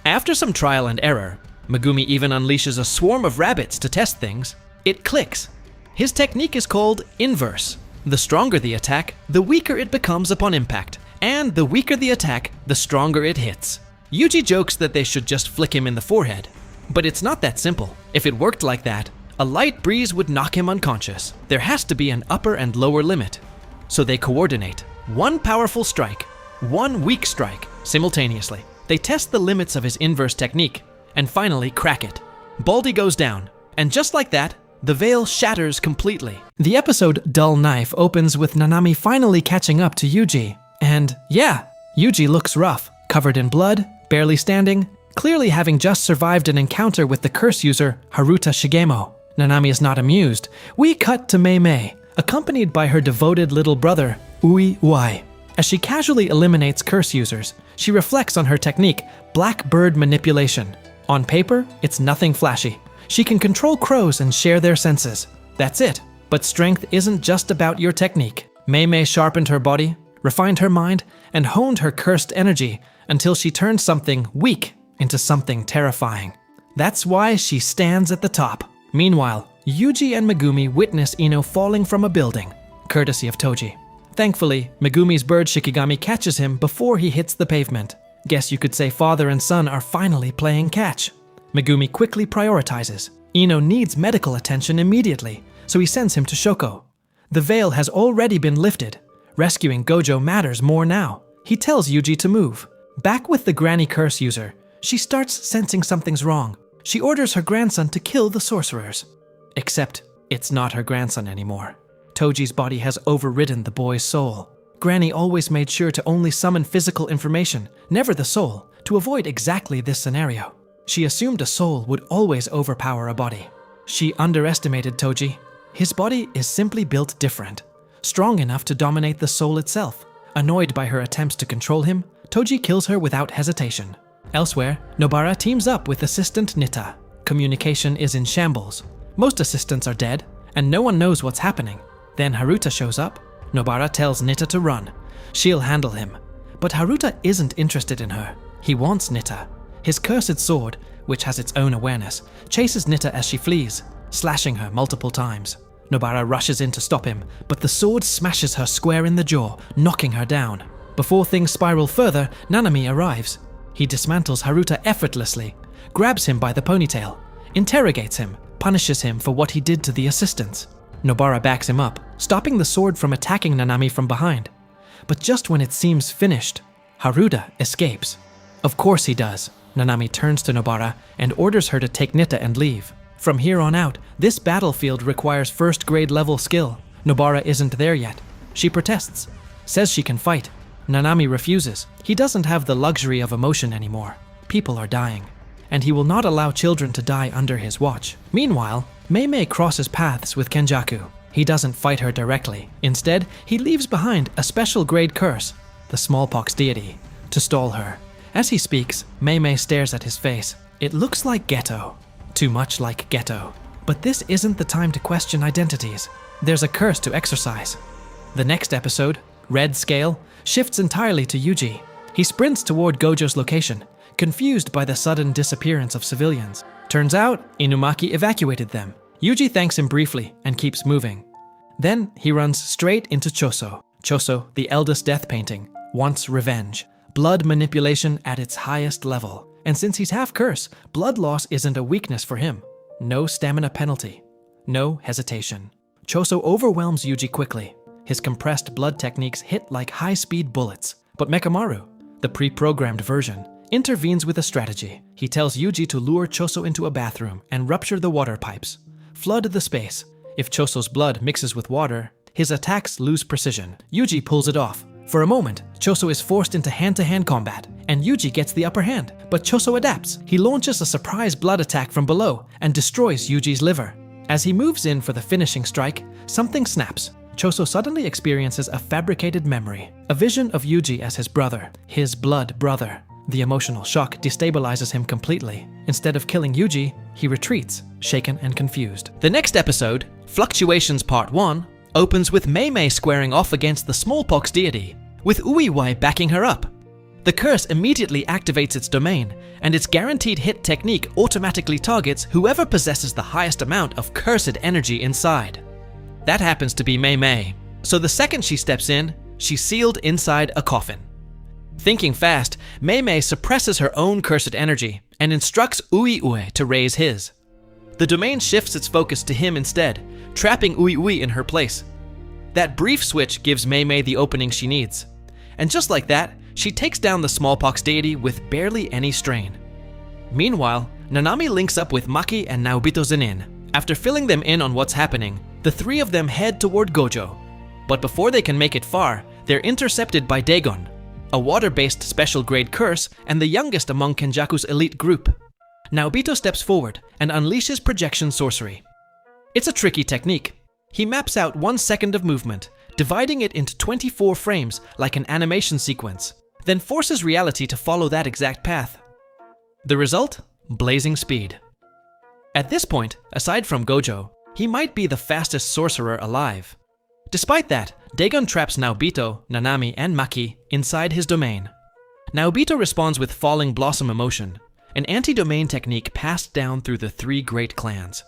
After some trial and error, Megumi even unleashes a swarm of rabbits to test things. It clicks. His technique is called Inverse. The stronger the attack, the weaker it becomes upon impact. And the weaker the attack, the stronger it hits. Yuji jokes that they should just flick him in the forehead. But it's not that simple. If it worked like that, a light breeze would knock him unconscious. There has to be an upper and lower limit. So they coordinate. One powerful strike, one weak strike, simultaneously. They test the limits of his inverse technique, and finally crack it. Baldy goes down, and just like that, the veil shatters completely. The episode Dull Knife opens with Nanami finally catching up to Yuji. And yeah, Yuji looks rough, covered in blood, barely standing, clearly having just survived an encounter with the curse user Haruta Shigemo. Nanami is not amused. We cut to Mei Mei, accompanied by her devoted little brother, Ui Uai. As she casually eliminates curse users, she reflects on her technique, Blackbird Manipulation. On paper, it's nothing flashy. She can control crows and share their senses. That's it. But strength isn't just about your technique. Mei Mei sharpened her body, refined her mind, and honed her cursed energy until she turned something weak into something terrifying. That's why she stands at the top. Meanwhile, Yuji and Megumi witness Ino falling from a building, courtesy of Toji. Thankfully, Megumi's bird Shikigami catches him before he hits the pavement. Guess you could say father and son are finally playing catch. Megumi quickly prioritizes. Ino needs medical attention immediately, so he sends him to Shoko. The veil has already been lifted. Rescuing Gojo matters more now. He tells Yuji to move. Back with the granny curse user, she starts sensing something's wrong. She orders her grandson to kill the sorcerers. Except, it's not her grandson anymore. Toji's body has overridden the boy's soul. Granny always made sure to only summon physical information, never the soul, to avoid exactly this scenario. She assumed a soul would always overpower a body. She underestimated Toji. His body is simply built different, strong enough to dominate the soul itself. Annoyed by her attempts to control him, Toji kills her without hesitation. Elsewhere, Nobara teams up with assistant Nita. Communication is in shambles. Most assistants are dead, and no one knows what's happening. Then Haruta shows up. Nobara tells Nita to run. She'll handle him. But Haruta isn't interested in her. He wants Nita. His cursed sword, which has its own awareness, chases Nita as she flees, slashing her multiple times. Nobara rushes in to stop him, but the sword smashes her square in the jaw, knocking her down. Before things spiral further, Nanami arrives. He dismantles Haruta effortlessly, grabs him by the ponytail, interrogates him, punishes him for what he did to the assistants. Nobara backs him up, stopping the sword from attacking Nanami from behind. But just when it seems finished, Haruta escapes. Of course he does. Nanami turns to Nobara and orders her to take Nita and leave. From here on out, this battlefield requires first-grade level skill. Nobara isn't there yet. She protests, says she can fight. Nanami refuses. He doesn't have the luxury of emotion anymore. People are dying, and he will not allow children to die under his watch. Meanwhile, Mei Mei crosses paths with Kenjaku. He doesn't fight her directly. Instead, he leaves behind a special grade curse, the smallpox deity, to stall her. As he speaks, Mei Mei stares at his face. It looks like ghetto. Too much like ghetto. But this isn't the time to question identities. There's a curse to exorcise. The next episode, Red Scale, shifts entirely to Yuji. He sprints toward Gojo's location, confused by the sudden disappearance of civilians. Turns out, Inumaki evacuated them. Yuji thanks him briefly and keeps moving. Then he runs straight into Choso. Choso, the eldest death painting, wants revenge. blood manipulation at its highest level. And since he's half curse, blood loss isn't a weakness for him. No stamina penalty. No hesitation. Choso overwhelms Yuji quickly. His compressed blood techniques hit like high-speed bullets. But Mekamaru, the pre-programmed version, intervenes with a strategy. He tells Yuji to lure Choso into a bathroom and rupture the water pipes. Flood the space. If Choso's blood mixes with water, his attacks lose precision. Yuji pulls it off. For a moment, Choso is forced into hand-to-hand combat, and Yuji gets the upper hand. But Choso adapts. He launches a surprise blood attack from below and destroys Yuji's liver. As he moves in for the finishing strike, something snaps. Choso suddenly experiences a fabricated memory, a vision of Yuji as his brother, his blood brother. The emotional shock destabilizes him completely. Instead of killing Yuji, he retreats, shaken and confused. The next episode, Fluctuations Part 1, opens with Mei squaring off against the smallpox deity, with Uiwai backing her up. The curse immediately activates its domain, and its guaranteed hit technique automatically targets whoever possesses the highest amount of cursed energy inside. That happens to be Mei. So the second she steps in, she's sealed inside a coffin. Thinking fast, Mei suppresses her own cursed energy and instructs Uiwai to raise his. The domain shifts its focus to him instead, trapping Uiwai in her place. That brief switch gives Mei the opening she needs. And just like that, she takes down the smallpox deity with barely any strain. Meanwhile, Nanami links up with Maki and Naobito Zenin. After filling them in on what's happening, the three of them head toward Gojo. But before they can make it far, they're intercepted by Dagon, a water-based special grade curse and the youngest among Kenjaku's elite group. Naobito steps forward and unleashes projection sorcery. It's a tricky technique. He maps out 1 second of movement, dividing it into 24 frames like an animation sequence, then forces reality to follow that exact path. The result? Blazing speed. At this point, aside from Gojo, he might be the fastest sorcerer alive. Despite that, Dagon traps Naobito, Nanami, and Maki inside his domain. Naobito responds with Falling Blossom Emotion, an anti-domain technique passed down through the 3 great clans.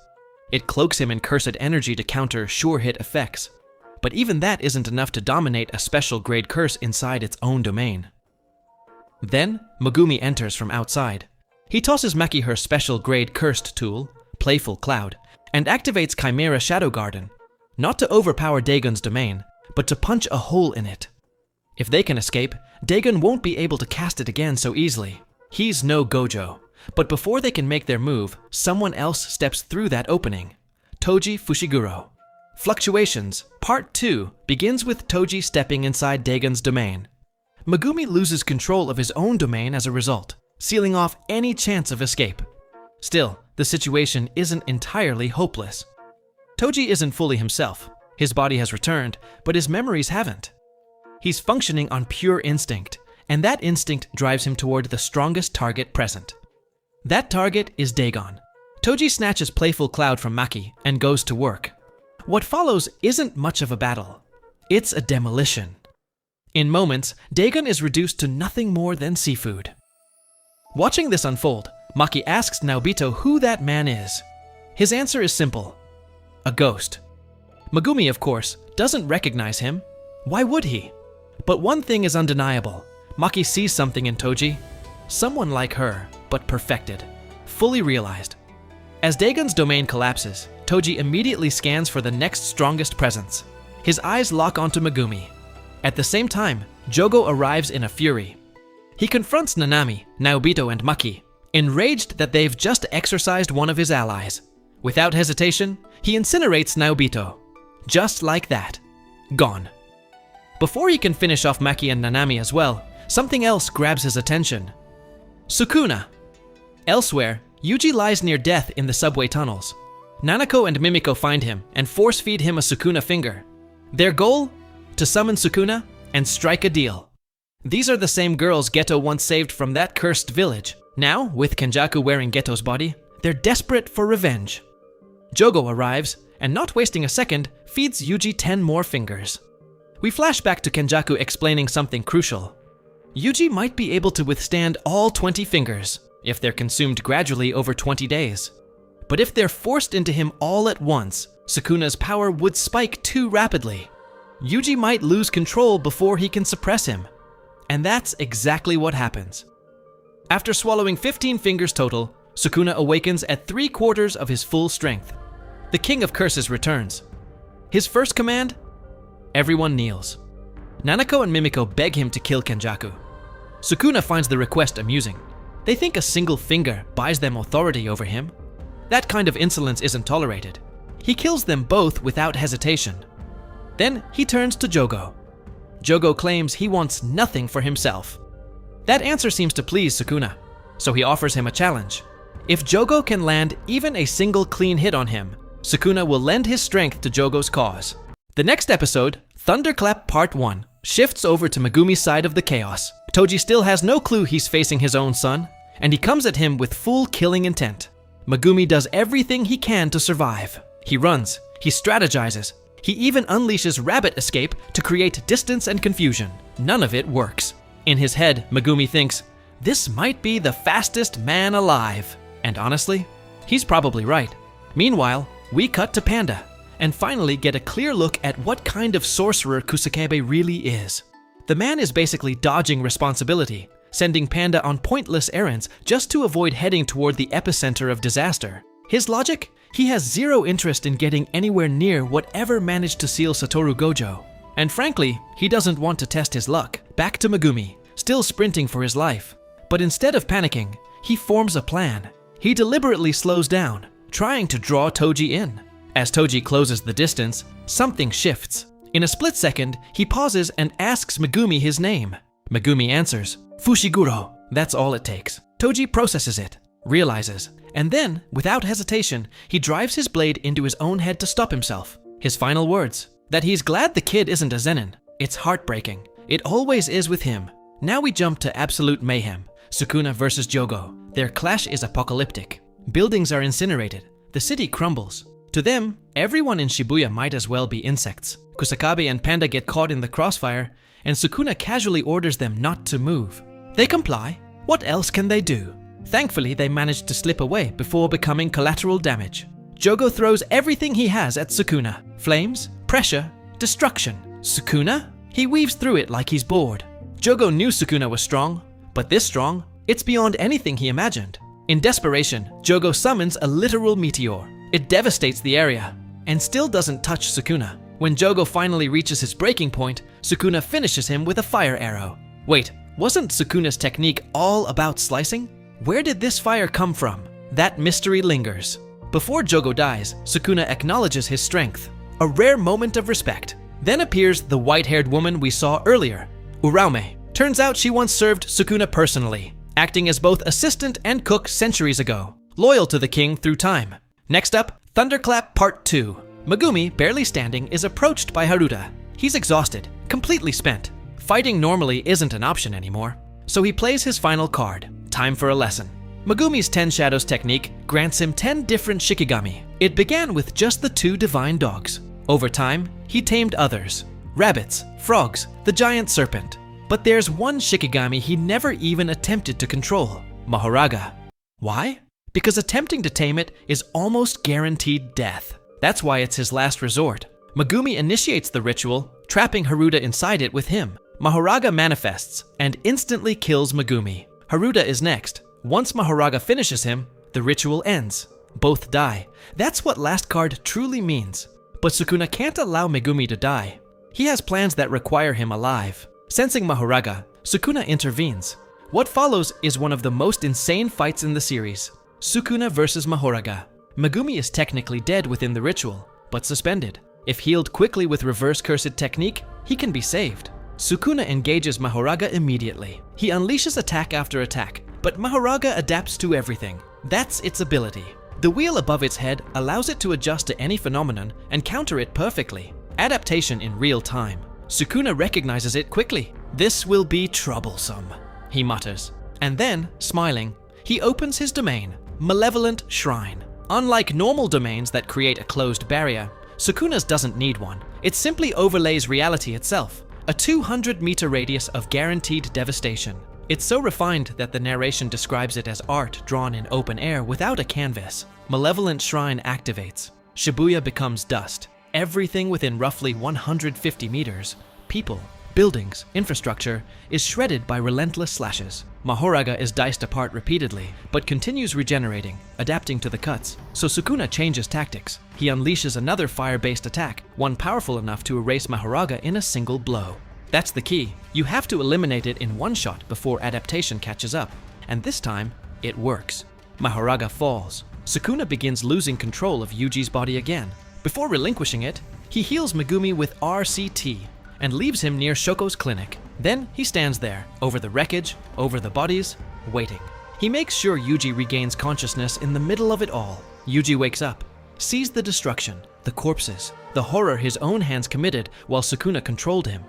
It cloaks him in cursed energy to counter sure-hit effects. But even that isn't enough to dominate a special grade curse inside its own domain. Then, Megumi enters from outside. He tosses Maki her special grade cursed tool, Playful Cloud, and activates Chimera Shadow Garden, not to overpower Dagon's domain, but to punch a hole in it. If they can escape, Dagon won't be able to cast it again so easily. He's no Gojo, but before they can make their move, someone else steps through that opening. Toji Fushiguro. Fluctuations, Part 2, begins with Toji stepping inside Dagon's domain. Megumi loses control of his own domain as a result, sealing off any chance of escape. Still, the situation isn't entirely hopeless. Toji isn't fully himself. His body has returned, but his memories haven't. He's functioning on pure instinct, and that instinct drives him toward the strongest target present. That target is Dagon. Toji snatches Playful Cloud from Maki and goes to work. What follows isn't much of a battle. It's a demolition. In moments, Dagon is reduced to nothing more than seafood. Watching this unfold, Maki asks Naobito who that man is. His answer is simple: a ghost. Megumi, of course, doesn't recognize him. Why would he? But one thing is undeniable. Maki sees something in Toji. Someone like her, but perfected. Fully realized. As Dagon's domain collapses, Toji immediately scans for the next strongest presence. His eyes lock onto Megumi. At the same time, Jogo arrives in a fury. He confronts Nanami, Naobito, and Maki, enraged that they've just exorcised one of his allies. Without hesitation, he incinerates Naobito. Just like that. Gone. Before he can finish off Maki and Nanami as well, something else grabs his attention. Sukuna. Elsewhere, Yuji lies near death in the subway tunnels. Nanako and Mimiko find him and force-feed him a Sukuna finger. Their goal? To summon Sukuna and strike a deal. These are the same girls Geto once saved from that cursed village. Now, with Kenjaku wearing Geto's body, they're desperate for revenge. Jogo arrives, and not wasting a second, feeds Yuji 10 more fingers. We flash back to Kenjaku explaining something crucial. Yuji might be able to withstand all 20 fingers, if they're consumed gradually over 20 days. But if they're forced into him all at once, Sukuna's power would spike too rapidly. Yuji might lose control before he can suppress him. And that's exactly what happens. After swallowing 15 fingers total, Sukuna awakens at 3/4 of his full strength. The King of Curses returns. His first command? Everyone kneels. Nanako and Mimiko beg him to kill Kenjaku. Sukuna finds the request amusing. They think a single finger buys them authority over him. That kind of insolence isn't tolerated. He kills them both without hesitation. Then he turns to Jogo. Jogo claims he wants nothing for himself. That answer seems to please Sukuna, so he offers him a challenge. If Jogo can land even a single clean hit on him, Sukuna will lend his strength to Jogo's cause. The next episode, Thunderclap Part 1, shifts over to Megumi's side of the chaos. Toji still has no clue he's facing his own son, and he comes at him with full killing intent. Megumi does everything he can to survive. He runs, he strategizes, he even unleashes Rabbit Escape to create distance and confusion. None of it works. In his head, Megumi thinks, this might be the fastest man alive. And honestly, he's probably right. Meanwhile, we cut to Panda, and finally get a clear look at what kind of sorcerer Kusakebe really is. The man is basically dodging responsibility, sending Panda on pointless errands just to avoid heading toward the epicenter of disaster. His logic? He has zero interest in getting anywhere near whatever managed to seal Satoru Gojo. And frankly, he doesn't want to test his luck. Back to Megumi, still sprinting for his life. But instead of panicking, he forms a plan. He deliberately slows down, trying to draw Toji in. As Toji closes the distance, something shifts. In a split second, he pauses and asks Megumi his name. Megumi answers, Fushiguro. That's all it takes. Toji processes it, realizes, and then, without hesitation, he drives his blade into his own head to stop himself. His final words, that he's glad the kid isn't a Zenin. It's heartbreaking. It always is with him. Now we jump to absolute mayhem. Sukuna versus Jogo. Their clash is apocalyptic. Buildings are incinerated. The city crumbles. To them, everyone in Shibuya might as well be insects. Kusakabe and Panda get caught in the crossfire, and Sukuna casually orders them not to move. They comply. What else can they do? Thankfully, they manage to slip away before becoming collateral damage. Jogo throws everything he has at Sukuna. Flames, pressure, destruction. Sukuna? He weaves through it like he's bored. Jogo knew Sukuna was strong, but this strong, it's beyond anything he imagined. In desperation, Jogo summons a literal meteor. It devastates the area, and still doesn't touch Sukuna. When Jogo finally reaches his breaking point, Sukuna finishes him with a fire arrow. Wait, wasn't Sukuna's technique all about slicing? Where did this fire come from? That mystery lingers. Before Jogo dies, Sukuna acknowledges his strength. A rare moment of respect. Then appears the white-haired woman we saw earlier, Uraume. Turns out she once served Sukuna personally, acting as both assistant and cook centuries ago, loyal to the king through time. Next up, Thunderclap Part 2. Megumi, barely standing, is approached by Haruta. He's exhausted, completely spent. Fighting normally isn't an option anymore, so he plays his final card. Time for a lesson. Megumi's 10 Shadows technique grants him 10 different Shikigami. It began with just the 2 divine dogs. Over time, he tamed others. Rabbits, frogs, the giant serpent. But there's one Shikigami he never even attempted to control, Mahoraga. Why? Because attempting to tame it is almost guaranteed death. That's why it's his last resort. Megumi initiates the ritual, trapping Haruta inside it with him. Mahoraga manifests and instantly kills Megumi. Haruta is next. Once Mahoraga finishes him, the ritual ends. Both die. That's what last card truly means. But Sukuna can't allow Megumi to die. He has plans that require him alive. Sensing Mahoraga, Sukuna intervenes. What follows is one of the most insane fights in the series. Sukuna versus Mahoraga. Megumi is technically dead within the ritual, but suspended. If healed quickly with reverse cursed technique, he can be saved. Sukuna engages Mahoraga immediately. He unleashes attack after attack, but Mahoraga adapts to everything. That's its ability. The wheel above its head allows it to adjust to any phenomenon and counter it perfectly. Adaptation in real time. Sukuna recognizes it quickly. This will be troublesome, he mutters. And then, smiling, he opens his domain, Malevolent Shrine. Unlike normal domains that create a closed barrier, Sukuna's doesn't need one. It simply overlays reality itself. A 200-meter radius of guaranteed devastation. It's so refined that the narration describes it as art drawn in open air without a canvas. Malevolent Shrine activates. Shibuya becomes dust. Everything within roughly 150 meters, people, buildings, infrastructure, is shredded by relentless slashes. Mahoraga is diced apart repeatedly, but continues regenerating, adapting to the cuts. So Sukuna changes tactics. He unleashes another fire-based attack, one powerful enough to erase Mahoraga in a single blow. That's the key. You have to eliminate it in one shot before adaptation catches up. And this time, it works. Mahoraga falls. Sukuna begins losing control of Yuji's body again. Before relinquishing it, he heals Megumi with RCT and leaves him near Shoko's clinic. Then he stands there, over the wreckage, over the bodies, waiting. He makes sure Yuji regains consciousness in the middle of it all. Yuji wakes up, sees the destruction, the corpses, the horror his own hands committed while Sukuna controlled him.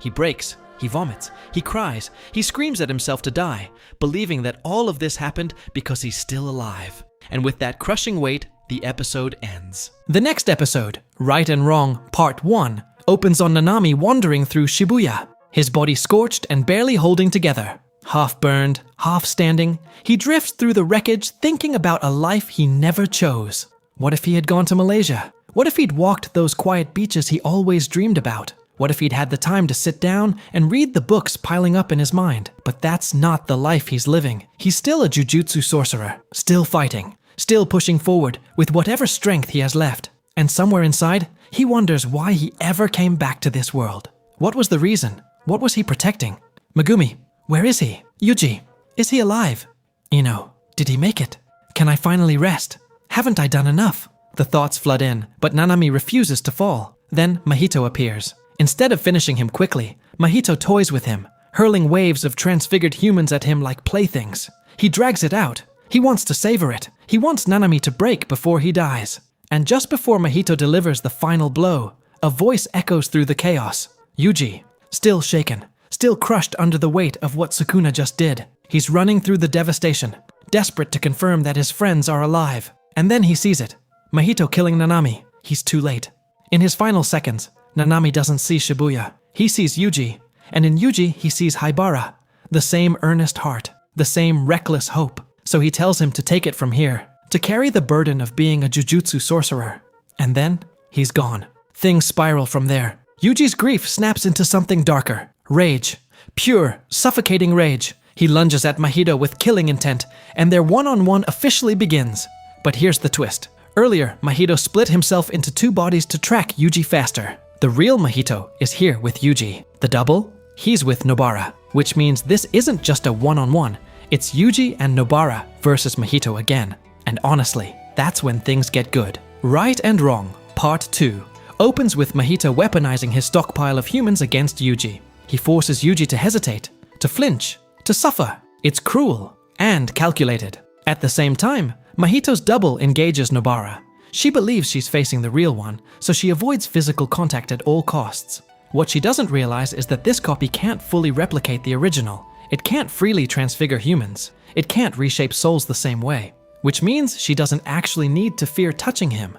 He breaks, he vomits, he cries, he screams at himself to die, believing that all of this happened because he's still alive. And with that crushing weight, the episode ends. The next episode, Right and Wrong, Part 1, opens on Nanami wandering through Shibuya, his body scorched and barely holding together. Half burned, half standing, he drifts through the wreckage thinking about a life he never chose. What if he had gone to Malaysia? What if he'd walked those quiet beaches he always dreamed about? What if he'd had the time to sit down and read the books piling up in his mind? But that's not the life he's living. He's still a jujutsu sorcerer, still fighting, still pushing forward with whatever strength he has left. And somewhere inside, he wonders why he ever came back to this world. What was the reason? What was he protecting? Megumi, where is he? Yuji, is he alive? Ino, did he make it? Can I finally rest? Haven't I done enough? The thoughts flood in, but Nanami refuses to fall. Then Mahito appears. Instead of finishing him quickly, Mahito toys with him, hurling waves of transfigured humans at him like playthings. He drags it out. He wants to savor it. He wants Nanami to break before he dies. And just before Mahito delivers the final blow, a voice echoes through the chaos. Yuji, still shaken, still crushed under the weight of what Sukuna just did. He's running through the devastation, desperate to confirm that his friends are alive. And then he sees it. Mahito killing Nanami. He's too late. In his final seconds, Nanami doesn't see Shibuya. He sees Yuji, and in Yuji he sees Haibara, the same earnest heart, the same reckless hope. So he tells him to take it from here, to carry the burden of being a jujutsu sorcerer. And then, he's gone. Things spiral from there. Yuji's grief snaps into something darker. Rage. Pure, suffocating rage. He lunges at Mahito with killing intent, and their one-on-one officially begins. But here's the twist. Earlier, Mahito split himself into two bodies to track Yuji faster. The real Mahito is here with Yuji. The double? He's with Nobara, which means this isn't just a one-on-one. It's Yuji and Nobara versus Mahito again. And honestly, that's when things get good. Right and Wrong, Part 2, opens with Mahito weaponizing his stockpile of humans against Yuji. He forces Yuji to hesitate, to flinch, to suffer. It's cruel and calculated. At the same time, Mahito's double engages Nobara. She believes she's facing the real one, so she avoids physical contact at all costs. What she doesn't realize is that this copy can't fully replicate the original. It can't freely transfigure humans. It can't reshape souls the same way, which means she doesn't actually need to fear touching him.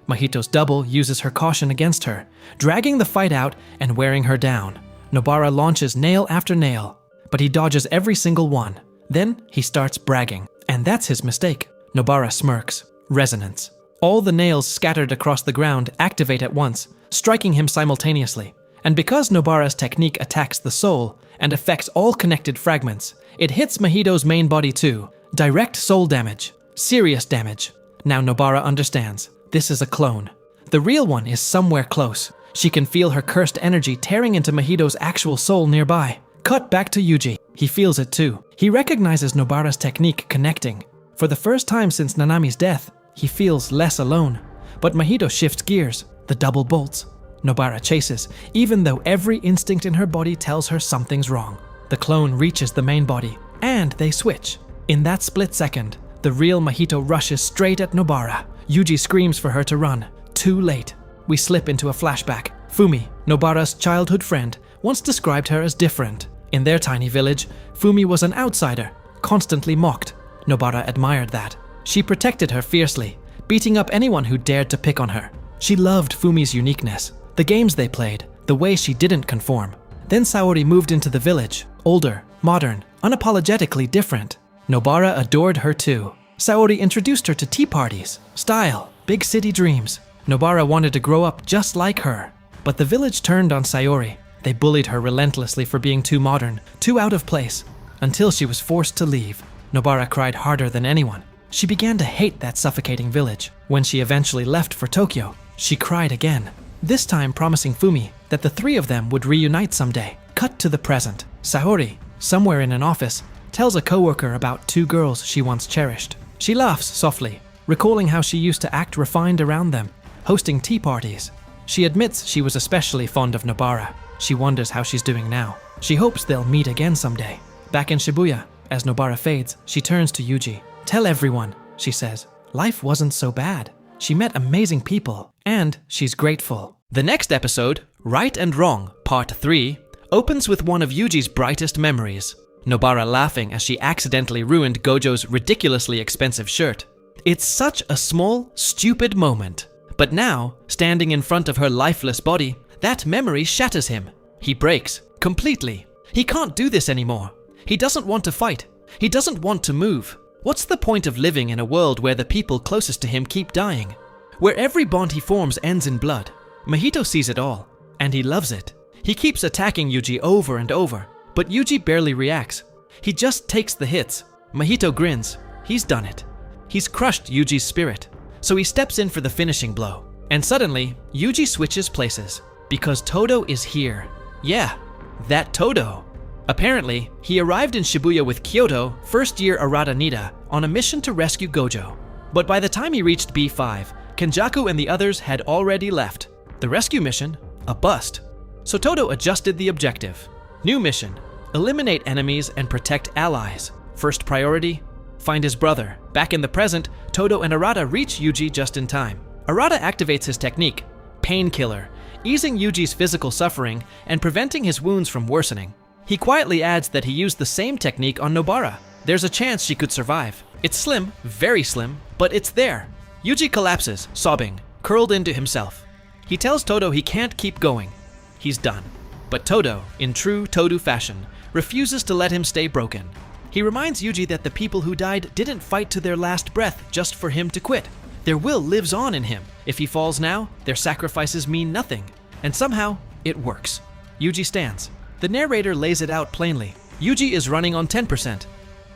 Mahito's double uses her caution against her, dragging the fight out and wearing her down. Nobara launches nail after nail, but he dodges every single one. Then he starts bragging, and that's his mistake. Nobara smirks. Resonance. All the nails scattered across the ground activate at once, striking him simultaneously. And because Nobara's technique attacks the soul and affects all connected fragments, it hits Mahito's main body too. Direct soul damage. Serious damage. Now Nobara understands. This is a clone. The real one is somewhere close. She can feel her cursed energy tearing into Mahito's actual soul nearby. Cut back to Yuji. He feels it too. He recognizes Nobara's technique connecting. For the first time since Nanami's death, he feels less alone. But Mahito shifts gears. The double bolts. Nobara chases, even though every instinct in her body tells her something's wrong. The clone reaches the main body, and they switch. In that split second, the real Mahito rushes straight at Nobara. Yuji screams for her to run. Too late. We slip into a flashback. Fumi, Nobara's childhood friend, once described her as different. In their tiny village, Fumi was an outsider, constantly mocked. Nobara admired that. She protected her fiercely, beating up anyone who dared to pick on her. She loved Fumi's uniqueness, the games they played, the way she didn't conform. Then Saori moved into the village, older, modern, unapologetically different. Nobara adored her too. Saori introduced her to tea parties, style, big city dreams. Nobara wanted to grow up just like her. But the village turned on Saori. They bullied her relentlessly for being too modern, too out of place, until she was forced to leave. Nobara cried harder than anyone. She began to hate that suffocating village. When she eventually left for Tokyo, she cried again, this time promising Fumi that the three of them would reunite someday. Cut to the present. Saori, somewhere in an office, tells a coworker about two girls she once cherished. She laughs softly, recalling how she used to act refined around them, hosting tea parties. She admits she was especially fond of Nobara. She wonders how she's doing now. She hopes they'll meet again someday. Back in Shibuya, as Nobara fades, she turns to Yuji. Tell everyone, she says. Life wasn't so bad. She met amazing people, and she's grateful. The next episode, Right and Wrong, Part 3, opens with one of Yuji's brightest memories. Nobara laughing as she accidentally ruined Gojo's ridiculously expensive shirt. It's such a small, stupid moment. But now, standing in front of her lifeless body, that memory shatters him. He breaks, completely. He can't do this anymore. He doesn't want to fight. He doesn't want to move. What's the point of living in a world where the people closest to him keep dying? Where every bond he forms ends in blood? Mahito sees it all, and he loves it. He keeps attacking Yuji over and over, but Yuji barely reacts. He just takes the hits. Mahito grins. He's done it. He's crushed Yuji's spirit. So he steps in for the finishing blow. And suddenly, Yuji switches places. Because Todo is here. Yeah, that Todo. Apparently, he arrived in Shibuya with Kyoto, first-year Arata Nida, on a mission to rescue Gojo. But by the time he reached B5, Kenjaku and the others had already left. The rescue mission? A bust. So Todo adjusted the objective. New mission: eliminate enemies and protect allies. First priority: find his brother. Back in the present, Todo and Arata reach Yuji just in time. Arata activates his technique, Painkiller, easing Yuji's physical suffering and preventing his wounds from worsening. He quietly adds that he used the same technique on Nobara. There's a chance she could survive. It's slim, very slim, but it's there. Yuji collapses, sobbing, curled into himself. He tells Todo he can't keep going. He's done. But Todo, in true Todo fashion, refuses to let him stay broken. He reminds Yuji that the people who died didn't fight to their last breath just for him to quit. Their will lives on in him. If he falls now, their sacrifices mean nothing. And somehow, it works. Yuji stands. The narrator lays it out plainly. Yuji is running on 10%.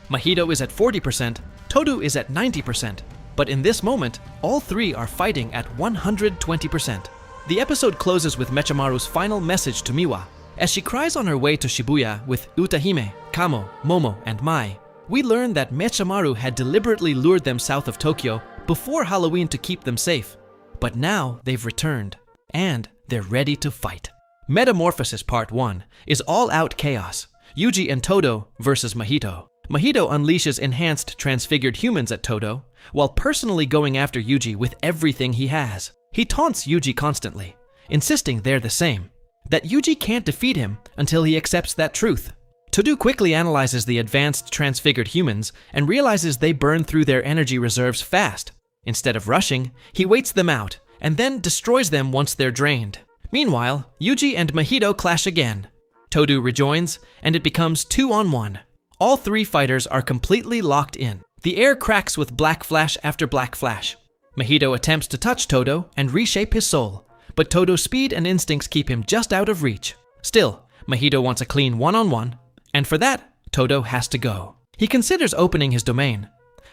Mahito is at 40%. Todo is at 90%. But in this moment, all three are fighting at 120%. The episode closes with Mechamaru's final message to Miwa. As she cries on her way to Shibuya with Utahime, Kamo, Momo, and Mai, we learn that Mechamaru had deliberately lured them south of Tokyo before Halloween to keep them safe. But now they've returned, and they're ready to fight. Metamorphosis Part 1 is all-out chaos. Yuji and Todo versus Mahito. Mahito unleashes enhanced transfigured humans at Todo, while personally going after Yuji with everything he has. He taunts Yuji constantly, insisting they're the same, that Yuji can't defeat him until he accepts that truth. Todo quickly analyzes the advanced transfigured humans and realizes they burn through their energy reserves fast. Instead of rushing, he waits them out and then destroys them once they're drained. Meanwhile, Yuji and Mahito clash again. Todo rejoins, and it becomes 2-on-1. All three fighters are completely locked in. The air cracks with black flash after black flash. Mahito attempts to touch Todo and reshape his soul, but Todo's speed and instincts keep him just out of reach. Still, Mahito wants a clean 1-on-1, and for that, Todo has to go. He considers opening his domain,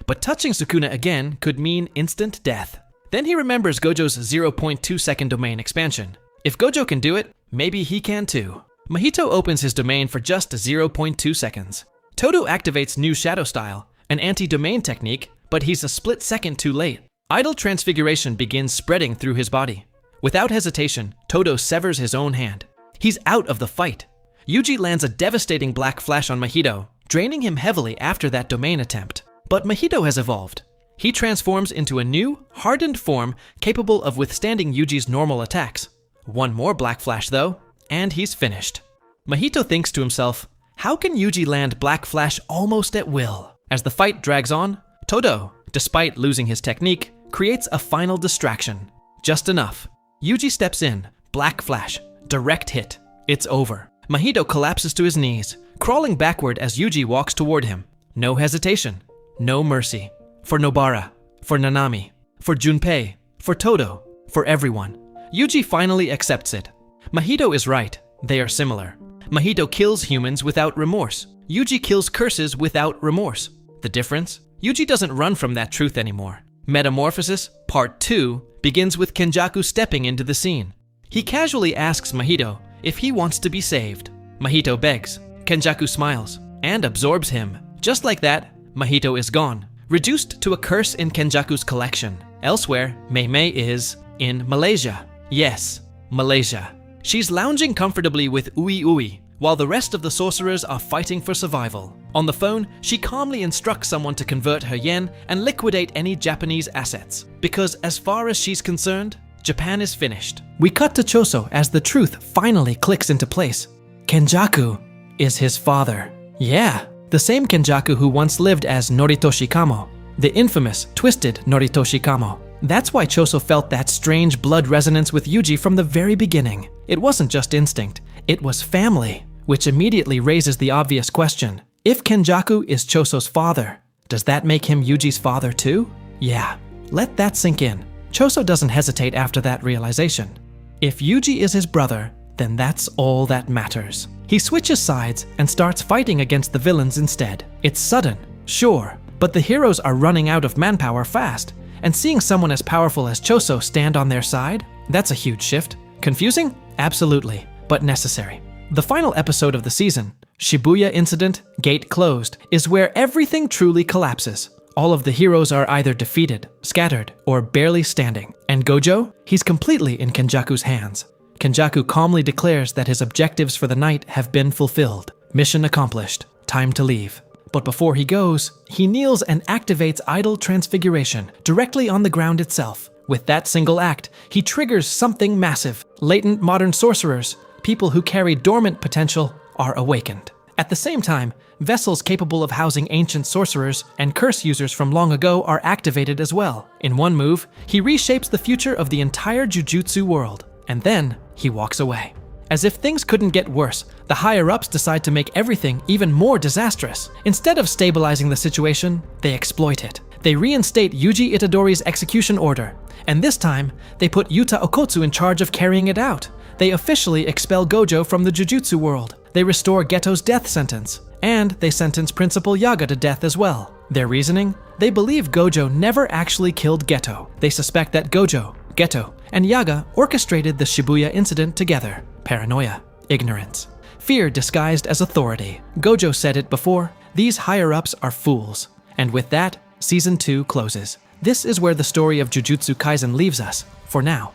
but touching Sukuna again could mean instant death. Then he remembers Gojo's 0.2 second domain expansion. If Gojo can do it, maybe he can too. Mahito opens his domain for just 0.2 seconds. Todo activates New Shadow Style, an anti-domain technique, but he's a split second too late. Idle transfiguration begins spreading through his body. Without hesitation, Todo severs his own hand. He's out of the fight. Yuji lands a devastating black flash on Mahito, draining him heavily after that domain attempt. But Mahito has evolved. He transforms into a new, hardened form capable of withstanding Yuji's normal attacks. One more black flash though, and he's finished. Mahito thinks to himself, how can Yuji land black flash almost at will? As the fight drags on, Todo, despite losing his technique, creates a final distraction. Just enough. Yuji steps in, black flash, direct hit. It's over. Mahito collapses to his knees, crawling backward as Yuji walks toward him. No hesitation, no mercy. For Nobara, for Nanami, for Junpei, for Todo, for everyone. Yuji finally accepts it. Mahito is right. They are similar. Mahito kills humans without remorse. Yuji kills curses without remorse. The difference? Yuji doesn't run from that truth anymore. Metamorphosis, Part 2, begins with Kenjaku stepping into the scene. He casually asks Mahito if he wants to be saved. Mahito begs. Kenjaku smiles and absorbs him. Just like that, Mahito is gone, reduced to a curse in Kenjaku's collection. Elsewhere, Mei is in Malaysia. Yes, Malaysia. She's lounging comfortably with Ui, while the rest of the sorcerers are fighting for survival. On the phone, she calmly instructs someone to convert her yen and liquidate any Japanese assets, because as far as she's concerned, Japan is finished. We cut to Choso as the truth finally clicks into place. Kenjaku is his father. Yeah, the same Kenjaku who once lived as Noritoshi Kamo, the infamous, twisted Noritoshi Kamo. That's why Choso felt that strange blood resonance with Yuji from the very beginning. It wasn't just instinct, it was family, which immediately raises the obvious question. If Kenjaku is Choso's father, does that make him Yuji's father too? Yeah, let that sink in. Choso doesn't hesitate after that realization. If Yuji is his brother, then that's all that matters. He switches sides and starts fighting against the villains instead. It's sudden, sure, but the heroes are running out of manpower fast, and seeing someone as powerful as Choso stand on their side, that's a huge shift. Confusing? Absolutely, but necessary. The final episode of the season, Shibuya Incident, Gate Closed, is where everything truly collapses. All of the heroes are either defeated, scattered, or barely standing. And Gojo? He's completely in Kenjaku's hands. Kenjaku calmly declares that his objectives for the night have been fulfilled. Mission accomplished. Time to leave. But before he goes, he kneels and activates Idol Transfiguration directly on the ground itself. With that single act, he triggers something massive. Latent modern sorcerers, people who carry dormant potential, are awakened. At the same time, vessels capable of housing ancient sorcerers and curse users from long ago are activated as well. In one move, he reshapes the future of the entire Jujutsu world. And then, he walks away. As if things couldn't get worse, the higher-ups decide to make everything even more disastrous. Instead of stabilizing the situation, they exploit it. They reinstate Yuji Itadori's execution order, and this time, they put Yuta Okotsu in charge of carrying it out. They officially expel Gojo from the Jujutsu world. They restore Geto's death sentence, and they sentence Principal Yaga to death as well. Their reasoning? They believe Gojo never actually killed Geto. They suspect that Gojo, Geto, and Yaga orchestrated the Shibuya incident together. Paranoia, ignorance, fear disguised as authority. Gojo said it before, these higher-ups are fools. And with that, Season 2 closes. This is where the story of Jujutsu Kaisen leaves us, for now.